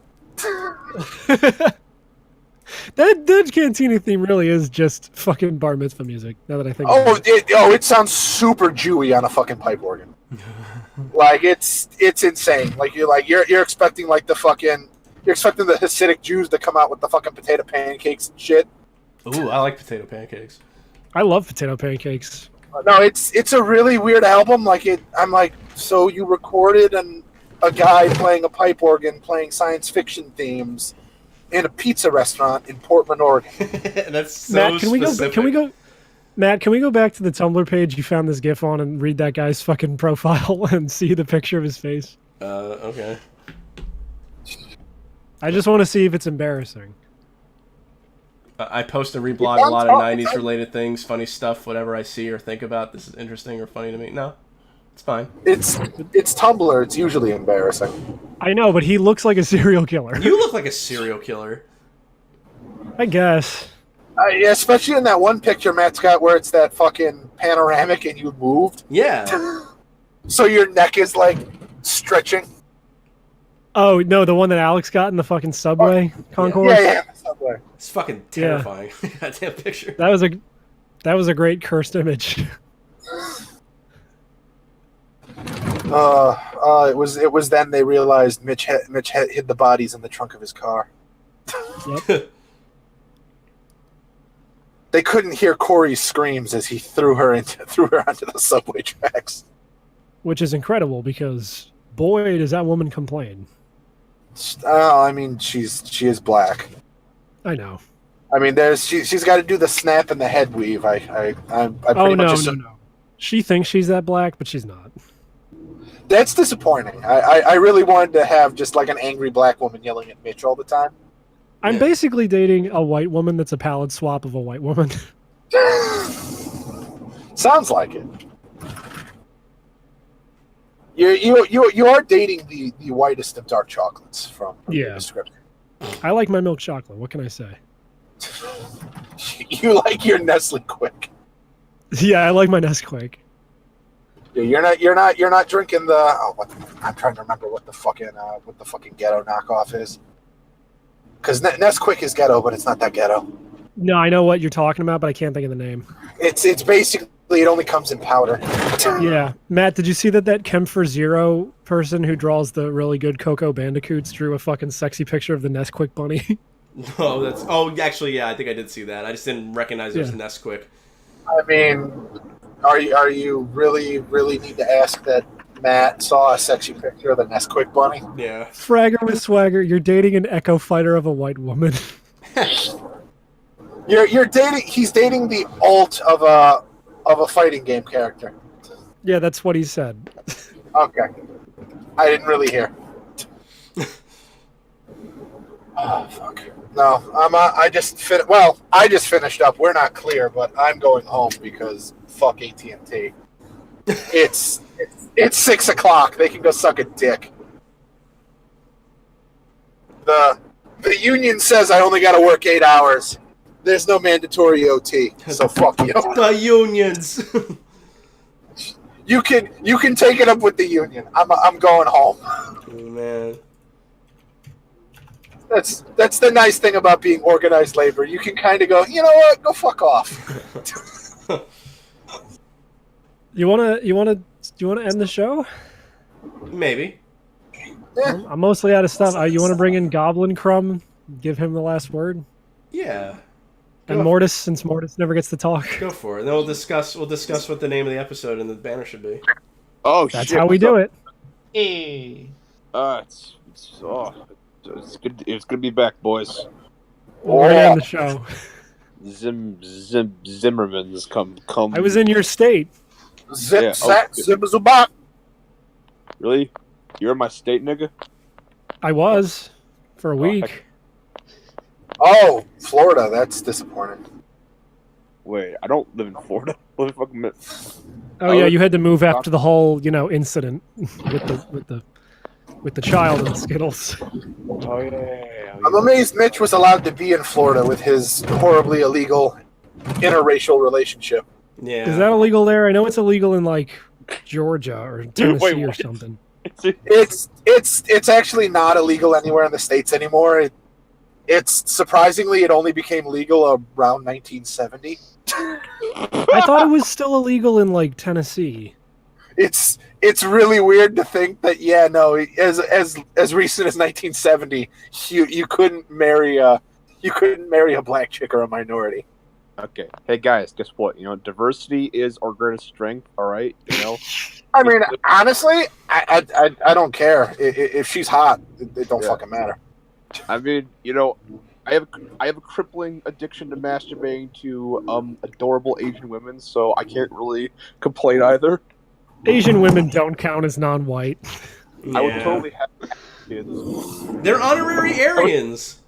That cantina theme really is just fucking bar mitzvah music. Now that I think. It sounds super Jewy on a fucking pipe organ. Like it's insane. Like you're expecting like the Hasidic Jews to come out with the fucking potato pancakes and shit. Ooh, I like potato pancakes. I love potato pancakes. No, it's a really weird album. I'm like, so you recorded a guy playing a pipe organ, playing science fiction themes in a pizza restaurant in Portland, Oregon. That's so Matt, can we specific. Matt, can we go back to the Tumblr page you found this GIF on and read that guy's fucking profile and see the picture of his face? Okay. I just want to see if it's embarrassing. I post and reblog a lot of 90s related things, funny stuff, whatever I see or think about. This is interesting or funny to me. No, it's fine. It's Tumblr. It's usually embarrassing. I know, but he looks like a serial killer. You look like a serial killer. I guess. Yeah, especially in that one picture Matt's got where it's that fucking panoramic and you moved. Yeah. So your neck is like stretching. Oh, no, the one that Alex got in the fucking subway concourse? Yeah, Subway. It's fucking terrifying. Goddamn picture. That was a great cursed image. It was then they realized Mitch hid the bodies in the trunk of his car. Yep. They couldn't hear Corey's screams as he threw her onto the subway tracks. Which is incredible because boy does that woman complain. I mean, she is black. I know. I mean, she's got to do the snap and the head weave. I pretty much no. She thinks she's that black, but she's not. That's disappointing. I really wanted to have just like an angry black woman yelling at Mitch all the time. I'm basically dating a white woman that's a palette swap of a white woman. Sounds like it. You are dating the whitest of dark chocolates from your description. I like my milk chocolate. What can I say? You like your Nestle Quick. Yeah, I like my Nesquik. Yeah, you're not drinking the. I'm trying to remember what the fucking ghetto knockoff is. Because Nesquik is ghetto, but it's not that ghetto. No, I know what you're talking about, but I can't think of the name. It's basically it only comes in powder. Yeah, Matt, did you see that Kempfer Zero person who draws the really good Coco Bandicoots drew a fucking sexy picture of the Nesquik bunny? Actually, yeah, I think I did see that. I just didn't recognize it as Nesquik. I mean, are you really need to ask that Matt saw a sexy picture of the Nesquik bunny? Yeah. Fragger with swagger, you're dating an echo fighter of a white woman. You're dating. He's dating the alt of a fighting game character. Yeah, that's what he said. Okay, I didn't really hear. Oh fuck. No, I just finished up. We're not clear, but I'm going home because fuck AT&T. It's 6 o'clock. They can go suck a dick. The union says I only got to work 8 hours. There's no mandatory OT, so fuck you. The unions. You can take it up with the union. I'm going home. Oh, man. That's the nice thing about being organized labor. You can kind of go, you know what? Go fuck off. You wanna end the show? Maybe. Yeah. I'm mostly out of stuff. You want to bring in Goblin Crumb? Give him the last word. Yeah. And Mortis, since Mortis never gets to talk. Go for it. Then we'll discuss what the name of the episode and the banner should be. Oh, that's shit. how we do it. Hey. It's good. It's good to be back, boys. We're gonna end the show. Zimmerman's come. I was in your state. Zip, zubak. Really? You're in my state, nigga? I was for a week. Oh, Florida. That's disappointing. Wait, I don't live in Florida. What the fuck? Oh yeah, you had to move after the whole incident with the child and the Skittles. Oh yeah. I'm amazed Mitch was allowed to be in Florida with his horribly illegal interracial relationship. Yeah. Is that illegal there? I know it's illegal in like Georgia or Tennessee or something. It's actually not illegal anywhere in the States anymore. It's surprisingly, it only became legal around 1970. I thought it was still illegal in like Tennessee. It's really weird to think that as recent as 1970 you couldn't marry a black chick or a minority. Okay. Hey guys, guess what? Diversity is our greatest strength. All right. I mean, honestly, I don't care if she's hot. It don't fucking matter. I mean, I have a crippling addiction to masturbating to adorable Asian women, so I can't really complain either. Asian women don't count as non-white. I would Yeah. totally have kids. They're honorary Aryans.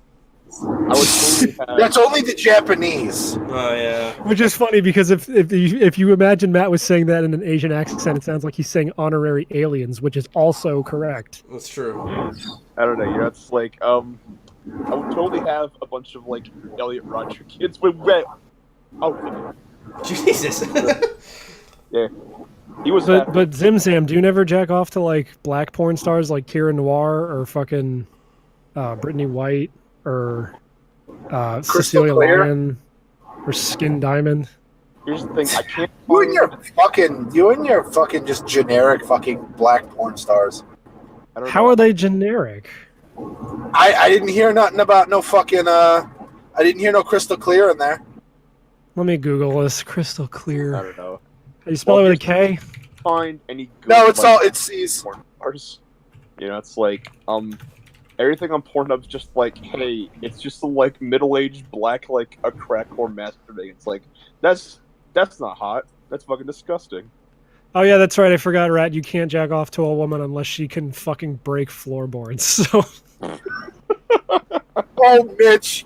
I would totally have. That's only the Japanese. Oh yeah. Which is funny because if you imagine Matt was saying that in an Asian accent, it sounds like he's saying honorary aliens, which is also correct. That's true. I don't know. You know, it's like I would totally have a bunch of like Elliot Rodger kids with red. Oh, Jesus. yeah. He was. But Zimzam, do you never jack off to like black porn stars like Kira Noir or fucking Brittany White or Cecilia Clear? Lyon or Skin Diamond? Here's the thing. I can't. You and your fucking just generic fucking black porn stars. I don't How know. are they generic? I didn't hear nothing about no fucking I didn't hear no Crystal Clear in there. Let me Google this. Crystal I Clear. don't know. How you spell it with a K? Find any good. No, it's like, all it's these. porn stars. You know, it's like everything on Pornhub's just like, hey, it's just some like middle-aged black like a crackcore masturbating. It's like that's not hot. That's fucking disgusting. Oh yeah, that's right. I forgot, Rat. You can't jack off to a woman unless she can fucking break floorboards. So Oh, Mitch,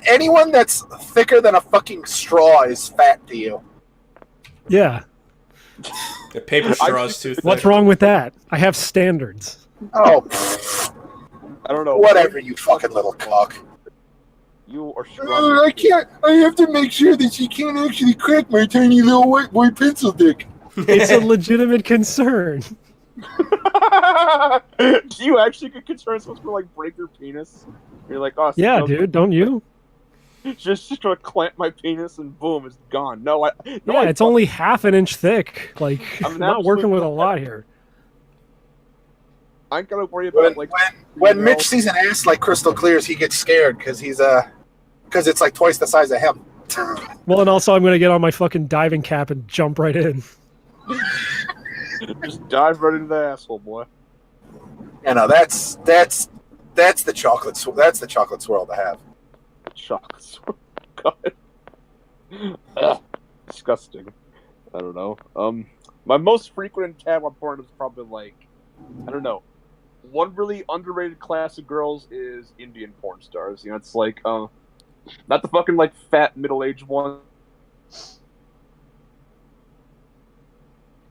anyone that's thicker than a fucking straw is fat to you. yeah, The paper straw's too thick. what's wrong with that? I have standards. Oh, I don't know. whatever, you fucking little cock. You are strong. I can't. I have to make sure that she can't actually crack my tiny little white boy pencil dick. It's a legitimate concern. Do you actually get concerned someone's gonna like break your penis? You're like, oh, Yeah, no, dude, don't you? just gonna clamp my penis and boom, it's gone. No, Yeah, I it's only half an inch thick. Like, I'm I'm not working absolute- with a lot here. I ain't gonna worry about like When you Mitch know, sees an ass like Crystal Clear's, he gets scared because because it's like twice the size of him. Well, and also I'm gonna get on my fucking diving cap and jump right in. just dive right into the asshole, boy. You know, that's the chocolate. That's the chocolate swirl to have. Chocolate swirl. God. Ugh, disgusting. I don't know. My most frequent tab on porn is probably like, I don't know. One really underrated class of girls is Indian porn stars. You know, it's like, not the fucking like fat middle-aged one.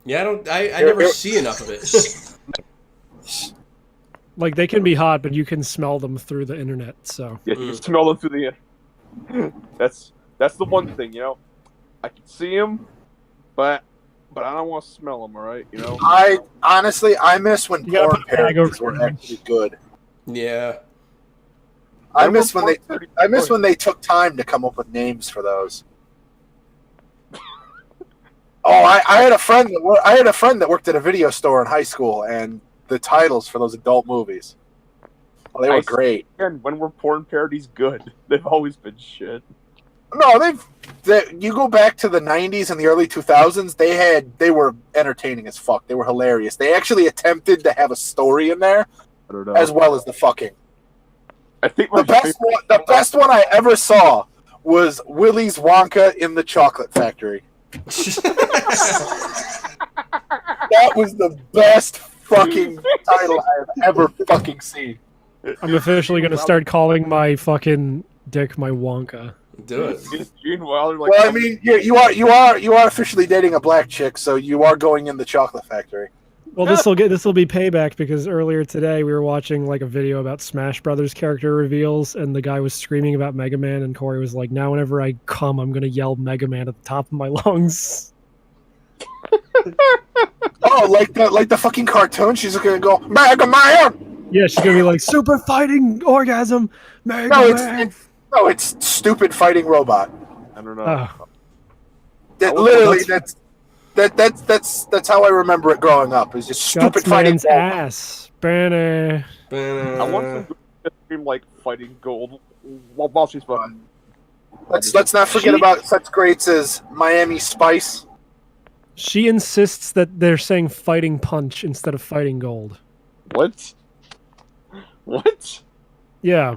Yeah, I never see enough of it. Like, they can be hot, but you can smell them through the internet. So Yeah, you can smell them through the. That's the one thing, you know. I can see them, but I don't want to smell them. All right, you know. I honestly, I miss when You gotta porn put a bag parodies over were your actually good. Yeah. I miss when they took time to come up with names for those. Oh, I had a friend that worked at a video store in high school, and the titles for those adult movies, they were great. And when were porn parodies good? They've always been shit. No, you go back to the 90s and the early 2000s, they were entertaining as fuck. They were hilarious. They actually attempted to have a story in there I don't know. as well as the fucking. I think The best one I ever saw was Willy's Wonka in the Chocolate Factory. That was the best fucking title I have ever fucking seen. I'm officially gonna start calling my fucking dick my Wonka. Do it. Gene Wilder, like, Well, I mean, you are officially dating a black chick, so you are going in the Chocolate Factory. Well, this will be payback because earlier today we were watching like a video about Smash Brothers character reveals, and the guy was screaming about Mega Man, and Corey was like, "Now, whenever I come, I'm gonna yell Mega Man at the top of my lungs." Oh, like the fucking cartoon. She's gonna go Mega Man. Yeah, she's gonna be like, "Super fighting orgasm, Mega Man." It's stupid fighting robot. I don't know. Oh. That Oh, literally that's how I remember it growing up. It's just stupid fighting Gutsman's robot. ass. Banner. I want some girl to scream like fighting gold while she's fucking. Let's not forget about such greats as Miami Spice. She insists that they're saying fighting punch instead of fighting gold. What? What? Yeah.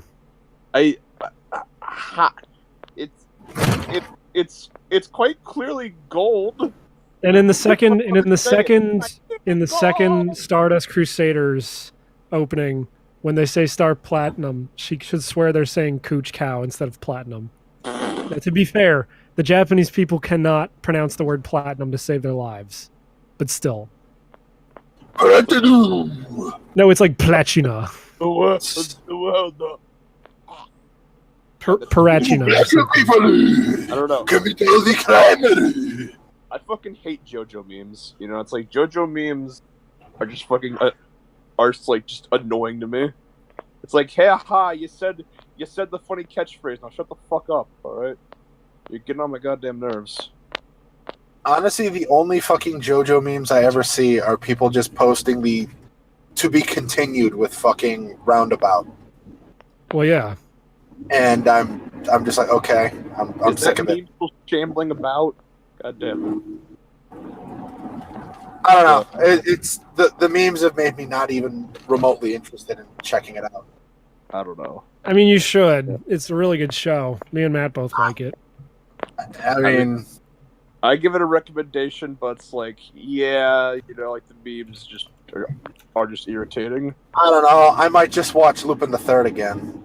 It's quite clearly gold. And in the second Stardust Crusaders opening, when they say Star Platinum, she should swear they're saying Cooch Cow instead of Platinum. Now, to be fair, the Japanese people cannot pronounce the word platinum to save their lives. But still. No, it's like platina. Parachina. I don't know. I fucking hate JoJo memes. You know, it's like JoJo memes are just fucking are just annoying to me. It's like, hey, ha! You said the funny catchphrase. Now shut the fuck up, all right? You're getting on my goddamn nerves. Honestly, the only fucking JoJo memes I ever see are people just posting the "to be continued" with fucking roundabout. Well, yeah. And I'm just like, okay, I'm sick of it. People shambling about. God damn it. I don't know. It's the memes have made me not even remotely interested in checking it out. I don't know. I mean, you should. It's a really good show. Me and Matt both like it. I mean, I give it a recommendation, but it's like, yeah, you know, like the memes just are just irritating. I don't know. I might just watch Lupin the Third again.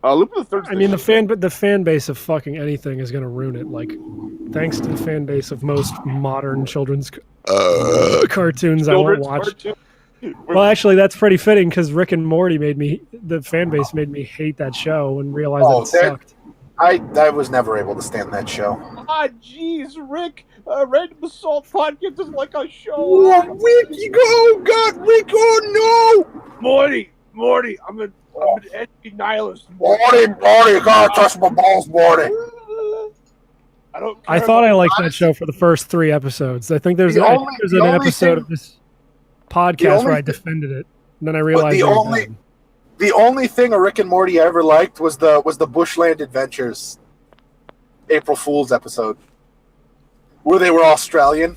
Lupin the Third. I mean, the fan base of fucking anything is gonna ruin it. Like, thanks to the fan base of most modern children's cartoons, I won't watch. Well, actually, that's pretty fitting because Rick and Morty the fan base made me hate that show and realize that it sucked. I was never able to stand that show. Ah, jeez, Rick. Random Assault Podcast is like a show. Oh, Rick, you got Rick. Oh no, Morty. I'm an edgy nihilist. Morty, you gotta touch my balls, Morty. I thought I liked that show for the first 3 episodes. I think there's an episode of this podcast where I defended it, and then I realized the only thing a Rick and Morty I ever liked was the Bushland Adventures April Fool's episode where they were Australian.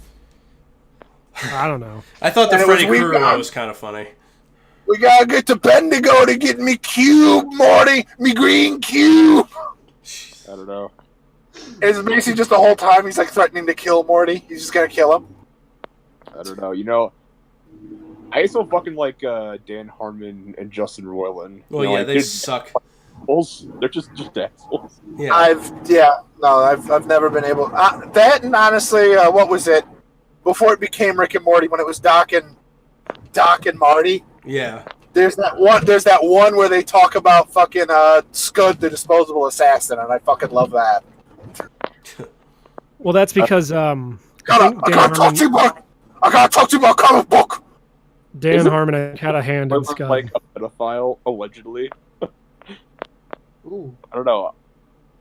I don't know. I thought the Freddy Krueger was kind of funny. We gotta get to Bendigo to get me cube, Morty, me green cube. I don't know. It's basically just the whole time he's like threatening to kill Morty. He's just gonna kill him. I don't know. You know, I also fucking like Dan Harmon and Justin Roiland. Well, you know, yeah, they suck. They're just assholes. Yeah. I've never been able that, and honestly, what was it before it became Rick and Morty when it was Doc and Marty? Yeah. There's that one where they talk about fucking Scud the disposable assassin, and I fucking love that. Well, that's because I gotta talk to you about comic book. Dan Harmon had a hand in Scud. Like a pedophile, allegedly. Ooh. I don't know.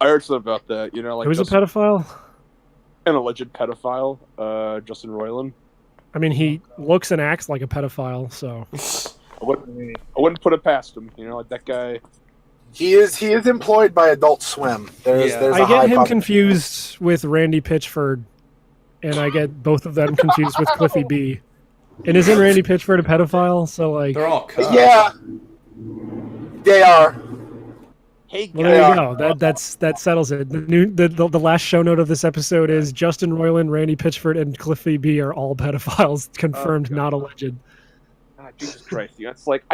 I heard something about that. You know, like who's a pedophile? An alleged pedophile, Justin Roiland. I mean, he looks and acts like a pedophile, so I wouldn't put it past him. You know, like that guy. He is employed by Adult Swim. I get him confused with Randy Pitchford, and I get both of them confused with Cliffy B. And isn't Randy Pitchford a pedophile? So like, they're all cucks. Yeah, they are. Hey, well, there you go. That settles it. The last show note of this episode is Justin Roiland, Randy Pitchford, and Cliffy B are all pedophiles, confirmed, not alleged. Ah, Jesus Christ! You know, it's like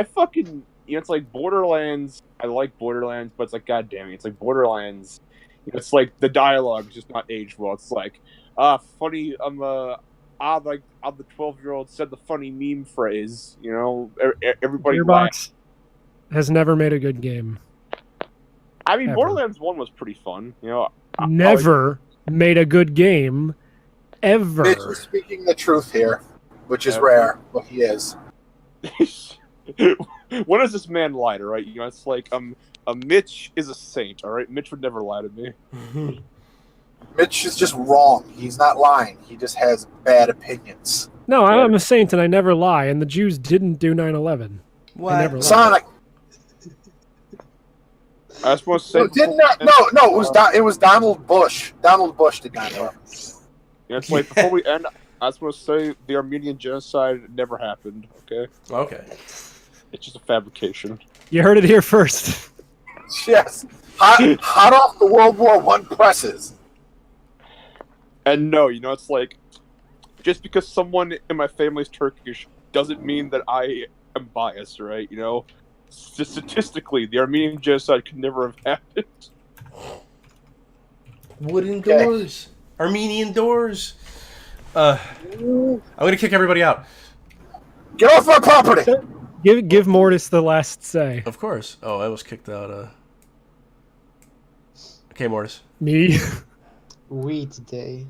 it's like Borderlands. I like Borderlands, but it's like, God damn it, it's like Borderlands. You know, it's like the dialogue is just not aged well. It's like, funny. I'm the 12-year-old said the funny meme phrase. You know, everybody. Gearbox has never made a good game. I mean, Ever. Borderlands 1 was pretty fun. You know, never made a good game, ever. Mitch is speaking the truth here, which is rare, but he is. When does this man lie, all right? You know, it's like Mitch is a saint, all right? Mitch would never lie to me. Mitch is just wrong. He's not lying. He just has bad opinions. No, I'm a saint and I never lie, and the Jews didn't do 9/11. What? Sonic. I was supposed to say. No. It was Donald Bush. Donald Bush did 9/11. Yeah, it's like before we end, I was supposed to say the Armenian genocide never happened. Okay. Okay. It's just a fabrication. You heard it here first. Yes. hot off the World War I presses. And no, it's like, just because someone in my family's Turkish doesn't mean that I am biased, right? Statistically, the Armenian genocide could never have happened. Wooden doors. Armenian doors. I'm gonna kick everybody out. Get off my property! Give Mortis the last say. Of course. Oh, I was kicked out. Okay, Mortis. Me? Wheat day.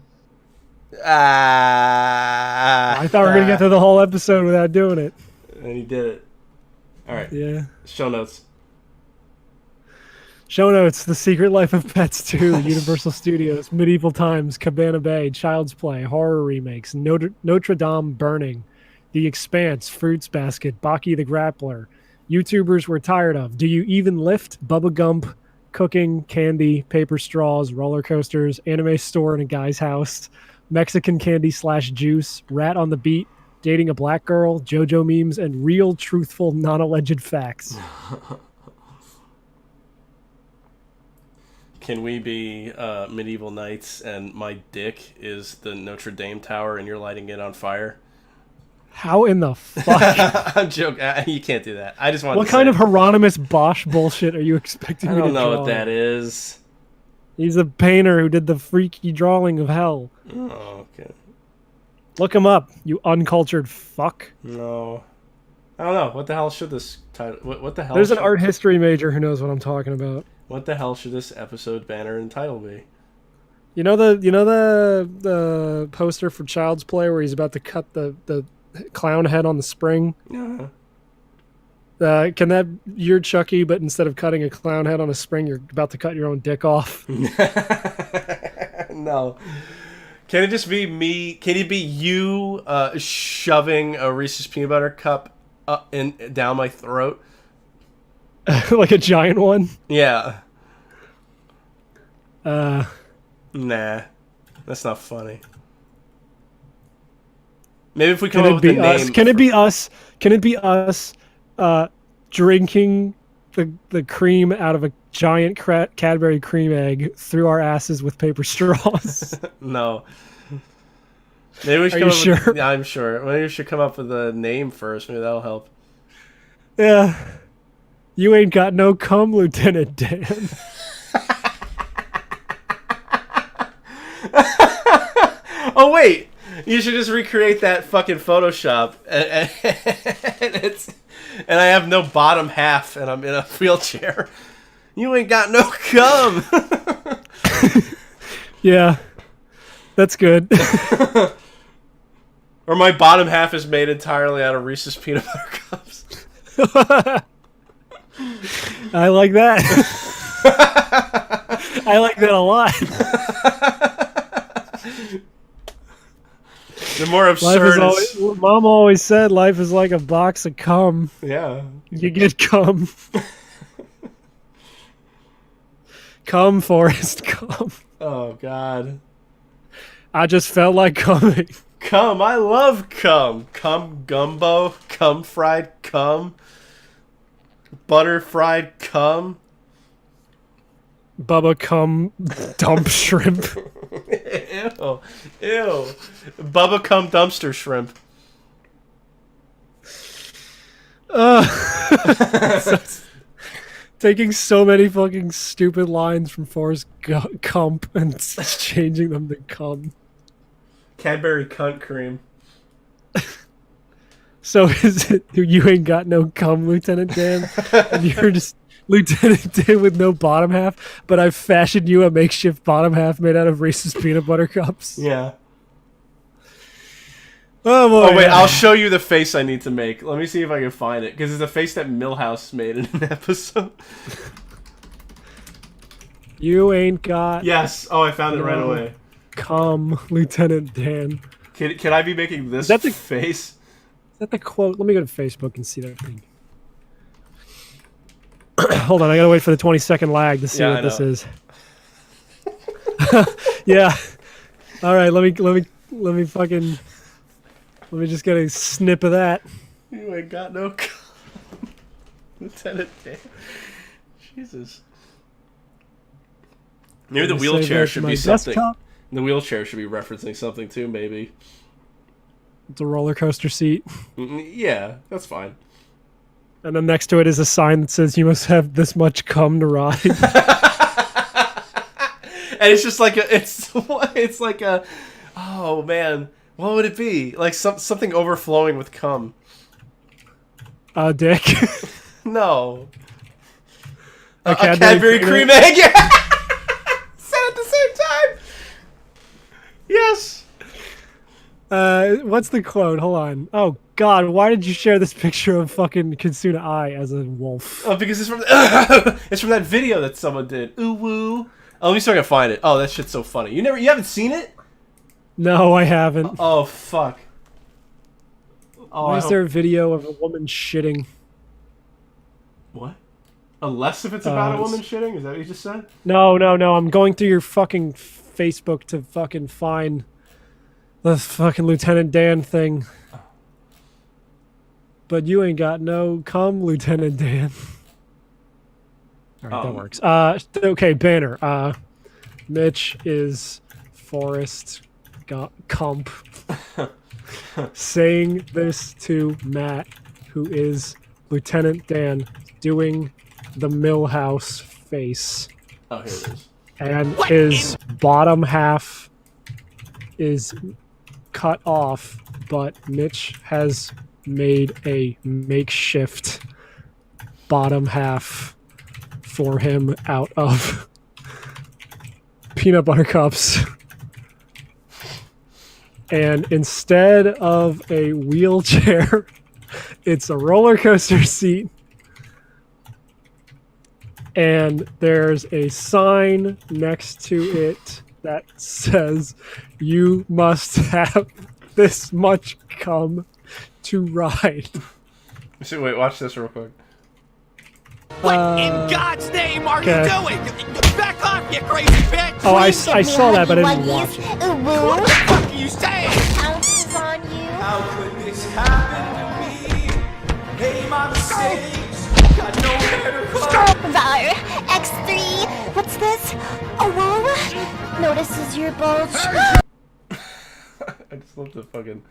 I thought we were gonna get through the whole episode without doing it. And he did it. All right. Yeah. Show notes. Show notes: The Secret Life of Pets 2, Universal Studios, Medieval Times, Cabana Bay, Child's Play, horror remakes, Notre Dame Burning, The Expanse, Fruits Basket, Baki the Grappler, YouTubers We're Tired of, Do You Even Lift, Bubba Gump, Cooking, Candy, Paper Straws, Roller Coasters, Anime Store in a Guy's House, Mexican Candy / Juice, Rat on the Beat, Dating a Black Girl, JoJo Memes, and Real Truthful Non-Alleged Facts. Can we be medieval knights and my dick is the Notre Dame tower and you're lighting it on fire? How in the fuck? I'm joking. You can't do that. I just want. What kind of Hieronymus Bosch bullshit are you expecting I me to don't know draw? what that is. He's a painter who did the freaky drawing of hell. Oh, okay. Look him up, you uncultured fuck. No. I don't know. What the hell should this title... What the hell There's an should- art history major who knows what I'm talking about. What the hell should this episode banner and title be? You know the poster for Child's Play where he's about to cut the clown head on the spring? Yeah. Can that... You're Chucky, but instead of cutting a clown head on a spring, you're about to cut your own dick off? No. Can it just be me? Can it be you shoving a Reese's peanut butter cup up and down my throat? Like a giant one? Yeah. Uh, Nah. That's not funny. Maybe if we can come it up with be a us? name. Can it be us? Can it be us drinking the cream out of a giant Cadbury cream egg through our asses with paper straws? No. Maybe we should Are come you up sure? With, yeah, I'm sure. Maybe we should come up with a name first. Maybe that'll help. Yeah. You ain't got no cum, Lieutenant Dan. Oh wait, you should just recreate that fucking Photoshop, and I have no bottom half, and I'm in a wheelchair. You ain't got no cum. Yeah, that's good. Or my bottom half is made entirely out of Reese's peanut butter cups. I like that. I like that a lot. The more Life absurd is always, Mom always said life is like a box of cum. yeah. You get cum. Cum, Forrest, cum. Oh god. I just felt like coming. Cum, I love cum. Cum gumbo, cum fried cum, butter fried cum. Bubba cum dump shrimp. Ew. Ew. Bubba cum dumpster shrimp. Taking so many fucking stupid lines from Forrest Gump and changing them to cum. Cadbury cunt cream. So is it you ain't got no cum, Lieutenant Dan? And you're just Lieutenant Dan with no bottom half, but I've fashioned you a makeshift bottom half made out of Reese's peanut butter cups. Yeah. Oh boy. Oh wait, I'll show you the face I need to make. Let me see if I can find it, because it's a face that Milhouse made in an episode. You ain't got Yes. Oh, I found it right No. away. cum, Lieutenant Dan. Can I be making this That's a- face? Is that the quote? Let me go to Facebook and see that thing. Hold on, I gotta wait for the 20-second lag to see Yeah, what I this know. is. Yeah. All right, let me fucking let me just get a snip of that. You ain't got no cum. Lieutenant Dan. Jesus. Maybe the Let me save wheelchair that should to be my something. desktop. The wheelchair should be referencing something too, maybe. It's a roller coaster seat. Yeah, that's fine. And then next to it is a sign that says you must have this much cum to ride. And it's just like it's like a, oh man, what would it be? Like something overflowing with cum. Dick. No. A A Cadbury cream egg. Yeah. Said at the same time. Yes. What's the quote? Hold on. Oh God, why did you share this picture of fucking Kitsuna Ai as a wolf? Oh, because it's from it's from that video that someone did. Ooh woo. Oh, let me see if I can find it. Oh, that shit's so funny. You haven't seen it? No, I haven't. Oh fuck. Oh, Why is there a video of a woman shitting? What? Unless if it's about a it's- woman shitting? Is that what you just said? No. I'm going through your fucking Facebook to fucking find the fucking Lieutenant Dan thing. But you ain't got no cum, Lieutenant Dan. Alright, that works. Okay, banner. Mitch is Forrest Gump saying this to Matt, who is Lieutenant Dan, doing the Millhouse face. Oh, here it is. And his bottom half is cut off, but Mitch has made a makeshift bottom half for him out of peanut butter cups. And instead of a wheelchair, it's a roller coaster seat. And there's a sign next to it that says, "You must have this much cum to ride." So wait, watch this real quick. What in God's name are okay. you doing? Back off, you crazy bitch! Oh, I saw that, but I didn't watch it. What the fuck are you saying? Pounces on you. How could this happen to me? Hey, my mistakes. Got nowhere to go. Valor. X3. What's this? A whoa. Notices your bulge. I just love the fucking.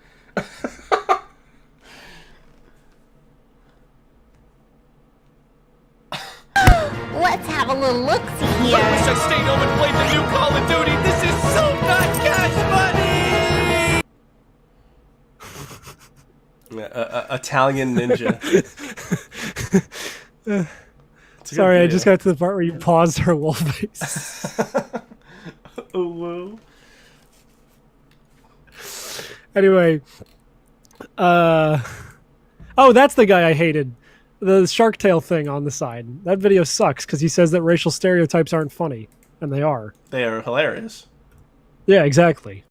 Let's have a little look-see I wish here. I stayed home and played the new Call of Duty. This is so not cash money! Italian ninja. It's a good Sorry, I video. just got to the part where you paused her wolf face. Oh, whoa. Anyway, oh, that's the guy I hated. The Shark Tale thing on the side. That video sucks because he says that racial stereotypes aren't funny, and they are. They are hilarious. Yeah, exactly.